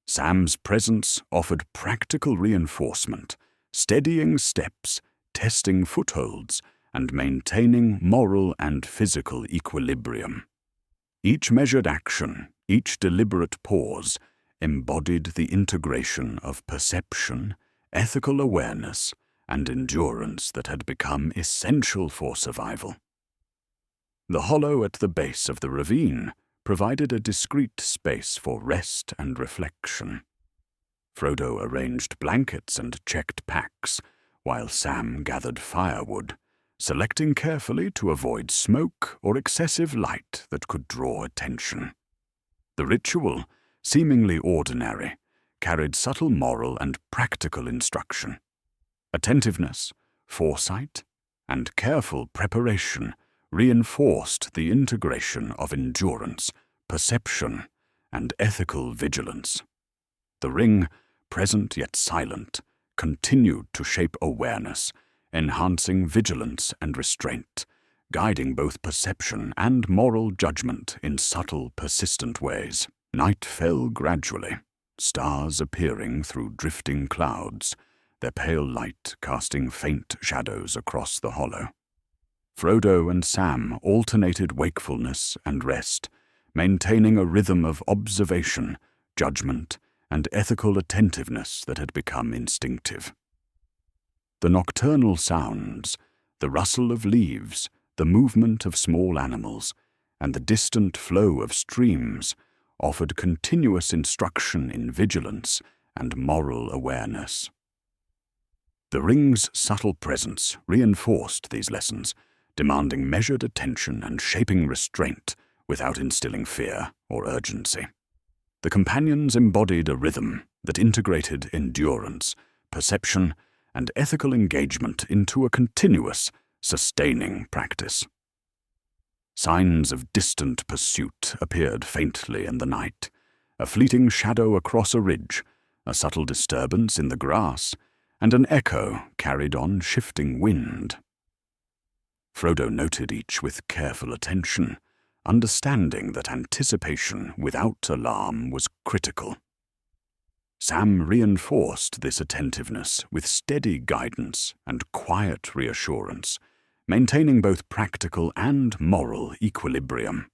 Sam's presence offered practical reinforcement, steadying steps, testing footholds, and maintaining moral and physical equilibrium. Each measured action, each deliberate pause, embodied the integration of perception, ethical awareness, and endurance that had become essential for survival. The hollow at the base of the ravine provided a discreet space for rest and reflection. Frodo arranged blankets and checked packs, while Sam gathered firewood, selecting carefully to avoid smoke or excessive light that could draw attention. The ritual, seemingly ordinary, carried subtle moral and practical instruction. Attentiveness, foresight, and careful preparation reinforced the integration of endurance, perception, and ethical vigilance. The ring, present yet silent, continued to shape awareness, enhancing vigilance and restraint, guiding both perception and moral judgment in subtle, persistent ways. Night fell gradually, stars appearing through drifting clouds, their pale light casting faint shadows across the hollow. Frodo and Sam alternated wakefulness and rest, maintaining a rhythm of observation, judgment, and ethical attentiveness that had become instinctive. The nocturnal sounds, the rustle of leaves, the movement of small animals, and the distant flow of streams offered continuous instruction in vigilance and moral awareness. The ring's subtle presence reinforced these lessons, demanding measured attention and shaping restraint without instilling fear or urgency. The companions embodied a rhythm that integrated endurance, perception, and ethical engagement into a continuous, sustaining practice. Signs of distant pursuit appeared faintly in the night, a fleeting shadow across a ridge, a subtle disturbance in the grass, and an echo carried on shifting wind. Frodo noted each with careful attention, understanding that anticipation without alarm was critical. Sam reinforced this attentiveness with steady guidance and quiet reassurance, maintaining both practical and moral equilibrium.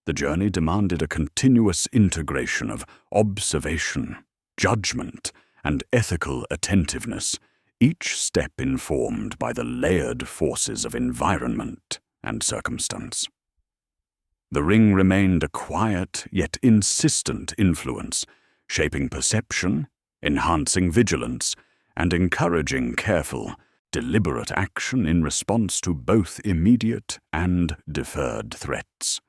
The journey demanded a continuous integration of observation, judgment, and ethical attentiveness, each step informed by the layered forces of environment and circumstance. The ring remained a quiet yet insistent influence, shaping perception, enhancing vigilance, and encouraging careful, deliberate action in response to both immediate and deferred threats.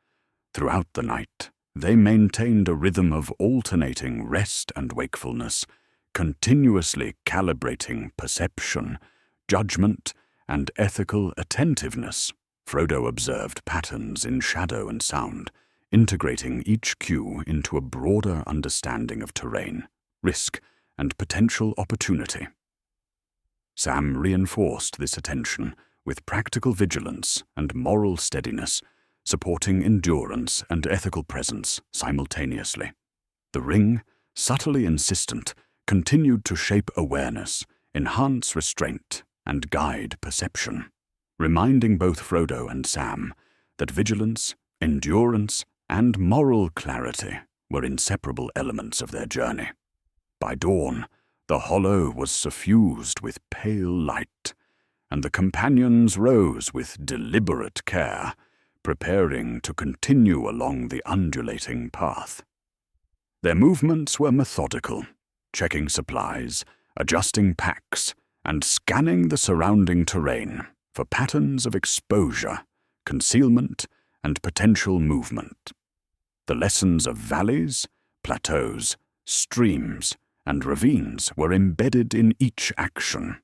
Throughout the night, they maintained a rhythm of alternating rest and wakefulness, continuously calibrating perception, judgment, and ethical attentiveness. Frodo observed patterns in shadow and sound, integrating each cue into a broader understanding of terrain, risk, and potential opportunity. Sam reinforced this attention with practical vigilance and moral steadiness, supporting endurance and ethical presence simultaneously. The ring, subtly insistent, continued to shape awareness, enhance restraint, and guide perception, reminding both Frodo and Sam that vigilance, endurance, and moral clarity were inseparable elements of their journey. By dawn, the hollow was suffused with pale light, and the companions rose with deliberate care, preparing to continue along the undulating path. Their movements were methodical, checking supplies, adjusting packs, and scanning the surrounding terrain for patterns of exposure, concealment, and potential movement. The lessons of valleys, plateaus, streams, and ravines were embedded in each action.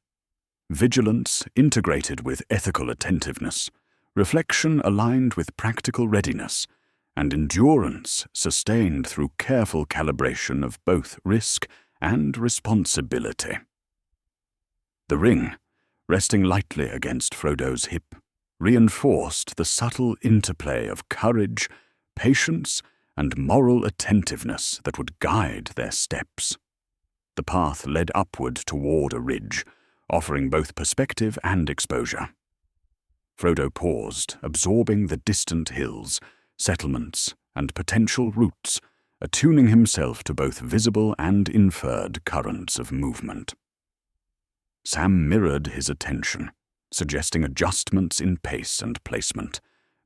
Vigilance integrated with ethical attentiveness, reflection aligned with practical readiness, and endurance sustained through careful calibration of both risk and responsibility. The ring, resting lightly against Frodo's hip, reinforced the subtle interplay of courage, patience, and moral attentiveness that would guide their steps. The path led upward toward a ridge, offering both perspective and exposure. Frodo paused, absorbing the distant hills, settlements, and potential routes, attuning himself to both visible and inferred currents of movement. Sam mirrored his attention, suggesting adjustments in pace and placement,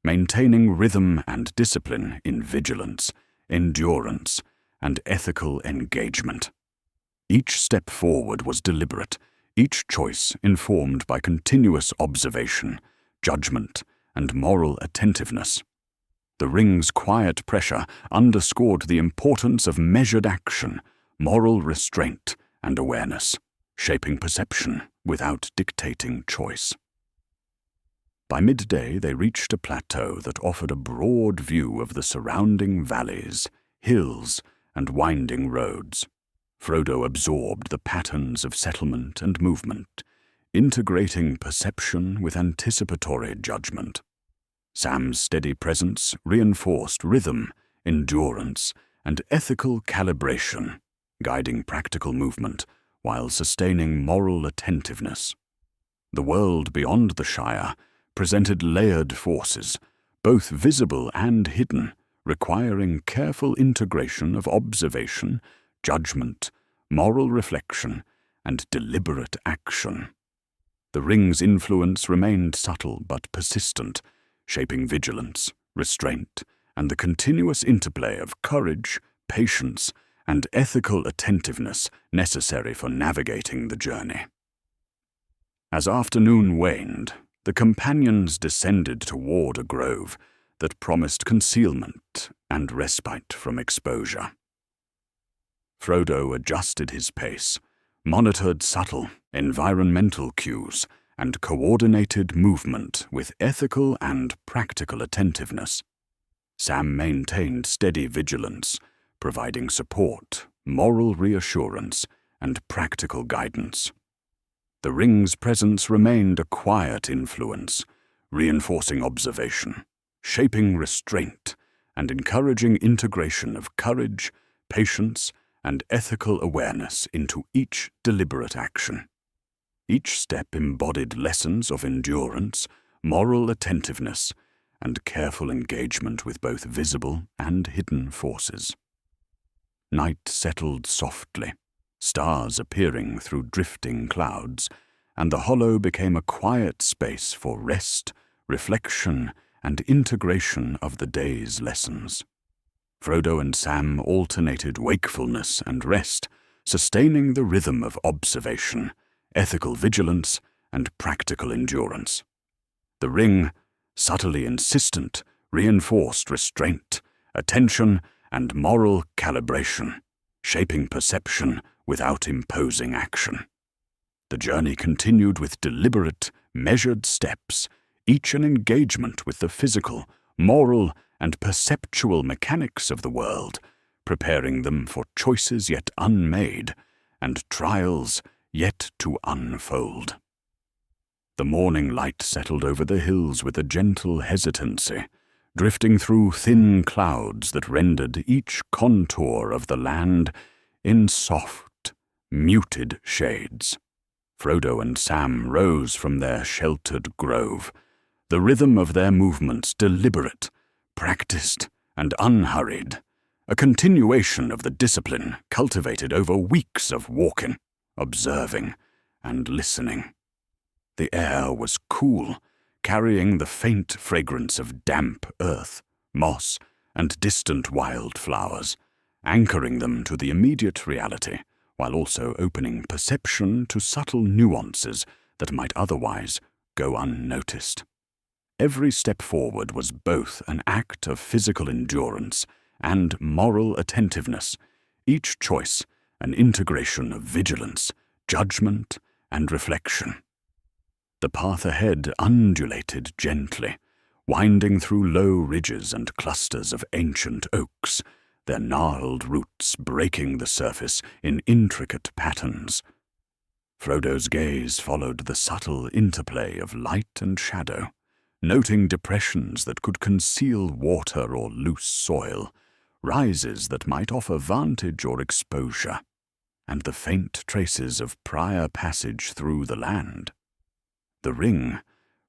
maintaining rhythm and discipline in vigilance, endurance, and ethical engagement. Each step forward was deliberate, each choice informed by continuous observation, judgment, and moral attentiveness. The ring's quiet pressure underscored the importance of measured action, moral restraint, and awareness, shaping perception without dictating choice. By midday, they reached a plateau that offered a broad view of the surrounding valleys, hills, and winding roads. Frodo absorbed the patterns of settlement and movement, integrating perception with anticipatory judgment. Sam's steady presence reinforced rhythm, endurance, and ethical calibration, guiding practical movement while sustaining moral attentiveness. The world beyond the Shire presented layered forces, both visible and hidden, requiring careful integration of observation, judgment, moral reflection, and deliberate action. The ring's influence remained subtle but persistent, shaping vigilance, restraint, and the continuous interplay of courage, patience, and ethical attentiveness necessary for navigating the journey. As afternoon waned, the companions descended toward a grove that promised concealment and respite from exposure. Frodo adjusted his pace, monitored subtle environmental cues, and coordinated movement with ethical and practical attentiveness. Sam maintained steady vigilance, providing support, moral reassurance, and practical guidance. The ring's presence remained a quiet influence, reinforcing observation, shaping restraint, and encouraging integration of courage, patience, and ethical awareness into each deliberate action. Each step embodied lessons of endurance, moral attentiveness, and careful engagement with both visible and hidden forces. Night settled softly, stars appearing through drifting clouds, and the hollow became a quiet space for rest, reflection, and integration of the day's lessons. Frodo and Sam alternated wakefulness and rest, sustaining the rhythm of observation, ethical vigilance, and practical endurance. The ring, subtly insistent, reinforced restraint, attention, and moral calibration, shaping perception without imposing action. The journey continued with deliberate, measured steps, each an engagement with the physical, moral, and perceptual mechanics of the world, preparing them for choices yet unmade and trials yet to unfold. The morning light settled over the hills with a gentle hesitancy, drifting through thin clouds that rendered each contour of the land in soft, muted shades. Frodo and Sam rose from their sheltered grove, the rhythm of their movements deliberate, practiced, and unhurried, a continuation of the discipline cultivated over weeks of walking, observing, and listening. The air was cool, carrying the faint fragrance of damp earth, moss, and distant wildflowers, anchoring them to the immediate reality, while also opening perception to subtle nuances that might otherwise go unnoticed. Every step forward was both an act of physical endurance and moral attentiveness, each choice an integration of vigilance, judgment, and reflection. The path ahead undulated gently, winding through low ridges and clusters of ancient oaks, their gnarled roots breaking the surface in intricate patterns. Frodo's gaze followed the subtle interplay of light and shadow, noting depressions that could conceal water or loose soil, rises that might offer vantage or exposure, and the faint traces of prior passage through the land. The ring,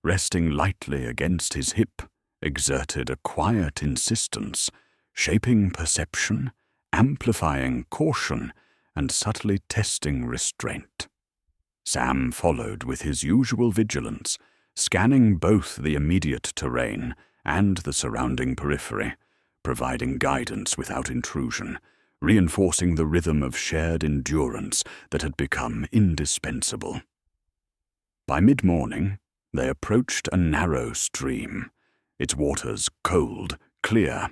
resting lightly against his hip, exerted a quiet insistence, shaping perception, amplifying caution, and subtly testing restraint. Sam followed with his usual vigilance, scanning both the immediate terrain and the surrounding periphery, providing guidance without intrusion, reinforcing the rhythm of shared endurance that had become indispensable. By mid-morning, they approached a narrow stream, its waters cold, clear,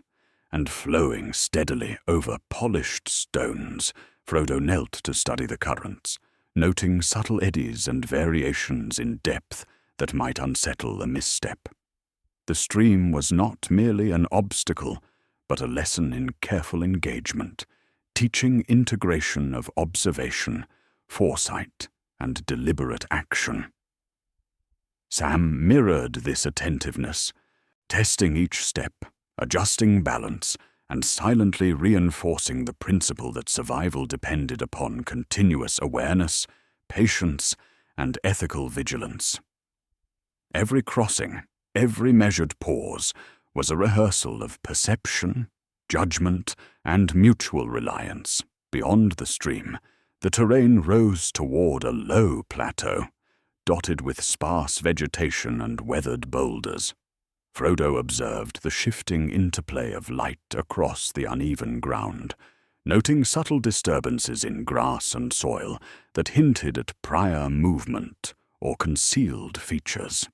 and flowing steadily over polished stones. Frodo knelt to study the currents, noting subtle eddies and variations in depth that might unsettle a misstep. The stream was not merely an obstacle, but a lesson in careful engagement, teaching integration of observation, foresight, and deliberate action. Sam mirrored this attentiveness, testing each step, adjusting balance, and silently reinforcing the principle that survival depended upon continuous awareness, patience, and ethical vigilance. Every crossing, every measured pause, was a rehearsal of perception, judgment, and mutual reliance. Beyond the stream, the terrain rose toward a low plateau, dotted with sparse vegetation and weathered boulders. Frodo observed the shifting interplay of light across the uneven ground, noting subtle disturbances in grass and soil that hinted at prior movement or concealed features.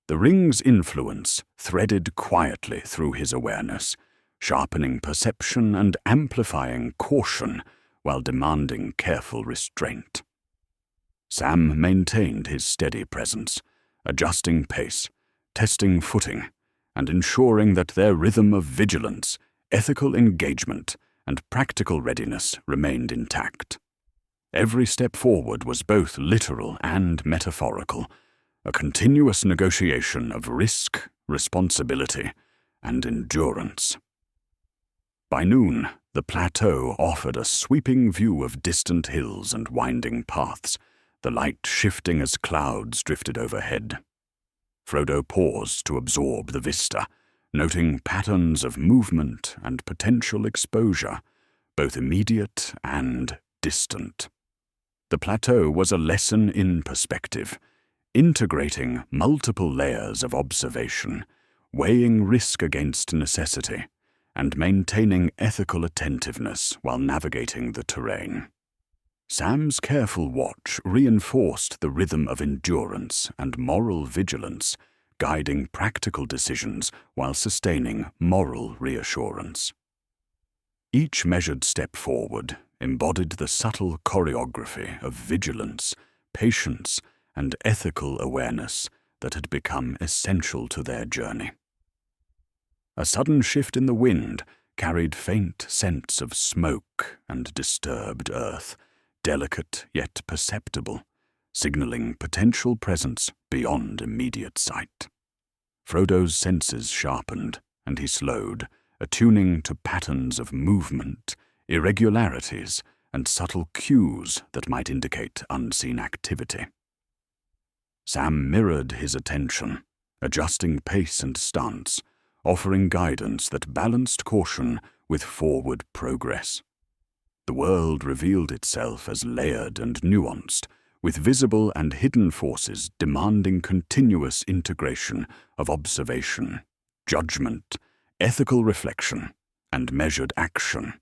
The ring's influence threaded quietly through his awareness, sharpening perception and amplifying caution while demanding careful restraint. Sam maintained his steady presence, adjusting pace, testing footing, and ensuring that their rhythm of vigilance, ethical engagement, and practical readiness remained intact. Every step forward was both literal and metaphorical, a continuous negotiation of risk, responsibility, and endurance. By noon, the plateau offered a sweeping view of distant hills and winding paths, the light shifting as clouds drifted overhead. Frodo paused to absorb the vista, noting patterns of movement and potential exposure, both immediate and distant. The plateau was a lesson in perspective, integrating multiple layers of observation, weighing risk against necessity, and maintaining ethical attentiveness while navigating the terrain. Sam's careful watch reinforced the rhythm of endurance and moral vigilance, guiding practical decisions while sustaining moral reassurance. Each measured step forward embodied the subtle choreography of vigilance, patience, and ethical awareness that had become essential to their journey. A sudden shift in the wind carried faint scents of smoke and disturbed earth, delicate yet perceptible, signaling potential presence beyond immediate sight. Frodo's senses sharpened, and he slowed, attuning to patterns of movement, irregularities, and subtle cues that might indicate unseen activity. Sam mirrored his attention, adjusting pace and stance, offering guidance that balanced caution with forward progress. The world revealed itself as layered and nuanced, with visible and hidden forces demanding continuous integration of observation, judgment, ethical reflection, and measured action.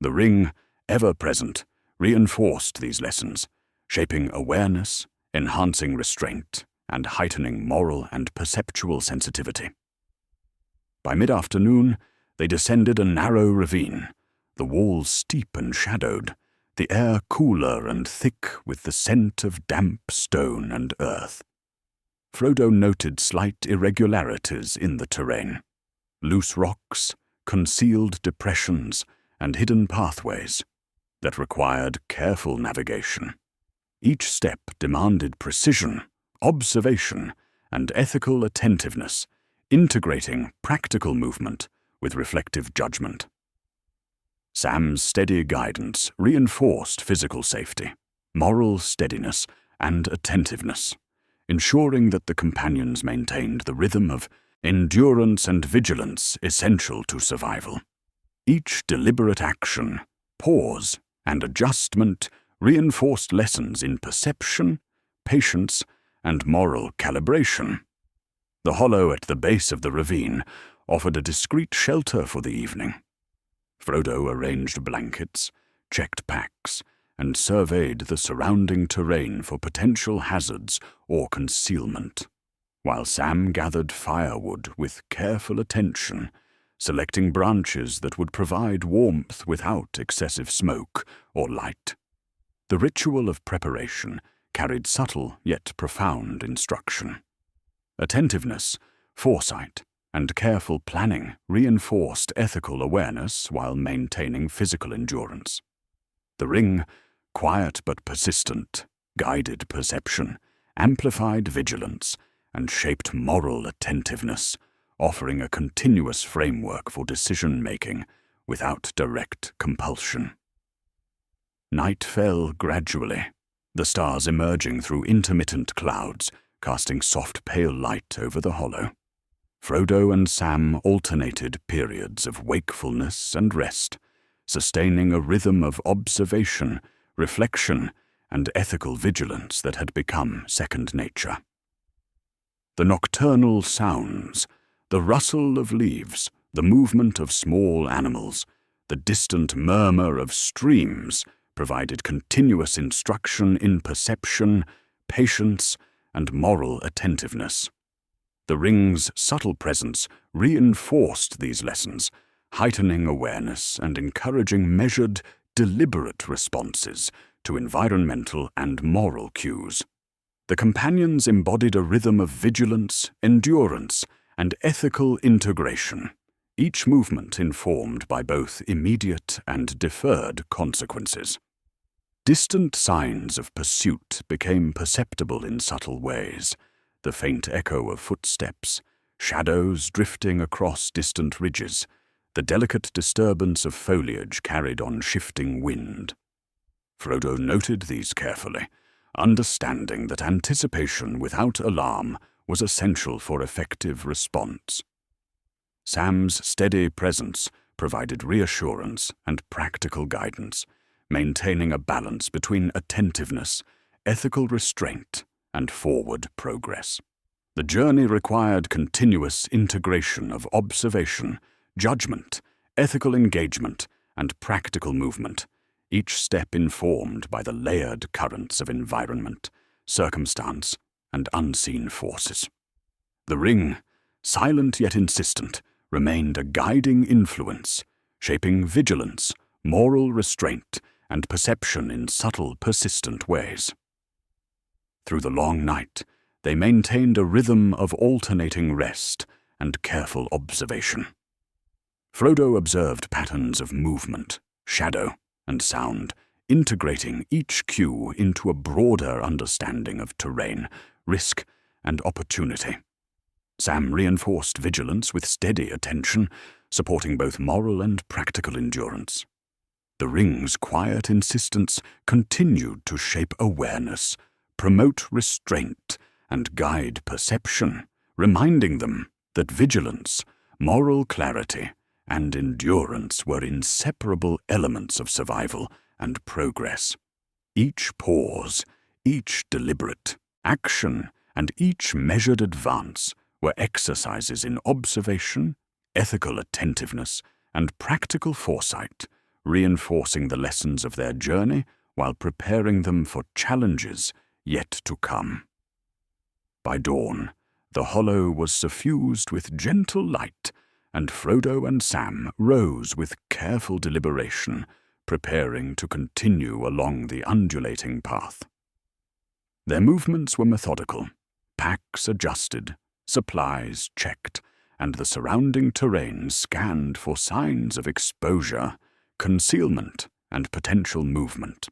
The ring, ever present, reinforced these lessons, shaping awareness, enhancing restraint, and heightening moral and perceptual sensitivity. By mid-afternoon, they descended a narrow ravine, the walls steep and shadowed, the air cooler and thick with the scent of damp stone and earth. Frodo noted slight irregularities in the terrain, loose rocks, concealed depressions, and hidden pathways that required careful navigation. Each step demanded precision, observation, and ethical attentiveness, integrating practical movement with reflective judgment. Sam's steady guidance reinforced physical safety, moral steadiness, and attentiveness, ensuring that the companions maintained the rhythm of endurance and vigilance essential to survival. Each deliberate action, pause, and adjustment reinforced lessons in perception, patience, and moral calibration. The hollow at the base of the ravine offered a discreet shelter for the evening. Frodo arranged blankets, checked packs, and surveyed the surrounding terrain for potential hazards or concealment, while Sam gathered firewood with careful attention, selecting branches that would provide warmth without excessive smoke or light. The ritual of preparation carried subtle yet profound instruction. Attentiveness, foresight, and careful planning reinforced ethical awareness while maintaining physical endurance. The ring, quiet but persistent, guided perception, amplified vigilance, and shaped moral attentiveness, offering a continuous framework for decision-making without direct compulsion. Night fell gradually, the stars emerging through intermittent clouds, casting soft pale light over the hollow. Frodo and Sam alternated periods of wakefulness and rest, sustaining a rhythm of observation, reflection, and ethical vigilance that had become second nature. The nocturnal sounds, the rustle of leaves, the movement of small animals, the distant murmur of streams provided continuous instruction in perception, patience, and moral attentiveness. The ring's subtle presence reinforced these lessons, heightening awareness and encouraging measured, deliberate responses to environmental and moral cues. The companions embodied a rhythm of vigilance, endurance, and ethical integration, each movement informed by both immediate and deferred consequences. Distant signs of pursuit became perceptible in subtle ways, the faint echo of footsteps, shadows drifting across distant ridges, the delicate disturbance of foliage carried on shifting wind. Frodo noted these carefully, understanding that anticipation without alarm was essential for effective response. Sam's steady presence provided reassurance and practical guidance, maintaining a balance between attentiveness, ethical restraint, and forward progress. The journey required continuous integration of observation, judgment, ethical engagement, and practical movement, each step informed by the layered currents of environment, circumstance, and unseen forces. The ring, silent yet insistent, remained a guiding influence, shaping vigilance, moral restraint, and perception in subtle, persistent ways. Through the long night, they maintained a rhythm of alternating rest and careful observation. Frodo observed patterns of movement, shadow, and sound, integrating each cue into a broader understanding of terrain, risk, and opportunity. Sam reinforced vigilance with steady attention, supporting both moral and practical endurance. The ring's quiet insistence continued to shape awareness, promote restraint, and guide perception, reminding them that vigilance, moral clarity, and endurance were inseparable elements of survival and progress. Each pause, each deliberate action, and each measured advance were exercises in observation, ethical attentiveness, and practical foresight, reinforcing the lessons of their journey while preparing them for challenges yet to come. By dawn, the hollow was suffused with gentle light, and Frodo and Sam rose with careful deliberation, preparing to continue along the undulating path. Their movements were methodical, packs adjusted, supplies checked, and the surrounding terrain scanned for signs of exposure, concealment, and potential movement.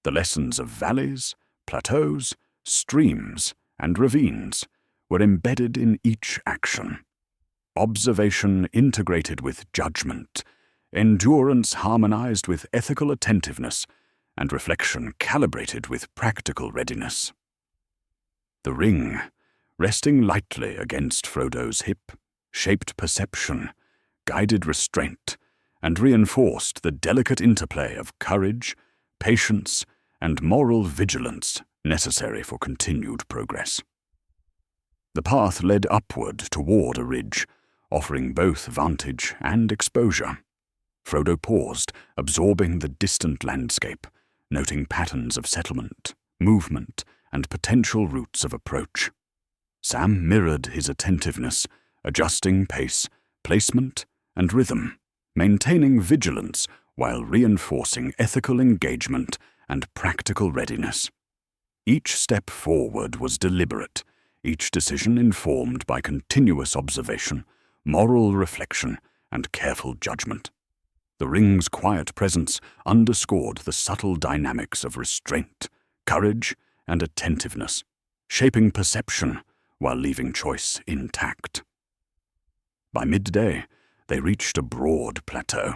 The lessons of valleys, plateaus, streams, and ravines were embedded in each action. Observation integrated with judgment, endurance harmonized with ethical attentiveness, and reflection calibrated with practical readiness. The ring, resting lightly against Frodo's hip, shaped perception, guided restraint, and reinforced the delicate interplay of courage, patience, and moral vigilance necessary for continued progress. The path led upward toward a ridge, offering both vantage and exposure. Frodo paused, absorbing the distant landscape, noting patterns of settlement, movement, and potential routes of approach. Sam mirrored his attentiveness, adjusting pace, placement, and rhythm, maintaining vigilance while reinforcing ethical engagement and practical readiness. Each step forward was deliberate, each decision informed by continuous observation, moral reflection, and careful judgment. The ring's quiet presence underscored the subtle dynamics of restraint, courage, and attentiveness, shaping perception while leaving choice intact. By midday, they reached a broad plateau,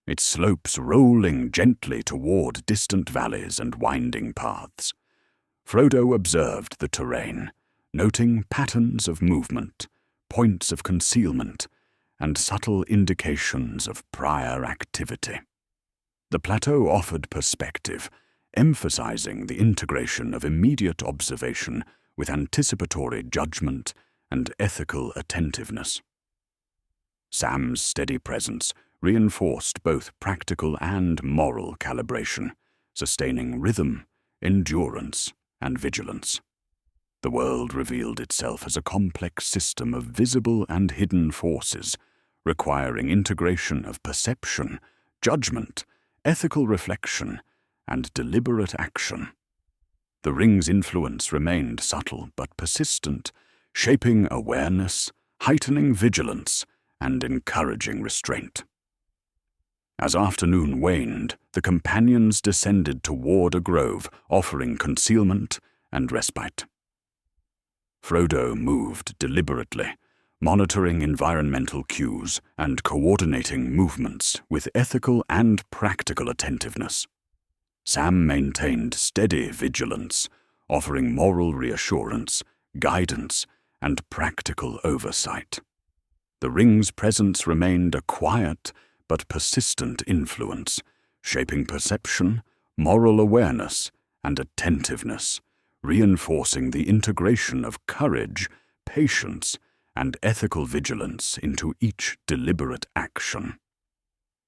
its slopes rolling gently toward distant valleys and winding paths. Frodo observed the terrain, noting patterns of movement, points of concealment, and subtle indications of prior activity. The plateau offered perspective, emphasizing the integration of immediate observation with anticipatory judgment and ethical attentiveness. Sam's steady presence reinforced both practical and moral calibration, sustaining rhythm, endurance, and vigilance. The world revealed itself as a complex system of visible and hidden forces, requiring integration of perception, judgment, ethical reflection, and deliberate action. The ring's influence remained subtle but persistent, shaping awareness, heightening vigilance, and encouraging restraint. As afternoon waned, the companions descended toward a grove, offering concealment and respite. Frodo moved deliberately, monitoring environmental cues and coordinating movements with ethical and practical attentiveness. Sam maintained steady vigilance, offering moral reassurance, guidance, and practical oversight. The ring's presence remained a quiet but persistent influence, shaping perception, moral awareness, and attentiveness, reinforcing the integration of courage, patience, and ethical vigilance into each deliberate action.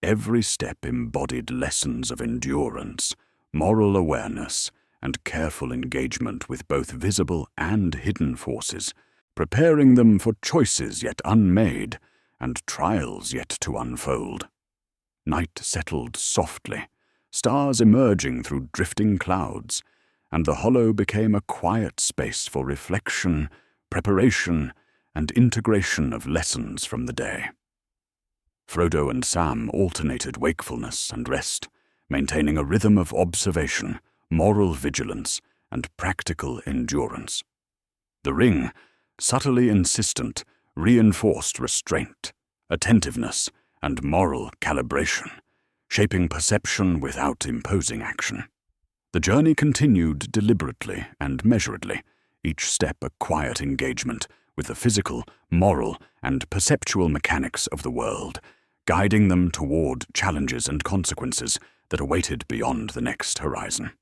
Every step embodied lessons of endurance, moral awareness, and careful engagement with both visible and hidden forces, preparing them for choices yet unmade and trials yet to unfold. Night settled softly, stars emerging through drifting clouds, and the hollow became a quiet space for reflection, preparation, and integration of lessons from the day. Frodo and Sam alternated wakefulness and rest, maintaining a rhythm of observation, moral vigilance, and practical endurance. The ring, subtly insistent, reinforced restraint, attentiveness, and moral calibration, shaping perception without imposing action. The journey continued deliberately and measuredly, each step a quiet engagement with the physical, moral, and perceptual mechanics of the world, guiding them toward challenges and consequences that awaited beyond the next horizon.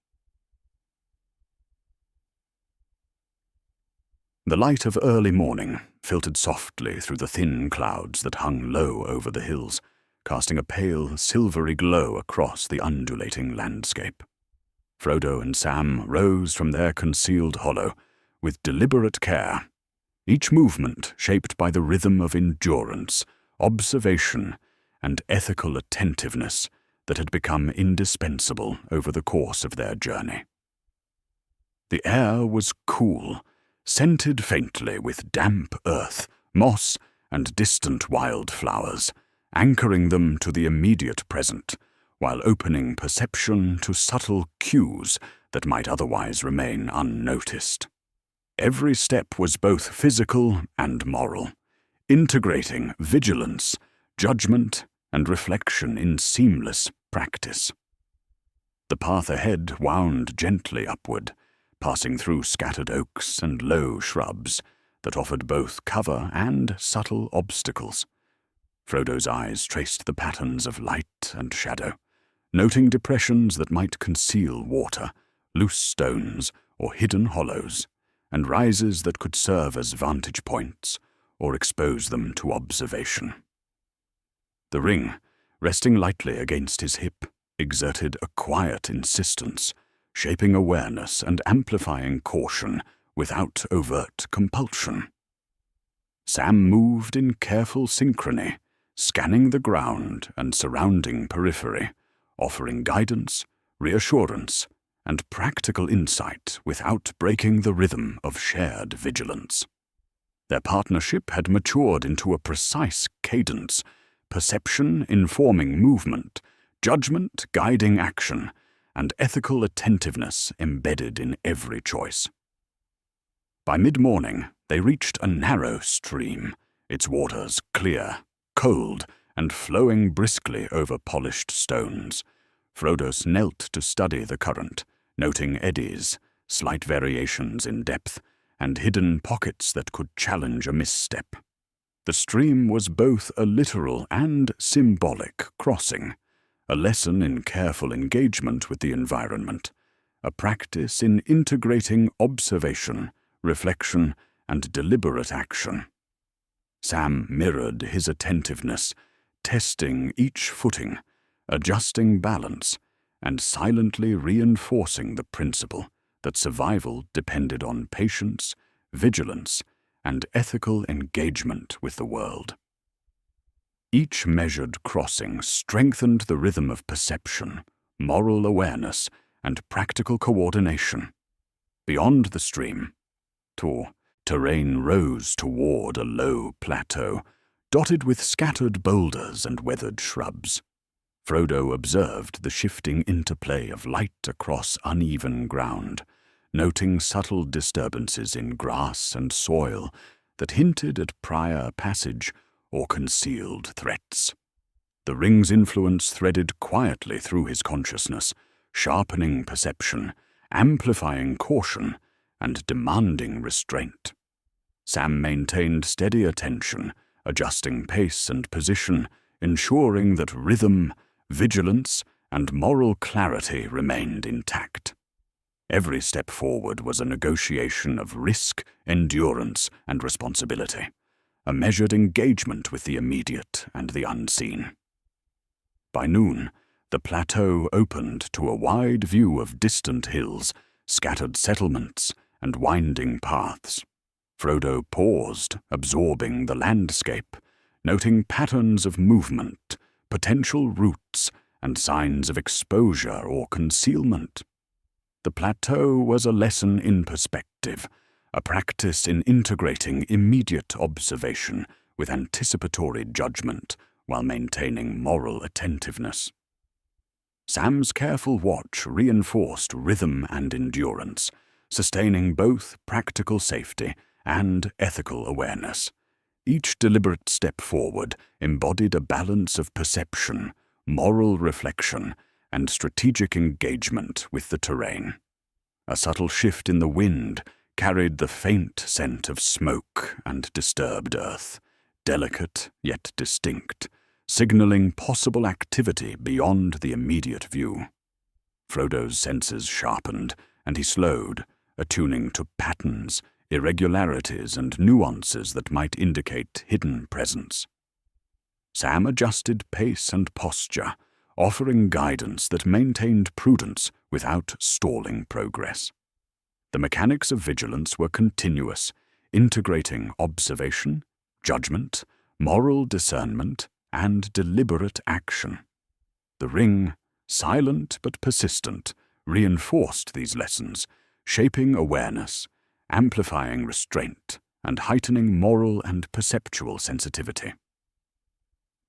The light of early morning filtered softly through the thin clouds that hung low over the hills, casting a pale, silvery glow across the undulating landscape. Frodo and Sam rose from their concealed hollow with deliberate care, each movement shaped by the rhythm of endurance, observation, and ethical attentiveness that had become indispensable over the course of their journey. The air was cool, scented faintly with damp earth, moss, and distant wildflowers, anchoring them to the immediate present, while opening perception to subtle cues that might otherwise remain unnoticed. Every step was both physical and moral, integrating vigilance, judgment, and reflection in seamless practice. The path ahead wound gently upward, passing through scattered oaks and low shrubs that offered both cover and subtle obstacles. Frodo's eyes traced the patterns of light and shadow, noting depressions that might conceal water, loose stones, or hidden hollows, and rises that could serve as vantage points or expose them to observation. The ring, resting lightly against his hip, exerted a quiet insistence, shaping awareness and amplifying caution without overt compulsion. Sam moved in careful synchrony, scanning the ground and surrounding periphery, offering guidance, reassurance, and practical insight without breaking the rhythm of shared vigilance. Their partnership had matured into a precise cadence, perception informing movement, judgment guiding action, and ethical attentiveness embedded in every choice. By mid-morning, they reached a narrow stream, its waters clear, cold, and flowing briskly over polished stones. Frodo knelt to study the current, noting eddies, slight variations in depth, and hidden pockets that could challenge a misstep. The stream was both a literal and symbolic crossing, a lesson in careful engagement with the environment, a practice in integrating observation, reflection, and deliberate action. Sam mirrored his attentiveness, testing each footing, adjusting balance, and silently reinforcing the principle that survival depended on patience, vigilance, and ethical engagement with the world. Each measured crossing strengthened the rhythm of perception, moral awareness, and practical coordination. Beyond the stream, terrain rose toward a low plateau, dotted with scattered boulders and weathered shrubs. Frodo observed the shifting interplay of light across uneven ground, noting subtle disturbances in grass and soil that hinted at prior passage or concealed threats. The ring's influence threaded quietly through his consciousness, sharpening perception, amplifying caution, and demanding restraint. Sam maintained steady attention, adjusting pace and position, ensuring that rhythm, vigilance, and moral clarity remained intact. Every step forward was a negotiation of risk, endurance, and responsibility, a measured engagement with the immediate and the unseen. By noon, the plateau opened to a wide view of distant hills, scattered settlements, and winding paths. Frodo paused, absorbing the landscape, noting patterns of movement, potential routes, and signs of exposure or concealment. The plateau was a lesson in perspective, a practice in integrating immediate observation with anticipatory judgment while maintaining moral attentiveness. Sam's careful watch reinforced rhythm and endurance, sustaining both practical safety and ethical awareness. Each deliberate step forward embodied a balance of perception, moral reflection, and strategic engagement with the terrain. A subtle shift in the wind carried the faint scent of smoke and disturbed earth, delicate yet distinct, signaling possible activity beyond the immediate view. Frodo's senses sharpened, and he slowed, attuning to patterns, irregularities, and nuances that might indicate hidden presence. Sam adjusted pace and posture, offering guidance that maintained prudence without stalling progress. The mechanics of vigilance were continuous, integrating observation, judgment, moral discernment, and deliberate action. The ring, silent but persistent, reinforced these lessons, shaping awareness, amplifying restraint, and heightening moral and perceptual sensitivity.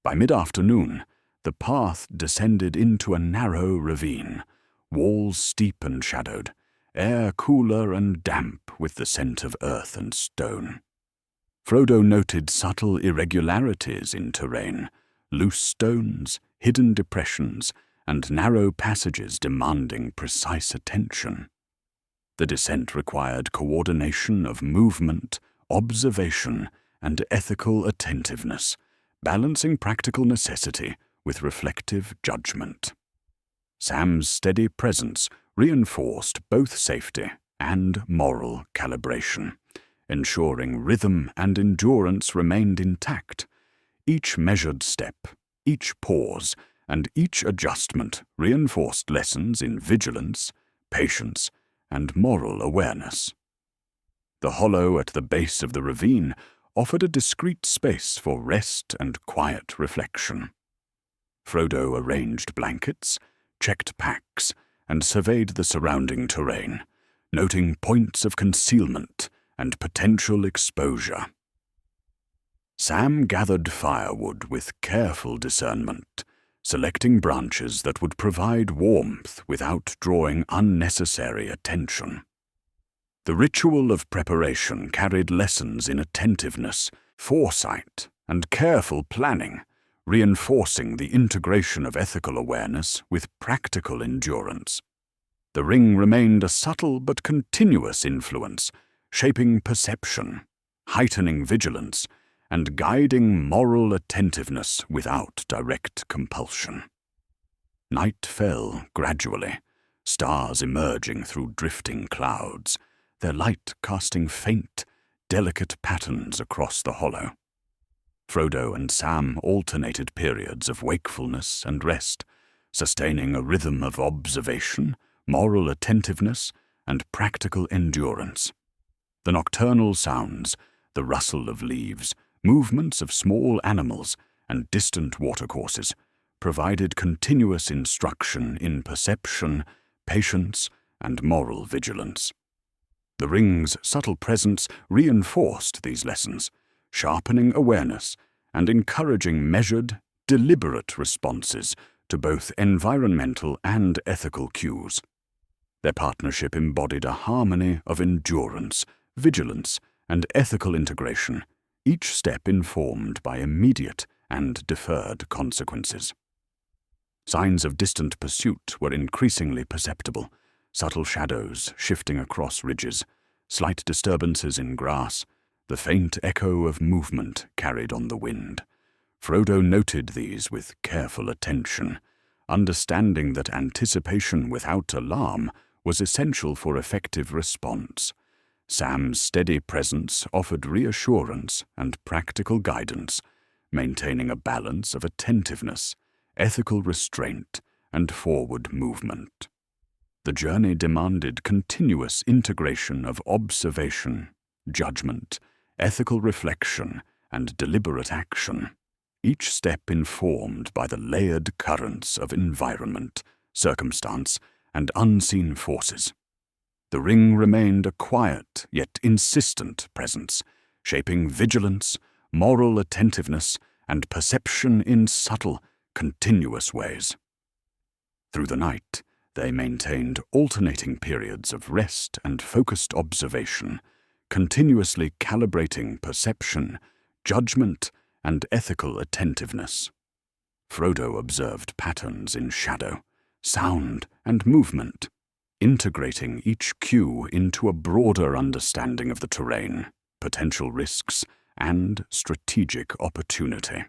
By mid-afternoon, the path descended into a narrow ravine, walls steep and shadowed, air cooler and damp with the scent of earth and stone. Frodo noted subtle irregularities in terrain, loose stones, hidden depressions, and narrow passages demanding precise attention. The descent required coordination of movement, observation, and ethical attentiveness, balancing practical necessity with reflective judgment. Sam's steady presence reinforced both safety and moral calibration, ensuring rhythm and endurance remained intact. Each measured step, each pause, and each adjustment reinforced lessons in vigilance, patience, and moral awareness. The hollow at the base of the ravine offered a discreet space for rest and quiet reflection. Frodo arranged blankets, checked packs, and surveyed the surrounding terrain, noting points of concealment and potential exposure. Sam gathered firewood with careful discernment, selecting branches that would provide warmth without drawing unnecessary attention. The ritual of preparation carried lessons in attentiveness, foresight, and careful planning, reinforcing the integration of ethical awareness with practical endurance. The ring remained a subtle but continuous influence, shaping perception, heightening vigilance, and guiding moral attentiveness without direct compulsion. Night fell gradually, stars emerging through drifting clouds, their light casting faint, delicate patterns across the hollow. Frodo and Sam alternated periods of wakefulness and rest, sustaining a rhythm of observation, moral attentiveness, and practical endurance. The nocturnal sounds, the rustle of leaves, movements of small animals, and distant watercourses provided continuous instruction in perception, patience, and moral vigilance. The ring's subtle presence reinforced these lessons, sharpening awareness and encouraging measured, deliberate responses to both environmental and ethical cues. Their partnership embodied a harmony of endurance, vigilance, and ethical integration, each step informed by immediate and deferred consequences. Signs of distant pursuit were increasingly perceptible, subtle shadows shifting across ridges, slight disturbances in grass, the faint echo of movement carried on the wind. Frodo noted these with careful attention, understanding that anticipation without alarm was essential for effective response. Sam's steady presence offered reassurance and practical guidance, maintaining a balance of attentiveness, ethical restraint, and forward movement. The journey demanded continuous integration of observation, judgment, ethical reflection, and deliberate action, each step informed by the layered currents of environment, circumstance, and unseen forces. The ring remained a quiet yet insistent presence, shaping vigilance, moral attentiveness, and perception in subtle, continuous ways. Through the night, they maintained alternating periods of rest and focused observation, continuously calibrating perception, judgment, and ethical attentiveness. Frodo observed patterns in shadow, sound, and movement, integrating each cue into a broader understanding of the terrain, potential risks, and strategic opportunity.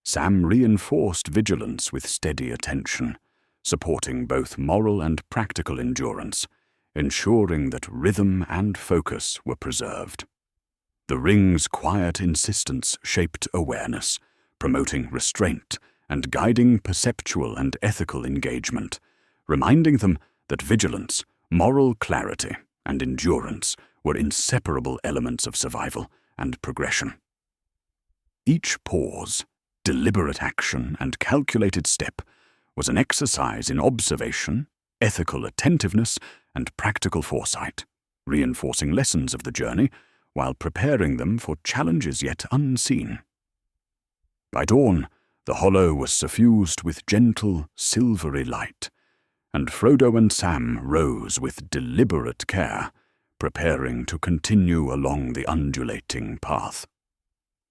Sam reinforced vigilance with steady attention, supporting both moral and practical endurance, ensuring that rhythm and focus were preserved. The ring's quiet insistence shaped awareness, promoting restraint and guiding perceptual and ethical engagement, reminding them that vigilance, moral clarity, and endurance were inseparable elements of survival and progression. Each pause, deliberate action, and calculated step was an exercise in observation, ethical attentiveness, and practical foresight, reinforcing lessons of the journey while preparing them for challenges yet unseen. By dawn, the hollow was suffused with gentle, silvery light, and Frodo and Sam rose with deliberate care, preparing to continue along the undulating path.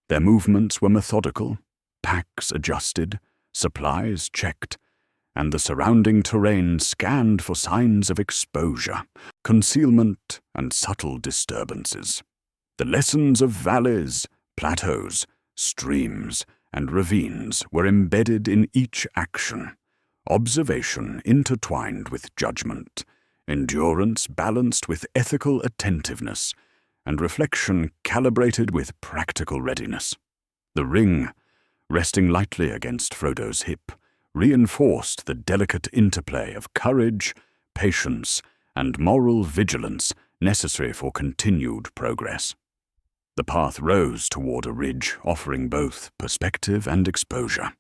Their movements were methodical, packs adjusted, supplies checked, and the surrounding terrain scanned for signs of exposure, concealment, and subtle disturbances. The lessons of valleys, plateaus, streams, and ravines were embedded in each action, observation intertwined with judgment, endurance balanced with ethical attentiveness, and reflection calibrated with practical readiness. The ring, resting lightly against Frodo's hip, reinforced the delicate interplay of courage, patience, and moral vigilance necessary for continued progress. The path rose toward a ridge offering both perspective and exposure.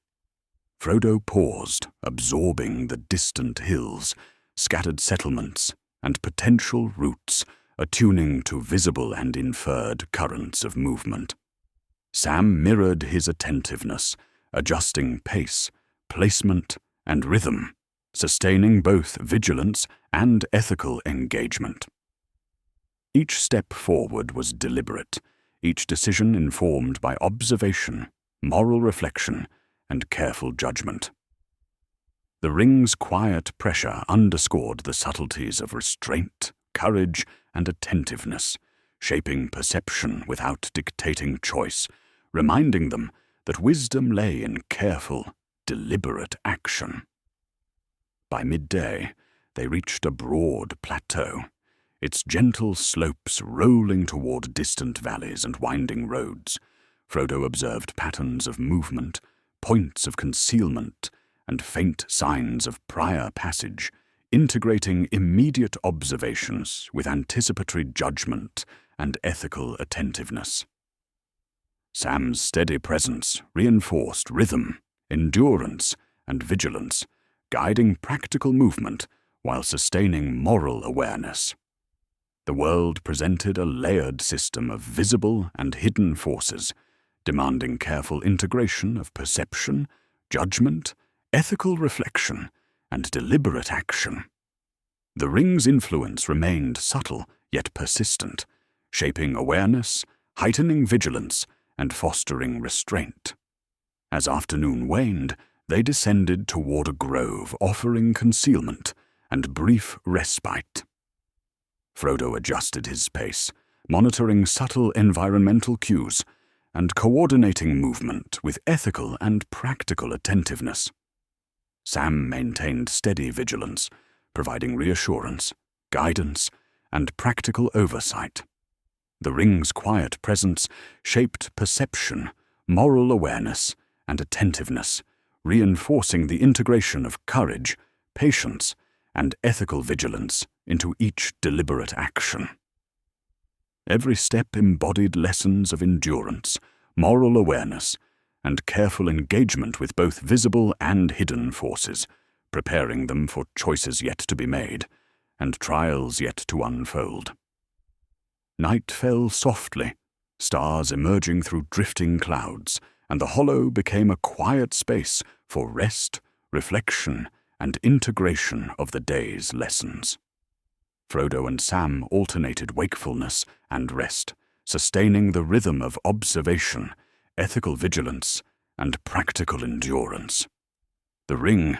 Frodo paused, absorbing the distant hills, scattered settlements, and potential routes, attuning to visible and inferred currents of movement. Sam mirrored his attentiveness, adjusting pace, placement, and rhythm, sustaining both vigilance and ethical engagement. Each step forward was deliberate, each decision informed by observation, moral reflection, and careful judgment. The ring's quiet pressure underscored the subtleties of restraint, courage, and attentiveness, shaping perception without dictating choice, reminding them that wisdom lay in careful, deliberate action. By midday, they reached a broad plateau, its gentle slopes rolling toward distant valleys and winding roads. Frodo observed patterns of movement, points of concealment, and faint signs of prior passage, integrating immediate observations with anticipatory judgment and ethical attentiveness. Sam's steady presence reinforced rhythm, endurance, and vigilance, guiding practical movement while sustaining moral awareness. The world presented a layered system of visible and hidden forces, demanding careful integration of perception, judgment, ethical reflection, and deliberate action. The ring's influence remained subtle yet persistent, shaping awareness, heightening vigilance, and fostering restraint. As afternoon waned, they descended toward a grove offering concealment and brief respite. Frodo adjusted his pace, monitoring subtle environmental cues and coordinating movement with ethical and practical attentiveness. Sam maintained steady vigilance, providing reassurance, guidance, and practical oversight. The ring's quiet presence shaped perception, moral awareness, and attentiveness, reinforcing the integration of courage, patience, and ethical vigilance into each deliberate action. Every step embodied lessons of endurance, moral awareness, and careful engagement with both visible and hidden forces, preparing them for choices yet to be made and trials yet to unfold. Night fell softly, stars emerging through drifting clouds, and the hollow became a quiet space for rest, reflection, and integration of the day's lessons. Frodo and Sam alternated wakefulness and rest, sustaining the rhythm of observation, ethical vigilance, and practical endurance. The ring,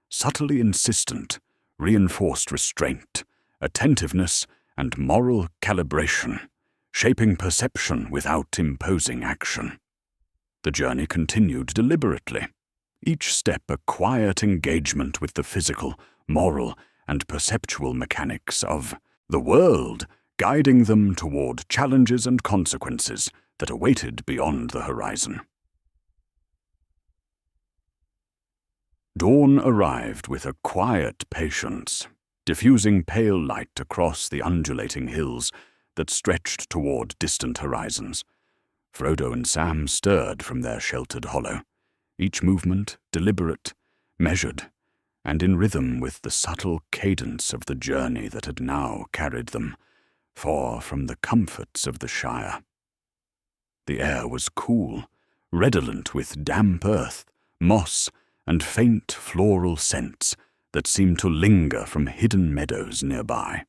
subtly insistent, reinforced restraint, attentiveness, and moral calibration, shaping perception without imposing action. The journey continued deliberately, each step a quiet engagement with the physical, moral, and perceptual mechanics of the world, guiding them toward challenges and consequences that awaited beyond the horizon. Dawn arrived with a quiet patience, diffusing pale light across the undulating hills that stretched toward distant horizons. Frodo and Sam stirred from their sheltered hollow, each movement deliberate, measured, and in rhythm with the subtle cadence of the journey that had now carried them far from the comforts of the Shire. The air was cool, redolent with damp earth, moss, and faint floral scents that seemed to linger from hidden meadows nearby.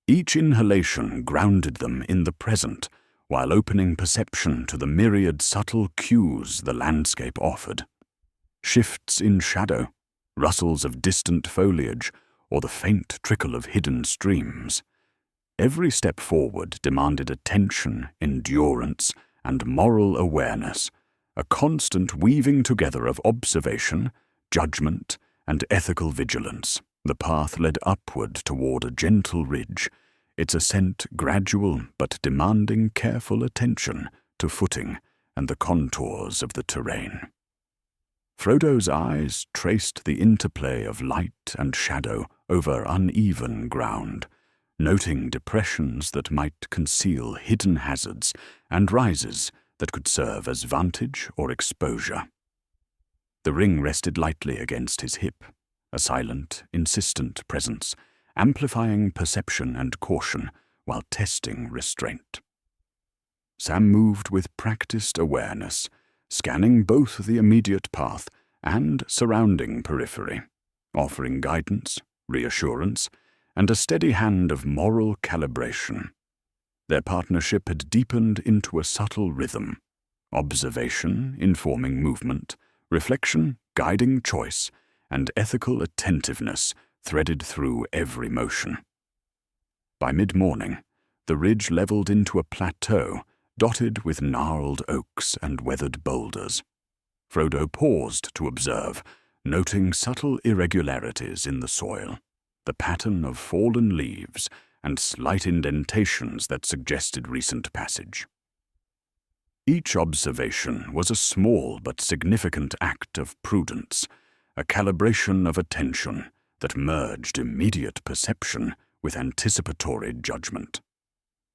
Each inhalation grounded them in the present, while opening perception to the myriad subtle cues the landscape offered. Shifts in shadow, rustles of distant foliage, or the faint trickle of hidden streams. Every step forward demanded attention, endurance, and moral awareness, a constant weaving together of observation, judgment, and ethical vigilance. The path led upward toward a gentle ridge, its ascent gradual but demanding careful attention to footing and the contours of the terrain. Frodo's eyes traced the interplay of light and shadow over uneven ground, noting depressions that might conceal hidden hazards and rises that could serve as vantage or exposure. The ring rested lightly against his hip, a silent, insistent presence, amplifying perception and caution while testing restraint. Sam moved with practiced awareness, scanning both the immediate path and surrounding periphery, offering guidance, reassurance, and a steady hand of moral calibration. Their partnership had deepened into a subtle rhythm, observation informing movement, reflection guiding choice, and ethical attentiveness threaded through every motion. By mid-morning, the ridge leveled into a plateau dotted with gnarled oaks and weathered boulders. Frodo paused to observe, noting subtle irregularities in the soil, the pattern of fallen leaves, and slight indentations that suggested recent passage. Each observation was a small but significant act of prudence, a calibration of attention that merged immediate perception with anticipatory judgment.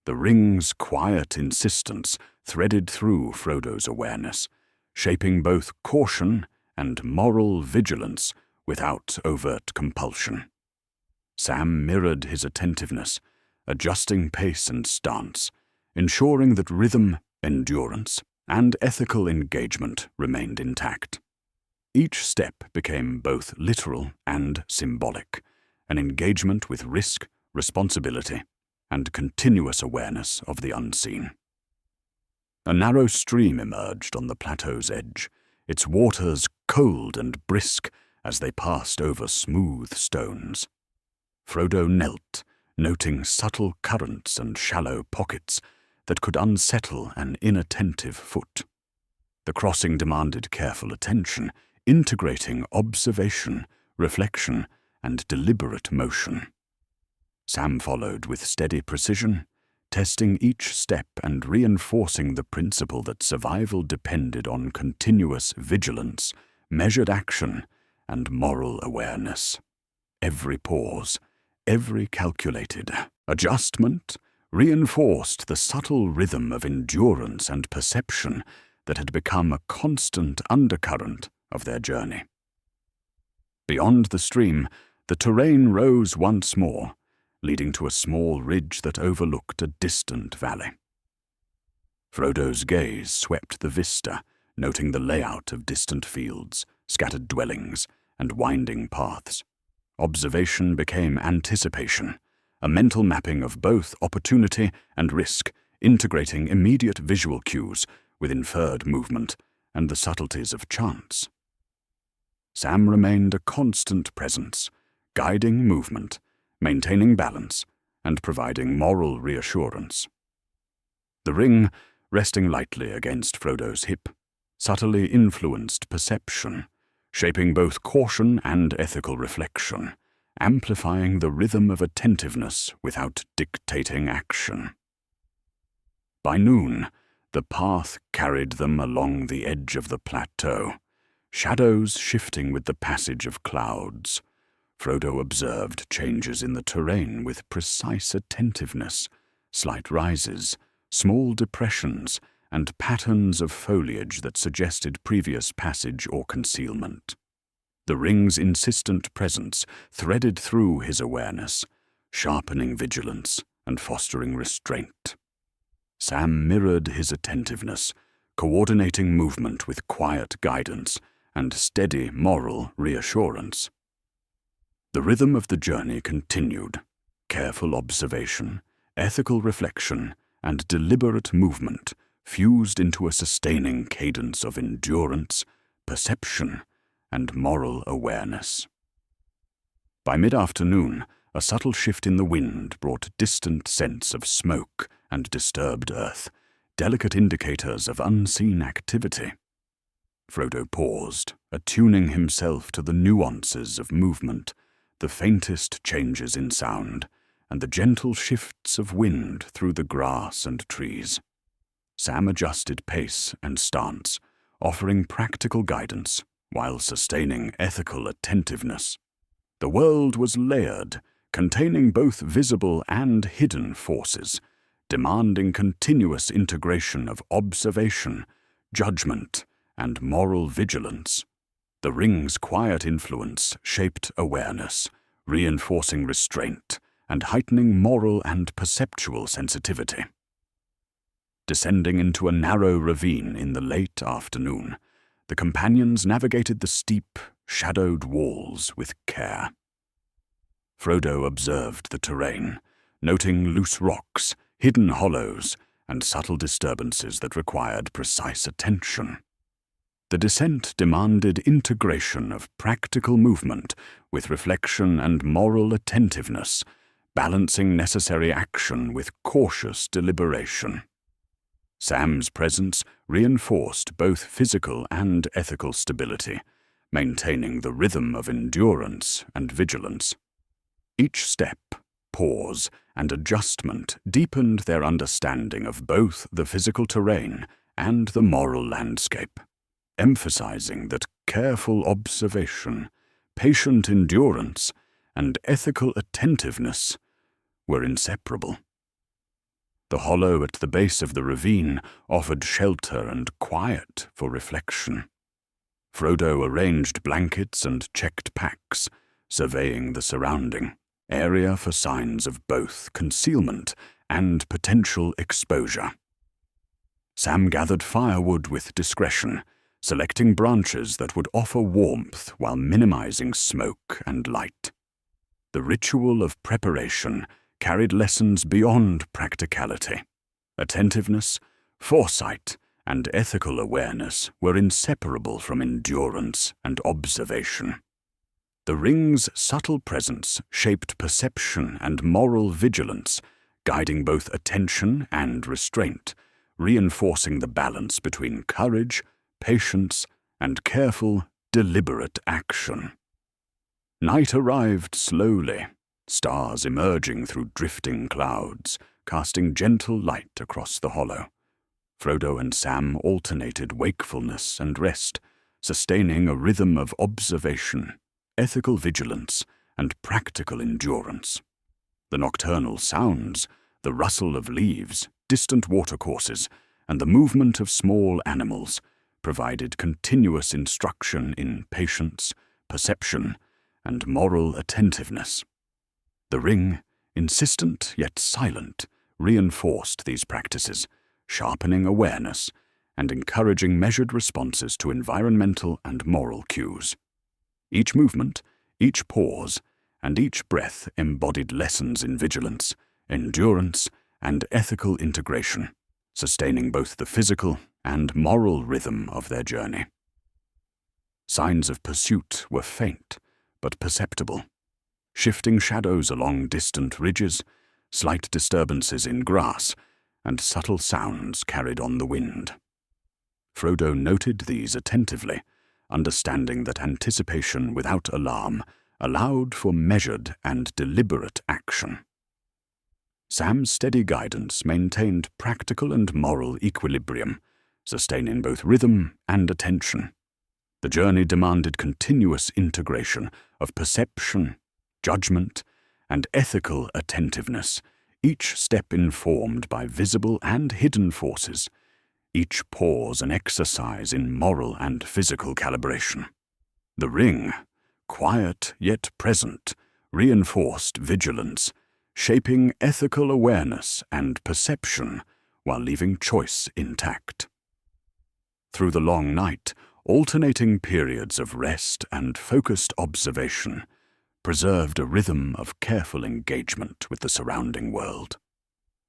The ring's quiet insistence threaded through Frodo's awareness, shaping both caution and moral vigilance without overt compulsion. Sam mirrored his attentiveness, adjusting pace and stance, ensuring that rhythm, endurance, and ethical engagement remained intact. Each step became both literal and symbolic, an engagement with risk, responsibility, and continuous awareness of the unseen. A narrow stream emerged on the plateau's edge, its waters cold and brisk as they passed over smooth stones. Frodo knelt, noting subtle currents and shallow pockets that could unsettle an inattentive foot. The crossing demanded careful attention, integrating observation, reflection, and deliberate motion. Sam followed with steady precision, testing each step and reinforcing the principle that survival depended on continuous vigilance, measured action, and moral awareness. Every pause, every calculated adjustment reinforced the subtle rhythm of endurance and perception that had become a constant undercurrent of their journey. Beyond the stream, the terrain rose once more, leading to a small ridge that overlooked a distant valley. Frodo's gaze swept the vista, noting the layout of distant fields, scattered dwellings, and winding paths. Observation became anticipation, a mental mapping of both opportunity and risk, integrating immediate visual cues with inferred movement and the subtleties of chance. Sam remained a constant presence, guiding movement, maintaining balance, and providing moral reassurance. The ring, resting lightly against Frodo's hip, subtly influenced perception, shaping both caution and ethical reflection, amplifying the rhythm of attentiveness without dictating action. By noon, the path carried them along the edge of the plateau, shadows shifting with the passage of clouds. Frodo observed changes in the terrain with precise attentiveness, slight rises, small depressions, and patterns of foliage that suggested previous passage or concealment. The ring's insistent presence threaded through his awareness, sharpening vigilance and fostering restraint. Sam mirrored his attentiveness, coordinating movement with quiet guidance and steady moral reassurance. The rhythm of the journey continued, careful observation, ethical reflection, and deliberate movement fused into a sustaining cadence of endurance, perception, and moral awareness. By mid-afternoon, a subtle shift in the wind brought distant scents of smoke and disturbed earth, delicate indicators of unseen activity. Frodo paused, attuning himself to the nuances of movement, the faintest changes in sound, and the gentle shifts of wind through the grass and trees. Sam adjusted pace and stance, offering practical guidance while sustaining ethical attentiveness. The world was layered, containing both visible and hidden forces, demanding continuous integration of observation, judgment, and moral vigilance. The ring's quiet influence shaped awareness, reinforcing restraint and heightening moral and perceptual sensitivity. Descending into a narrow ravine in the late afternoon, the companions navigated the steep, shadowed walls with care. Frodo observed the terrain, noting loose rocks, hidden hollows, and subtle disturbances that required precise attention. The descent demanded integration of practical movement with reflection and moral attentiveness, balancing necessary action with cautious deliberation. Sam's presence reinforced both physical and ethical stability, maintaining the rhythm of endurance and vigilance. Each step, pause, and adjustment deepened their understanding of both the physical terrain and the moral landscape, emphasizing that careful observation, patient endurance, and ethical attentiveness were inseparable. The hollow at the base of the ravine offered shelter and quiet for reflection. Frodo arranged blankets and checked packs, surveying the surrounding area for signs of both concealment and potential exposure. Sam gathered firewood with discretion, selecting branches that would offer warmth while minimizing smoke and light. The ritual of preparation carried lessons beyond practicality. Attentiveness, foresight, and ethical awareness were inseparable from endurance and observation. The ring's subtle presence shaped perception and moral vigilance, guiding both attention and restraint, reinforcing the balance between courage, patience, and careful, deliberate action. Night arrived slowly, stars emerging through drifting clouds, casting gentle light across the hollow. Frodo and Sam alternated wakefulness and rest, sustaining a rhythm of observation, ethical vigilance, and practical endurance. The nocturnal sounds, the rustle of leaves, distant watercourses, and the movement of small animals provided continuous instruction in patience, perception, and moral attentiveness. The ring, insistent yet silent, reinforced these practices, sharpening awareness and encouraging measured responses to environmental and moral cues. Each movement, each pause, and each breath embodied lessons in vigilance, endurance, and ethical integration, sustaining both the physical and moral rhythm of their journey. Signs of pursuit were faint, but perceptible. Shifting shadows along distant ridges, slight disturbances in grass, and subtle sounds carried on the wind. Frodo noted these attentively, understanding that anticipation without alarm allowed for measured and deliberate action. Sam's steady guidance maintained practical and moral equilibrium, sustaining both rhythm and attention. The journey demanded continuous integration of perception, judgment, and ethical attentiveness, each step informed by visible and hidden forces, each pause an exercise in moral and physical calibration. The ring, quiet yet present, reinforced vigilance, shaping ethical awareness and perception while leaving choice intact. Through the long night, alternating periods of rest and focused observation preserved a rhythm of careful engagement with the surrounding world.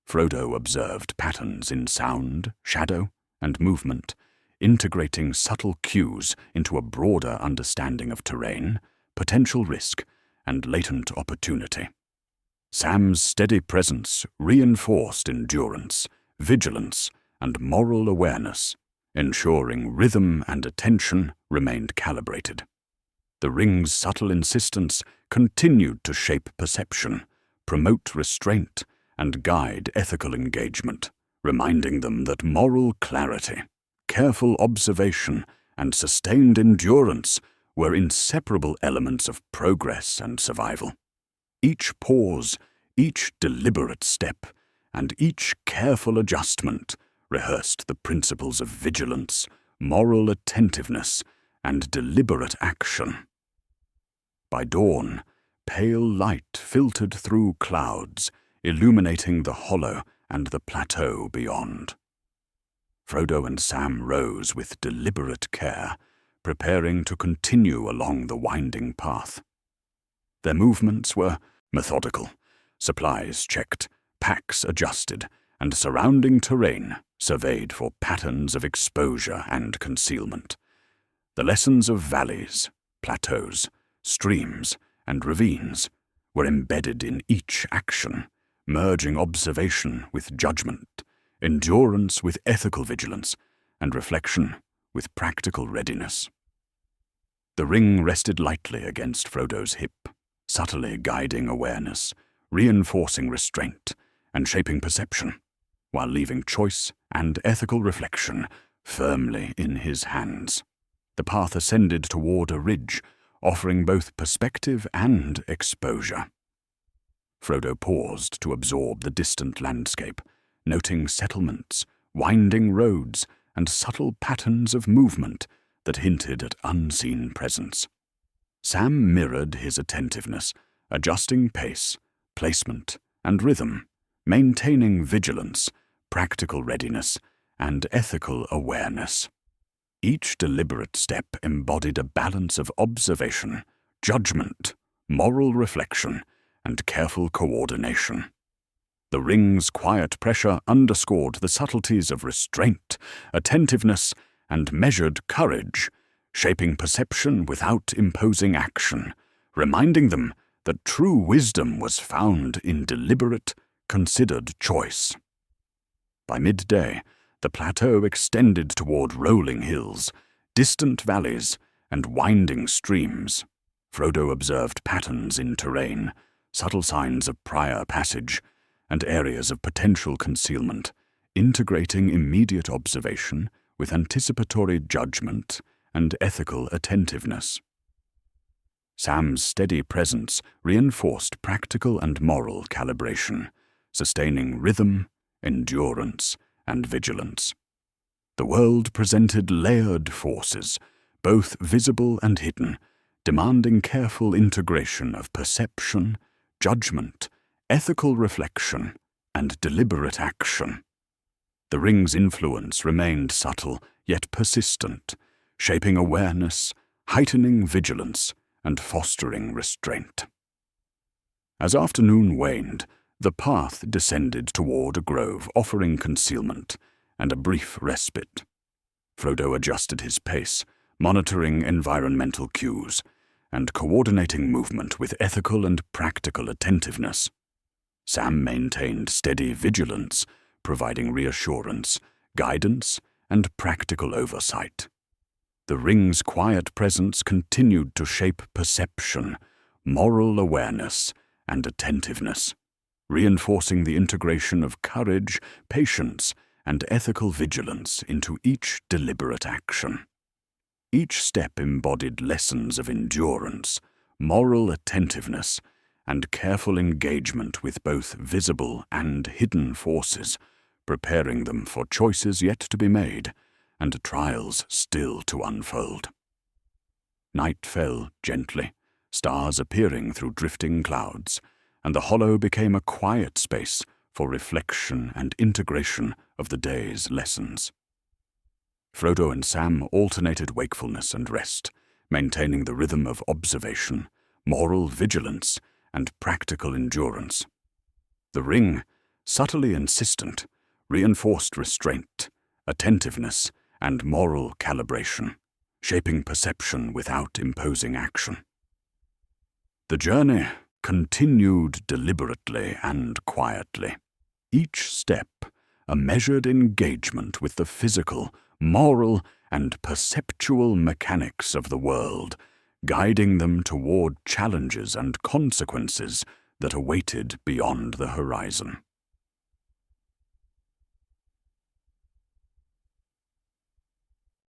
Frodo observed patterns in sound, shadow, and movement, integrating subtle cues into a broader understanding of terrain, potential risk, and latent opportunity. Sam's steady presence reinforced endurance, vigilance, and moral awareness, ensuring rhythm and attention remained calibrated. The ring's subtle insistence continued to shape perception, promote restraint, and guide ethical engagement, reminding them that moral clarity, careful observation, and sustained endurance were inseparable elements of progress and survival. Each pause, each deliberate step, and each careful adjustment rehearsed the principles of vigilance, moral attentiveness, and deliberate action. By dawn, pale light filtered through clouds, illuminating the hollow and the plateau beyond. Frodo and Sam rose with deliberate care, preparing to continue along the winding path. Their movements were methodical, supplies checked, packs adjusted, and surrounding terrain surveyed for patterns of exposure and concealment. The lessons of valleys, plateaus, streams, and ravines were embedded in each action, merging observation with judgment, endurance with ethical vigilance, and reflection with practical readiness. The ring rested lightly against Frodo's hip, subtly guiding awareness, reinforcing restraint and shaping perception, while leaving choice and ethical reflection firmly in his hands. The path ascended toward a ridge, offering both perspective and exposure. Frodo paused to absorb the distant landscape, noting settlements, winding roads, and subtle patterns of movement that hinted at unseen presence. Sam mirrored his attentiveness, adjusting pace, placement, and rhythm, maintaining vigilance, practical readiness, and ethical awareness. Each deliberate step embodied a balance of observation, judgment, moral reflection, and careful coordination. The ring's quiet pressure underscored the subtleties of restraint, attentiveness, and measured courage, shaping perception without imposing action, reminding them that true wisdom was found in deliberate, considered choice. By midday, the plateau extended toward rolling hills, distant valleys, and winding streams. Frodo observed patterns in terrain, subtle signs of prior passage, and areas of potential concealment, integrating immediate observation with anticipatory judgment and ethical attentiveness. Sam's steady presence reinforced practical and moral calibration, sustaining rhythm, endurance, and vigilance. The world presented layered forces, both visible and hidden, demanding careful integration of perception, judgment, ethical reflection, and deliberate action. The ring's influence remained subtle yet persistent, shaping awareness, heightening vigilance, and fostering restraint. As afternoon waned, the path descended toward a grove offering concealment and a brief respite. Frodo adjusted his pace, monitoring environmental cues, and coordinating movement with ethical and practical attentiveness. Sam maintained steady vigilance, providing reassurance, guidance, and practical oversight. The ring's quiet presence continued to shape perception, moral awareness, and attentiveness, reinforcing the integration of courage, patience, and ethical vigilance into each deliberate action. Each step embodied lessons of endurance, moral attentiveness, and careful engagement with both visible and hidden forces, preparing them for choices yet to be made and trials still to unfold. Night fell gently, stars appearing through drifting clouds, and the hollow became a quiet space for reflection and integration of the day's lessons. Frodo and Sam alternated wakefulness and rest, maintaining the rhythm of observation, moral vigilance, and practical endurance. The ring, subtly insistent, reinforced restraint, attentiveness, and moral calibration, shaping perception without imposing action. The journey continued deliberately and quietly, each step a measured engagement with the physical, moral, and perceptual mechanics of the world, guiding them toward challenges and consequences that awaited beyond the horizon.